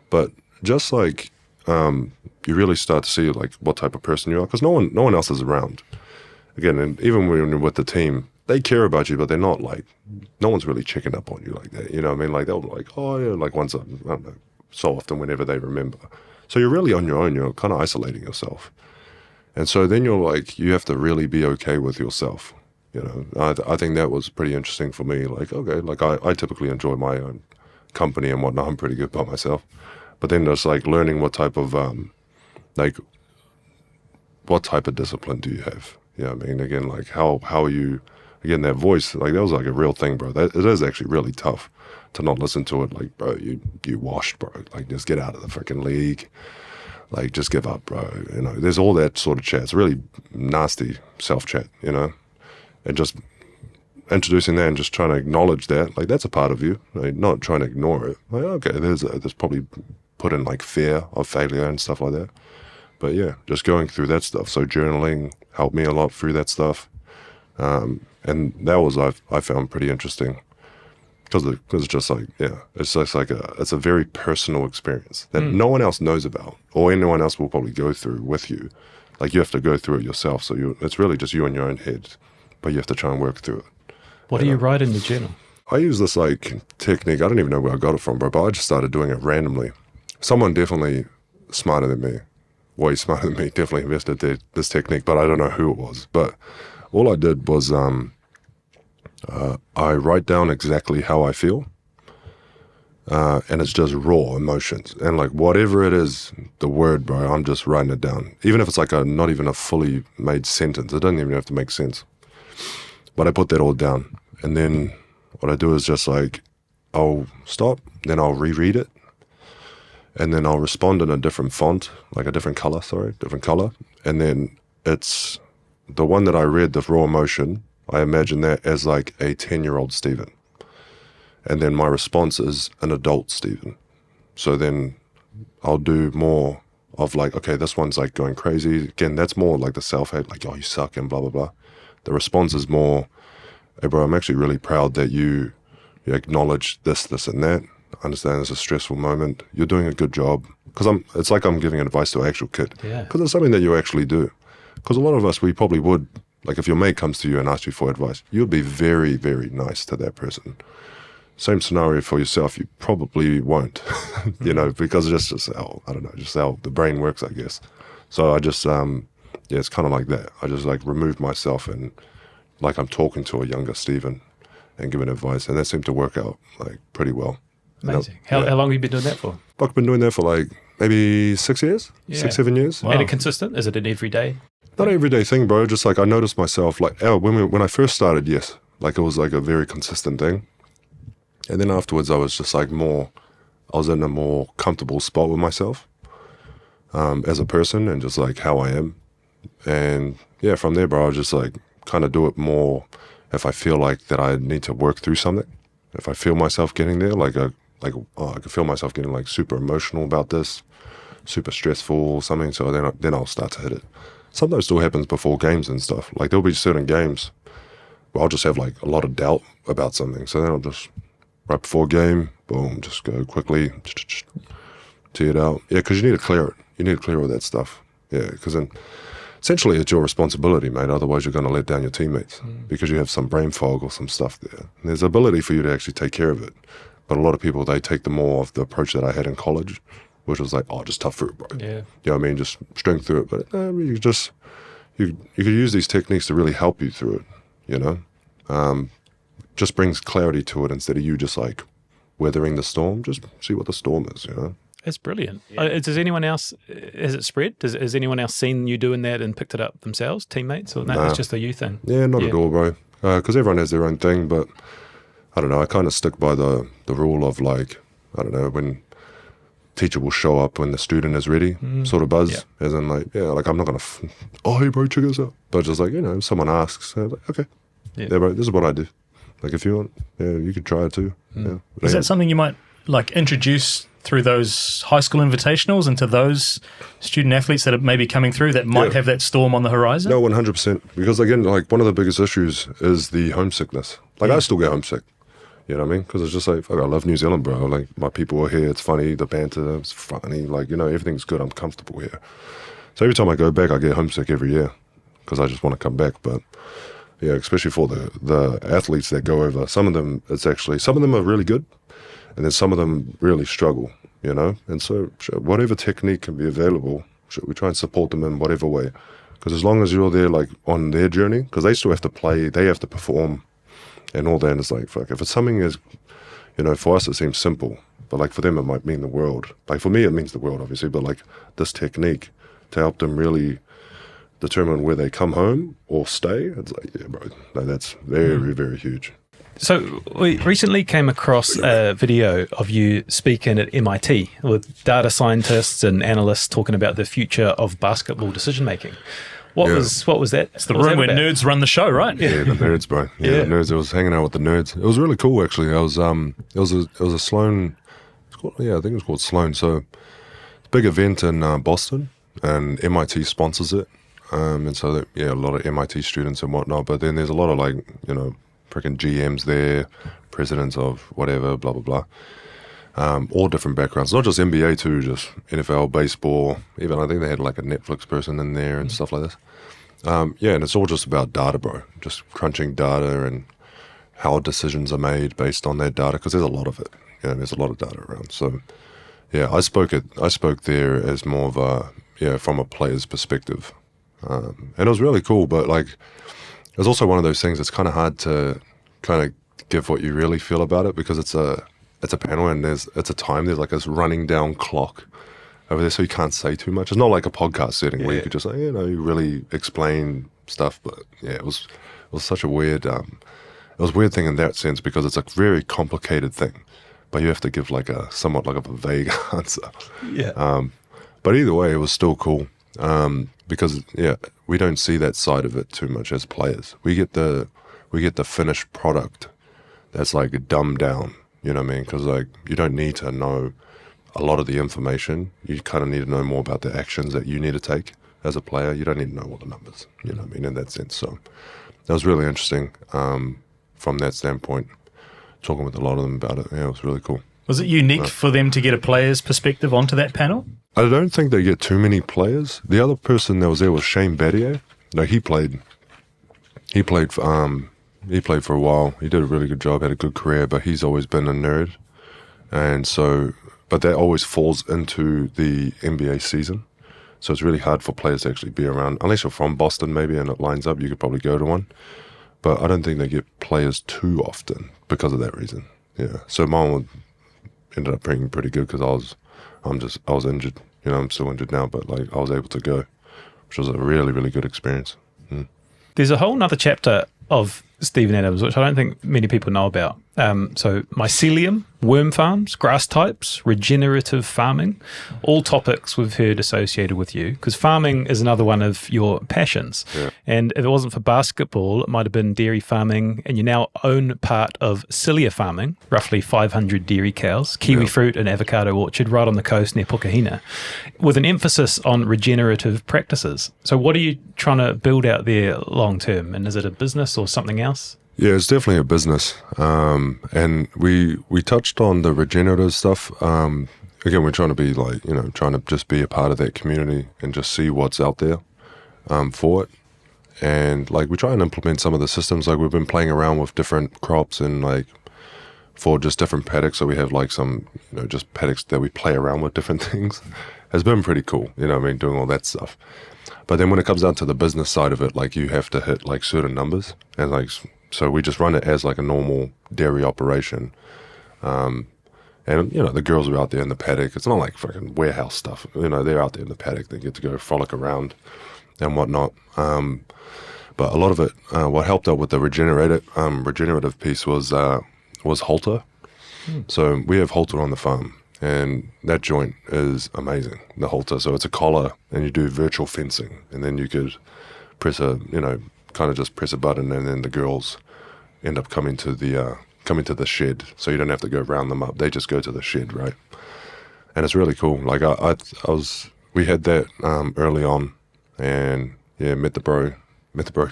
But just like, you really start to see like what type of person you are. Because no one else is around. Again, and even when you're with the team, they care about you, but they're not like, no one's really checking up on you like that. You know what I mean? Like they'll be like, oh yeah, like once, I don't know, so often whenever they remember. So you're really on your own. You're kind of isolating yourself. And so then you're like, you have to really be okay with yourself. You know, I think that was pretty interesting for me. Like, okay, like I typically enjoy my own company and whatnot. I'm pretty good by myself. But then there's like learning what type of, what type of discipline do you have? You know what I mean? Again, like how are you, again, that voice, like that was like a real thing, bro. It is actually really tough to not listen to it. Like, bro, you washed, bro. Like, just get out of the freaking league. Like, just give up, bro. You know, there's all that sort of chat. It's really nasty self-chat, you know? And just introducing that and just trying to acknowledge that, like, that's a part of you. Like, not trying to ignore it. Like, okay, there's probably put in, like, fear of failure and stuff like that. But, yeah, just going through that stuff. So journaling helped me a lot through that stuff. And that was, I found pretty interesting. Because it's just like, yeah, it's just like it's a very personal experience that no one else knows about or anyone else will probably go through with you. Like you have to go through it yourself. So it's really just you in your own head, but you have to try and work through it. What do you write in the journal? I use this like technique. I don't even know where I got it from, bro, but I just started doing it randomly. Someone definitely smarter than me, way smarter than me, definitely invested this technique, but I don't know who it was. But all I did was I write down exactly how I feel, and it's just raw emotions. And like whatever it is, the word, bro, I'm just writing it down. Even if it's like not even a fully made sentence, it doesn't even have to make sense. But I put that all down. And then what I do is just like, I'll stop, then I'll reread it, and then I'll respond in a different font, like a different color. And then it's the one that I read, the raw emotion, I imagine that as like a 10-year-old Stephen. And then my response is an adult Stephen. So then I'll do more of like, okay, this one's like going crazy. Again, that's more like the self-hate, like, oh, you suck and blah, blah, blah. The response is more, hey, bro, I'm actually really proud that you acknowledge this, and that. I understand it's a stressful moment. You're doing a good job. Because it's like I'm giving advice to an actual kid. Because it's something that you actually do. Because a lot of us, we probably would, like if your mate comes to you and asks you for advice, you'll be very, very nice to that person. Same scenario for yourself, you probably won't, because it's just how, I don't know, just how the brain works, I guess. So I just, it's kind of like that. I just like remove myself and like I'm talking to a younger Stephen and giving advice. And that seemed to work out like pretty well. Amazing. How long have you been doing that for? I've been doing that for like maybe 6 years, 6-7 years. Wow. And it consistent? Is it an everyday? Not an everyday thing, bro. Just like I noticed myself, like when I first started, yes, like it was like a very consistent thing. And then afterwards, I was just like I was in a more comfortable spot with myself as a person and just like how I am. And yeah, from there, bro, I just like kind of do it more if I feel like that I need to work through something. If I feel myself getting there, I can feel myself getting like super emotional about this, super stressful or something. So then I'll start to hit it. Sometimes it still happens before games and stuff. Like there'll be certain games where I'll just have like a lot of doubt about something. So then I'll just, right before game, boom, just go quickly, tee it out. Yeah, because you need to clear it. You need to clear all that stuff. Yeah, because then essentially it's your responsibility, mate. Otherwise you're going to let down your teammates because you have some brain fog or some stuff there. And there's ability for you to actually take care of it. But a lot of people, they take the more of the approach that I had in college, which was like, oh, just tough through it, bro. Yeah. You know what I mean? Just strength through it. But you could use these techniques to really help you through it, just brings clarity to it instead of you just like weathering the storm. Just see what the storm is, It's brilliant. Does anyone else, has it spread? Has anyone else seen you doing that and picked it up themselves, teammates? Or no, it's just a you thing? Yeah, not at all, bro. Because everyone has their own thing, but I don't know, I kind of stick by the rule of like, I don't know, when teacher will show up when the student is ready, sort of buzz, as in like, like I'm not going to, oh, hey, bro, check this out. But just like, if someone asks, I'm like, okay, bro, this is what I do. Like if you want, you could try it too. Yeah. Is that something you might like introduce through those high school invitationals into those student athletes that are maybe coming through that might have that storm on the horizon? No, 100%. Because again, like one of the biggest issues is the homesickness. Like I still get homesick. You know what I mean? Because it's just like, I love New Zealand, bro. Like my people are here. It's funny. The banter is funny. Like, everything's good. I'm comfortable here. So every time I go back, I get homesick every year because I just want to come back. But yeah, especially for the athletes that go over, some of them are really good. And then some of them really struggle, And so whatever technique can be available, we try and support them in whatever way. Because as long as you're there, like, on their journey, because they still have to play, they have to perform and all that. And it's like, fuck, if it's something is, for us it seems simple. But, like, for them it might mean the world. Like, for me it means the world, obviously. But, like, this technique to help them really determine where they come home or stay, it's like, yeah, bro, no, that's very, very huge. So we recently came across a video of you speaking at MIT with data scientists and analysts talking about the future of basketball decision making. What was that? It's the room where nerds run the show, right? Yeah, the nerds, bro. Yeah, the nerds. I was hanging out with the nerds. It was really cool, actually. It was a Sloan. I think it was called Sloan. So it's a big event in Boston, and MIT sponsors it. And so a lot of MIT students and whatnot. But then there's a lot of like freaking GMs there, presidents of whatever, blah, blah, blah. All different backgrounds, not just NBA too, just NFL, baseball, even I think they had like a Netflix person in there and stuff like this. And it's all just about data, bro, just crunching data and how decisions are made based on that data, because there's a lot of it, there's a lot of data around. So I spoke there as more of a, from a player's perspective. And it was really cool, but like, it's also one of those things that's kind of hard to kind of give what you really feel about it, because it's a panel and there's like this running down clock over there, so you can't say too much. It's not like a podcast setting where you could just like, you really explain stuff. But yeah, it was such a weird thing in that sense, because it's a very complicated thing, but you have to give like somewhat like a vague answer. Yeah. But either way, it was still cool. Because we don't see that side of it too much as players. We get the finished product that's like dumbed down, you know what I mean? Because like you don't need to know a lot of the information. You kind of need to know more about the actions that you need to take as a player. You don't need to know all the numbers, you know what I mean, in that sense. So that was really interesting from that standpoint, talking with a lot of them about it. Yeah, it was really cool. Was it unique for them to get a player's perspective onto that panel? I don't think they get too many players. The other person that was there was Shane Battier. No, he played for a while. He did a really good job, had a good career, but he's always been a nerd. And so, but that always falls into the NBA season. So it's really hard for players to actually be around. Unless you're from Boston maybe and it lines up, you could probably go to one. But I don't think they get players too often because of that reason. Yeah. So mine ended up being pretty good because I was injured. You know, I'm still injured now, but like I was able to go, which was a really, really good experience. There's a whole nother chapter of Stephen Adams, which I don't think many people know about. So mycelium, worm farms, grass types, regenerative farming, all topics we've heard associated with you, because farming is another one of your passions. Yeah. And if it wasn't for basketball, it might have been dairy farming, and you now own part of Cilia Farming, roughly 500 dairy cows, kiwi fruit and avocado orchard right on the coast near Pukehina, with an emphasis on regenerative practices. So what are you trying to build out there long term? And is it a business or something else? Yeah, it's definitely a business. And we touched on the regenerative stuff. Again, we're trying to be like, you know, trying to just be a part of that community and just see what's out there for it. And like we try and implement some of the systems. Like we've been playing around with different crops and like for just different paddocks. So we have like some, you know, just paddocks that we play around with different things. It's been pretty cool, you know what I mean, doing all that stuff. But then when it comes down to the business side of it, like you have to hit like certain numbers and like, so we just run it as like a normal dairy operation. And, you know, the girls are out there in the paddock. It's not like fucking warehouse stuff. You know, they're out there in the paddock. They get to go frolic around and whatnot. But a lot of it, what helped out with the regenerative piece was halter. So we have halter on the farm. And that joint is amazing, the halter. So it's a collar and you do virtual fencing. And then you could press kind of just press a button and then the girls end up coming to the shed. So you don't have to go round them up. They just go to the shed, right? And it's really cool. Like we had that early on and yeah, met the bro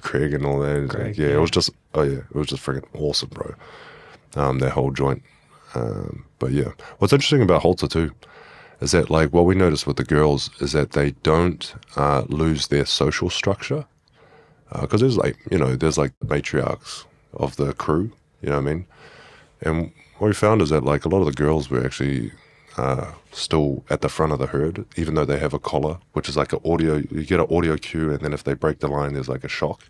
Craig and all that. Craig, it was just freaking awesome, bro. That whole joint. But yeah, what's interesting about halter too is that like what we noticed with the girls is that they don't lose their social structure because there's like the matriarchs of the crew, you know what I mean? And what we found is that like a lot of the girls were actually still at the front of the herd, even though they have a collar, which is like you get an audio cue, and then if they break the line, there's like a shock.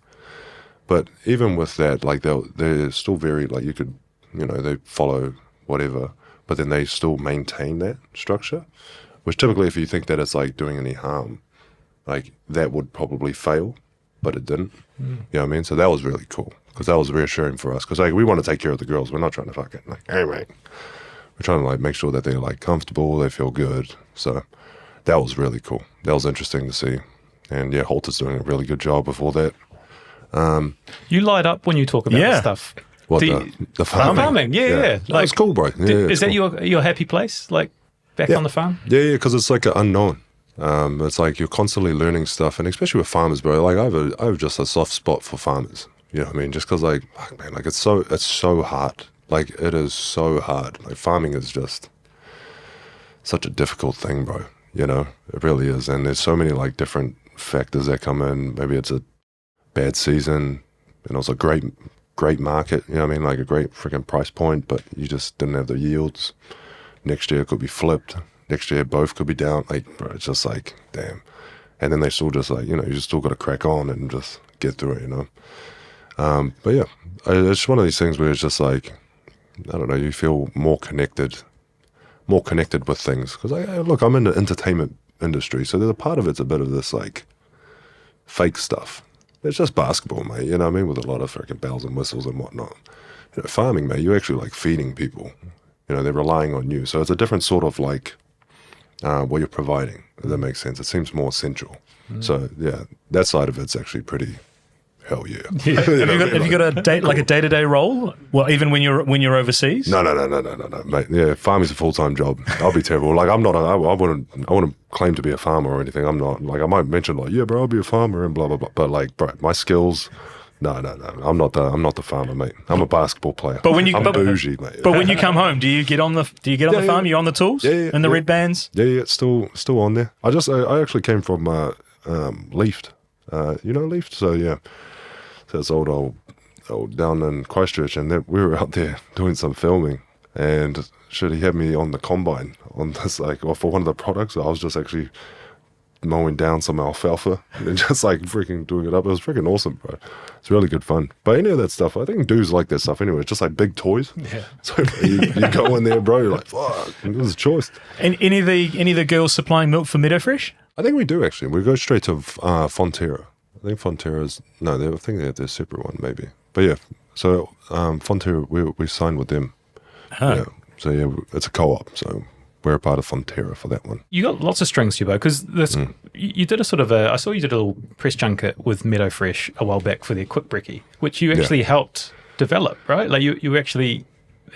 But even with that, like they're still very like they follow whatever, but then they still maintain that structure, which typically if you think that it's like doing any harm, like that would probably fail, but it didn't. You know what I mean? So that was really cool because that was reassuring for us because like we want to take care of the girls. We're not trying to fucking like, hey mate. We're trying to like make sure that they're like comfortable, they feel good. So that was really cool. That was interesting to see. And yeah, Halter's doing a really good job with all that. You light up when you talk about this stuff. What, the farming? Farming, yeah. Like, it's cool, bro. Yeah, is that cool. your happy place, like back on the farm? Yeah, because it's like an unknown. It's like you're constantly learning stuff, and especially with farmers, bro. Like I have just a soft spot for farmers. You know what I mean? Just because, like, man, like it's so hard. Like it is so hard. Like farming is just such a difficult thing, bro. You know, it really is. And there's so many like different factors that come in. Maybe it's a bad season, and also great market. You know what I mean? Like a great freaking price point, but you just didn't have the yields. Next year it could be flipped. Next year both could be down. Like, bro, it's just like, damn. And then they still just like, you know, you just still got to crack on and just get through it, you know. But yeah, it's one of these things where it's just like, I don't know, you feel more connected with things. Because look, I'm in the entertainment industry, so there's a part of it's a bit of this like fake stuff. It's just basketball, mate. You know what I mean? With a lot of freaking bells and whistles and whatnot. You know, farming, mate, you're actually like feeding people. You know, they're relying on you. So it's a different sort of like what you're providing, if that makes sense. It seems more essential. So yeah, that side of it's actually pretty hell yeah. Have you got a day-to-day role? Well, even when you're overseas? No, mate. Yeah, farming's a full-time job. I'll be terrible. Like, I'm not. I wouldn't claim to be a farmer or anything. I'm not. Like, I might mention like, yeah, bro, I'll be a farmer and blah blah blah. But like, bro, my skills. No. I'm not the farmer, mate. I'm a basketball player. But when I'm bougie, mate. But when you come home, do you get on the farm? You on the tools? Yeah. And the red bands? Yeah. It's still on there. I actually came from Leafed. You know Leafed? So yeah. So it's old down in Christchurch, and then we were out there doing some filming, and he had me on the combine on this for one of the products. I was just actually mowing down some alfalfa and just like freaking doing it up. It was freaking awesome, bro. It's really good fun. But any of that stuff, I think dudes like that stuff anyway. It's just like big toys. Yeah. So you go in there, bro, you're like, fuck, it was a choice. And any of the girls supplying milk for Meadowfresh? I think we do actually. We go straight to Fonterra. I think Fonterra's, no, I think they have their separate one maybe. But yeah, so Fonterra, we signed with them. Huh. Yeah. So yeah, it's a co-op, so we're a part of Fonterra for that one. You got lots of strings to your bow because you did a sort of I saw you did a little press junket with Meadowfresh a while back for their quick brekkie, which you actually helped develop, right? Like you actually,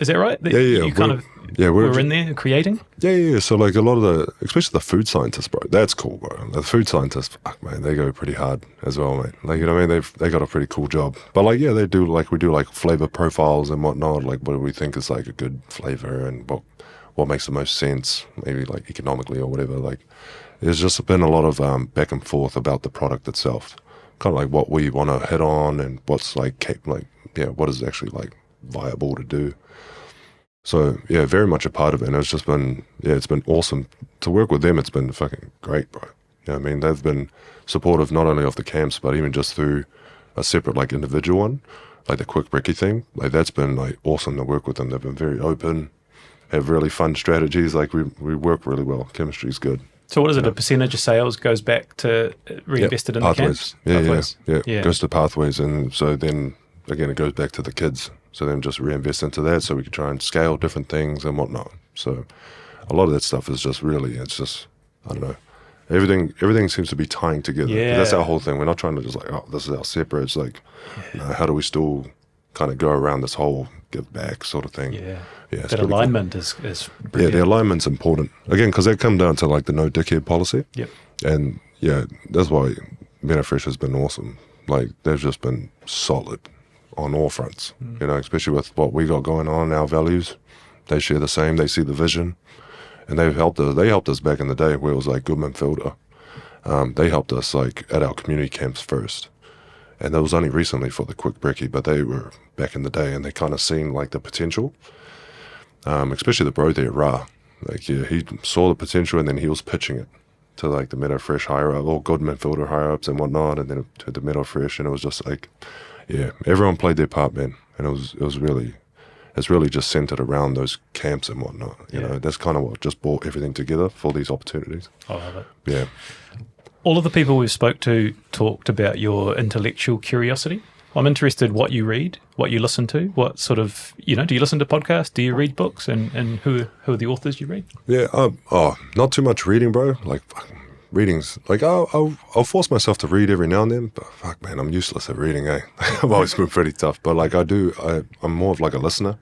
is that right? Yeah. You were in there creating? Yeah. So like a lot of especially the food scientists, bro, that's cool, bro. The food scientists, fuck, man, they go pretty hard as well, mate. Like, you know what I mean? They got a pretty cool job. But like, yeah, we do like flavor profiles and whatnot, like what do we think is like a good flavor and what makes the most sense, maybe like economically or whatever. Like, there's just been a lot of back and forth about the product itself, kind of like what we want to hit on and what's what is actually like viable to do. So yeah, very much a part of it. And it's been awesome to work with them. It's been fucking great, bro. You know what I mean? They've been supportive not only of the camps, but even just through a separate like individual one, like the quick brekkie thing. Like that's been like awesome to work with them. They've been very open, have really fun strategies. Like we work really well. Chemistry's good. So what is it? A percentage of sales goes back to reinvested in pathways. The camps? Yeah. Goes to pathways, and so then again it goes back to the kids. So then just reinvest into that, so we can try and scale different things and whatnot. So a lot of that stuff is just really, it's just, I don't know. Everything seems to be tying together. Yeah. That's our whole thing. We're not trying to just like, oh, this is our separate. It's like, how do we still kind of go around this whole give back sort of thing? Yeah. That alignment cool. is brilliant. Yeah, the alignment's important. Again, because they come down to like the no dickhead policy. Yep. And yeah, that's why Meadowfresh has been awesome. Like they've just been solid on all fronts, you know, especially with what we got going on, our values. They share the same, they see the vision, and they helped us back in the day where it was like Goodman Fielder. They helped us like at our community camps first. And that was only recently for the quick brekkie, but they were back in the day and they kind of seen like the potential, especially the bro there, Ra. Like, yeah, he saw the potential and then he was pitching it to like the Meadowfresh higher up, or Goodman Fielder higher ups and whatnot, and then to the Meadowfresh, and it was just like, yeah, everyone played their part, man, and it's really just centered around those camps and whatnot. You know, that's kind of what just brought everything together for these opportunities. I love it. Yeah. All of the people we spoke to talked about your intellectual curiosity. I'm interested what you read, what you listen to, what sort of, do you listen to podcasts? Do you read books? And who are the authors you read? Yeah, not too much reading, bro. Like, readings, like I'll force myself to read every now and then, but fuck, man, I'm useless at reading, eh? I've always been pretty tough, but like I'm more of like a listener.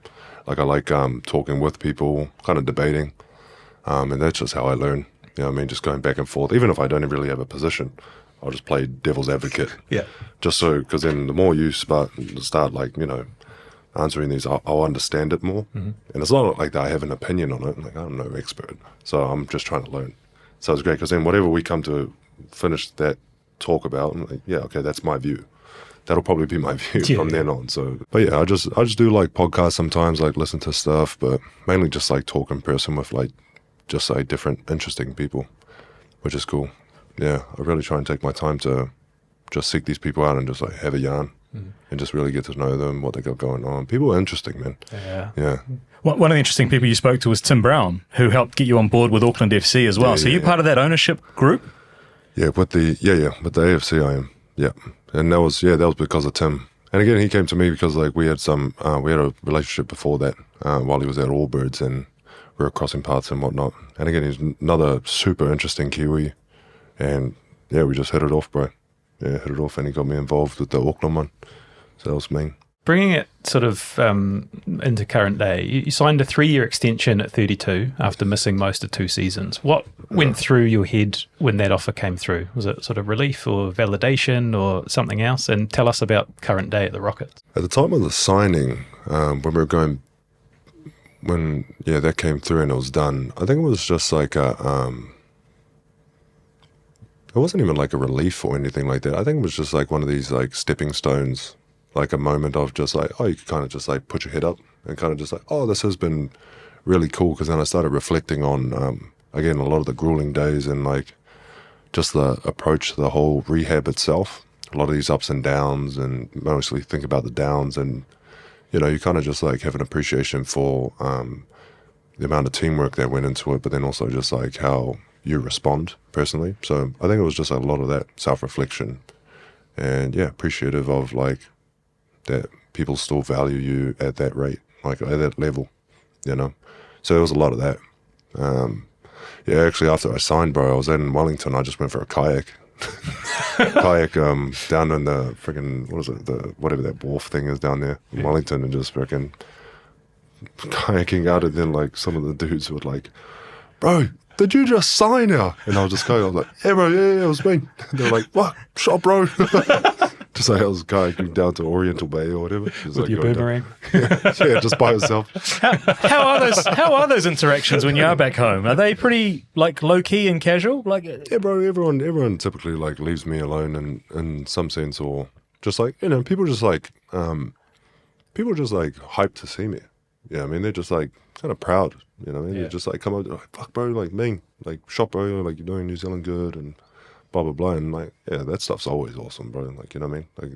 Like I like talking with people, kind of debating, and that's just how I learn. You know what I mean? Just going back and forth. Even if I don't really have a position, I'll just play devil's advocate. Yeah. Just so, because then the more you start like, answering these, I'll understand it more. Mm-hmm. And it's not like that I have an opinion on it. Like, I'm no expert. So I'm just trying to learn. So it's great because then whatever we come to finish that talk about, I'm like, yeah, okay, that's my view. That'll probably be my view from then on. So, but yeah, I just do like podcasts sometimes, like listen to stuff, but mainly just like talk in person with like just like different interesting people, which is cool. Yeah, I really try and take my time to just seek these people out and just like have a yarn and just really get to know them, what they got going on. People are interesting, man. Yeah. One of the interesting people you spoke to was Tim Brown, who helped get you on board with Auckland FC as well. So you're part of that ownership group? Yeah, with the AFC I am. Yeah. And that was because of Tim. And again, he came to me because like we had a relationship before that while he was at Allbirds, and we were crossing paths and whatnot. And again, he's another super interesting Kiwi. And yeah, we just hit it off, bro. hit it off, and he got me involved with the Auckland one. So that was me. Bringing it sort of into current day, you signed a 3-year extension at 32 after missing most of 2 seasons. What went through your head when that offer came through? Was it sort of relief or validation or something else? And tell us about current day at the Rockets. At the time of the signing, when we were going, that came through and it was done, I think it was just like it wasn't even like a relief or anything like that. I think it was just like one of these like stepping stones, like a moment of just like, you could kind of just like put your head up and kind of just like, this has been really cool. Because then I started reflecting on, again, a lot of the grueling days and like just the approach to the whole rehab itself. A lot of these ups and downs, and mostly think about the downs, and you kind of just like have an appreciation for the amount of teamwork that went into it, but then also just like how you respond personally. So I think it was just a lot of that self-reflection, and appreciative of like that people still value you at that rate, like at that level, So there was a lot of that. Actually, after I signed, bro, I was in Wellington. I just went for a kayak. Down in the freaking, whatever that wharf thing is down there in Wellington, and just freaking kayaking out. And then like some of the dudes were like, bro, did you just sign now? And I was just going, I was like, yeah, bro, yeah, it was me. And they were like, what? Shut up, bro. Just like I was kayaking down to Oriental Bay or whatever. Just With like your boomerang. Just by yourself. How are those interactions when you are back home? Are they pretty like low key and casual? Like, yeah, bro. Everyone typically like leaves me alone in some sense, or just like people just like hyped to see me. Yeah, I mean they're just like kind of proud. You know, what I mean? They're just like come up, like, fuck, bro, like me, like shop, bro, like you're doing New Zealand good and blah blah blah, and like that stuff's always awesome, bro. Like you know what I mean? Like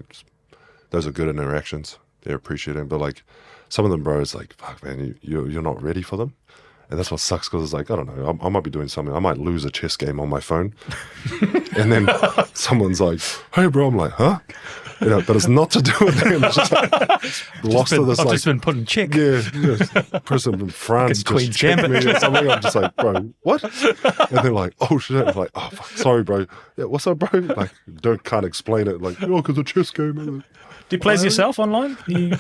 those are good interactions. They're appreciating, but like some of them, bro, it's like fuck, man, you're not ready for them. And that's what sucks, because it's like, I don't know, I might be doing something. I might lose a chess game on my phone. And then someone's like, hey, bro. I'm like, huh? But it's not to do with them. It's just like, lost to this, I've like, just been put in check. Yeah, person from France Queen's just checked Gambit. me or something. I'm just like, bro, what? And they're like, oh, shit. I'm like, oh, fuck, sorry, bro. Yeah, what's up, bro? Like, can't explain it. Like, because a chess game. do you play as yourself online? You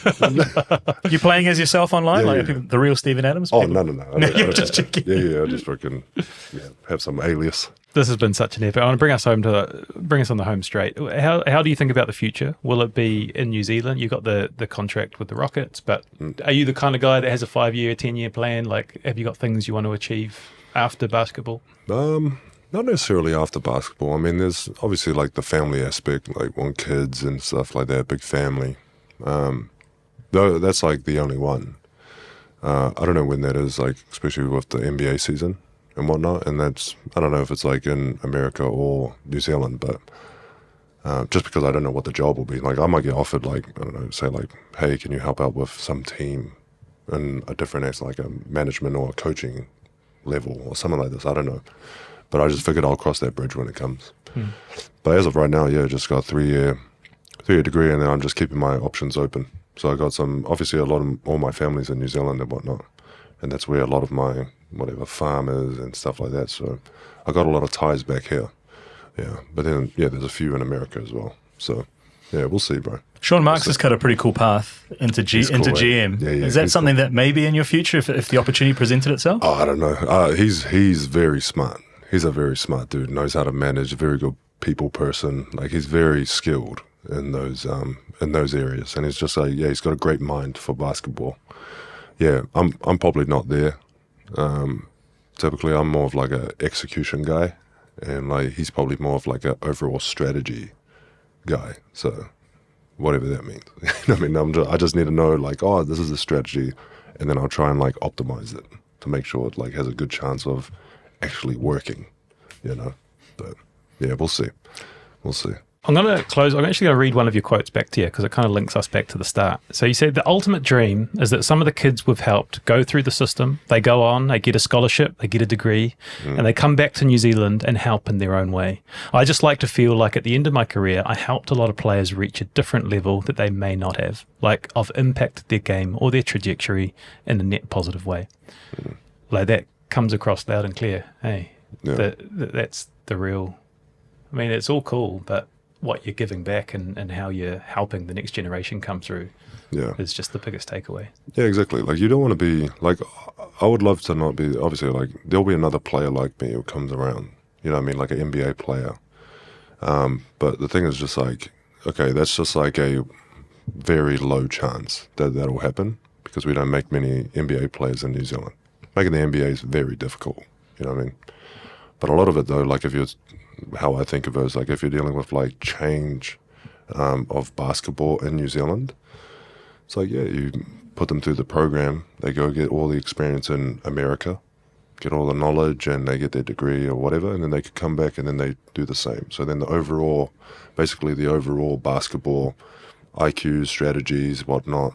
playing as yourself online, the real Steven Adams? Oh, no. You're just checking. Yeah, I just freaking have some alias. This has been such an epic. I want to bring us on the home straight. How do you think about the future? Will it be in New Zealand? You got the contract with the Rockets, but are you the kind of guy that has a 5-year, 10-year plan? Like, have you got things you want to achieve after basketball? Not necessarily after basketball. I mean, there's obviously like the family aspect, like want kids and stuff like that, big family. Though that's like the only one. I don't know when that is, like especially with the NBA season and whatnot. And that's, I don't know if it's like in America or New Zealand, but just because I don't know what the job will be. Like I might get offered like, I don't know, say like, hey, can you help out with some team in a different, like a management or a coaching level or something like this. I don't know. But I just figured I'll cross that bridge when it comes. But as of right now, just got a 3-year degree, and then I'm just keeping my options open. So I got obviously all my family's in New Zealand and whatnot, and that's where a lot of my farm is and stuff like that. So I got a lot of ties back here. Yeah, but then there's a few in America as well. So we'll see, bro. Sean Marks has cut a pretty cool path into GM. Yeah, is that something that may be in your future if the opportunity presented itself? Oh, I don't know. He's very smart. He's a very smart dude, knows how to manage, a very good people person. Like he's very skilled in those areas. And he's just like, he's got a great mind for basketball. Yeah, I'm probably not there. Typically I'm more of like a execution guy, and like he's probably more of like a overall strategy guy. So whatever that means. I mean, I just need to know like, this is the strategy, and then I'll try and like optimize it to make sure it like has a good chance of actually working, but we'll see. I'm going to close. I'm actually going to read one of your quotes back to you because it kind of links us back to the start. So you said the ultimate dream is that some of the kids we've helped go through the system, they go on, they get a scholarship, they get a degree, and they come back to New Zealand and help in their own way. I just like to feel like at the end of my career, I helped a lot of players reach a different level that they may not have. Like I've impacted their game or their trajectory in a net positive way. Like that comes across loud and clear. Hey, that's the real. I mean, it's all cool, but what you're giving back and how you're helping the next generation come through Yeah. is just the biggest takeaway. Yeah, exactly. Like, you don't want to be, like, I would love to not be, obviously, like, there'll be another player like me who comes around, you know what I mean, like an NBA player. But the thing is just like, okay, that's just like a very low chance that that'll happen because we don't make many NBA players in New Zealand. Making the NBA is very difficult, you know what I mean? But a lot of it, though, like, if you're, how I think of it is, like, if you're dealing with, like, change of basketball in New Zealand, it's like, yeah, you put them through the program, they go get all the experience in America, get all the knowledge, and they get their degree or whatever, and then they could come back and then they do the same. So then the overall basketball IQs, strategies, whatnot,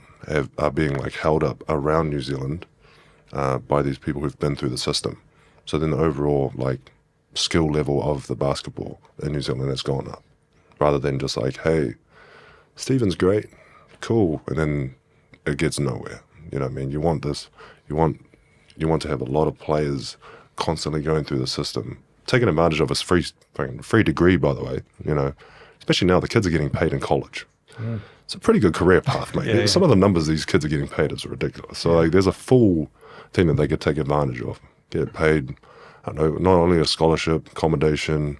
are being, like, held up around New Zealand by these people who've been through the system. So then the overall, like, skill level of the basketball in New Zealand has gone up, rather than just like, hey, Stephen's great, cool, and then it gets nowhere. You know what I mean? You want this, you want to have a lot of players constantly going through the system, taking advantage of a free degree, by the way, you know, especially now the kids are getting paid in college. Mm. It's a pretty good career path, mate. Yeah. Some of the numbers these kids are getting paid is ridiculous. So like, there's a full thing that they could take advantage of, get paid, I don't know, not only a scholarship, accommodation,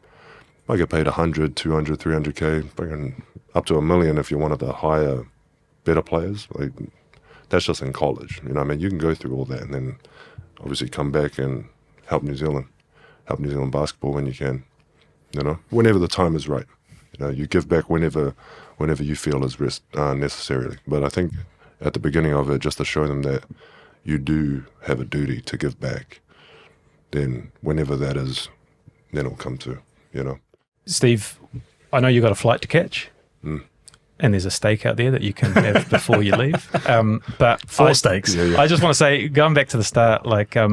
might get paid 100, 200, 300K, up to $1 million if you're one of the higher, better players. Like, that's just in college. You know what I mean? You can go through all that and then obviously come back and help New Zealand basketball when you can, you know, whenever the time is right. You know, you give back whenever you feel is necessarily. But I think at the beginning of it, just to show them that you do have a duty to give back, then whenever that is, then it'll come to, you know. Steve, I know you've got a flight to catch. And there's a steak out there that you can have before you leave. But Four steaks. Yeah. I just want to say, going back to the start, like, I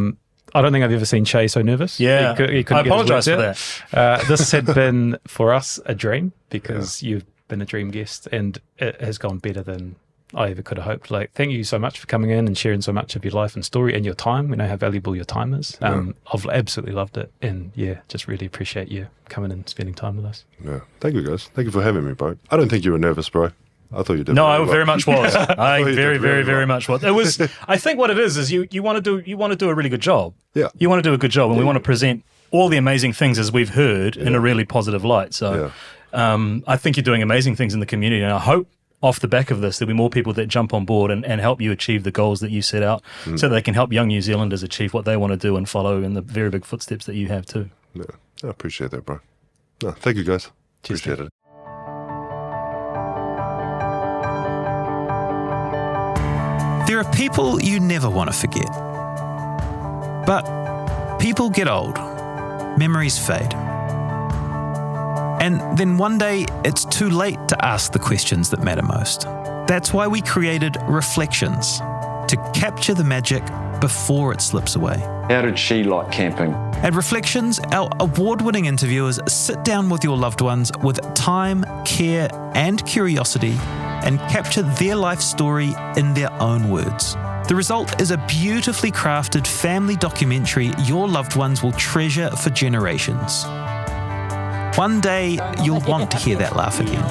don't think I've ever seen Shay so nervous. Yeah, he couldn't I get his apologise words for out. that. This had been, for us, a dream because you've been a dream guest and it has gone better than I ever could have hoped. Like, thank you so much for coming in and sharing so much of your life and story and your time. We know how valuable your time is. I've absolutely loved it. And just really appreciate you coming and spending time with us. Yeah. Thank you, guys. Thank you for having me, bro. I don't think you were nervous, bro. I thought you did. No, really I well. very much was. I you very, did very, really very well. much was. It was. I think what it is you want to do a really good job. Yeah. You want to do a good job, and we want to present all the amazing things as we've heard in a really positive light. So, I think you're doing amazing things in the community, and I hope off the back of this there'll be more people that jump on board and help you achieve the goals that you set out, so that they can help young New Zealanders achieve what they want to do and follow in the very big footsteps that you have too. Yeah. I appreciate that, bro. No, thank you, guys. Cheers, Appreciate it. There are people you never want to forget. But people get old, memories fade. And then one day, it's too late to ask the questions that matter most. That's why we created Reflections, to capture the magic before it slips away. How did she like camping? At Reflections, our award-winning interviewers sit down with your loved ones with time, care, and curiosity and capture their life story in their own words. The result is a beautifully crafted family documentary your loved ones will treasure for generations. One day, you'll want to hear that laugh again.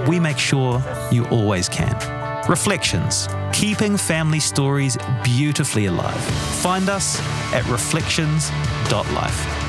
We make sure you always can. Reflections, keeping family stories beautifully alive. Find us at reflections.life.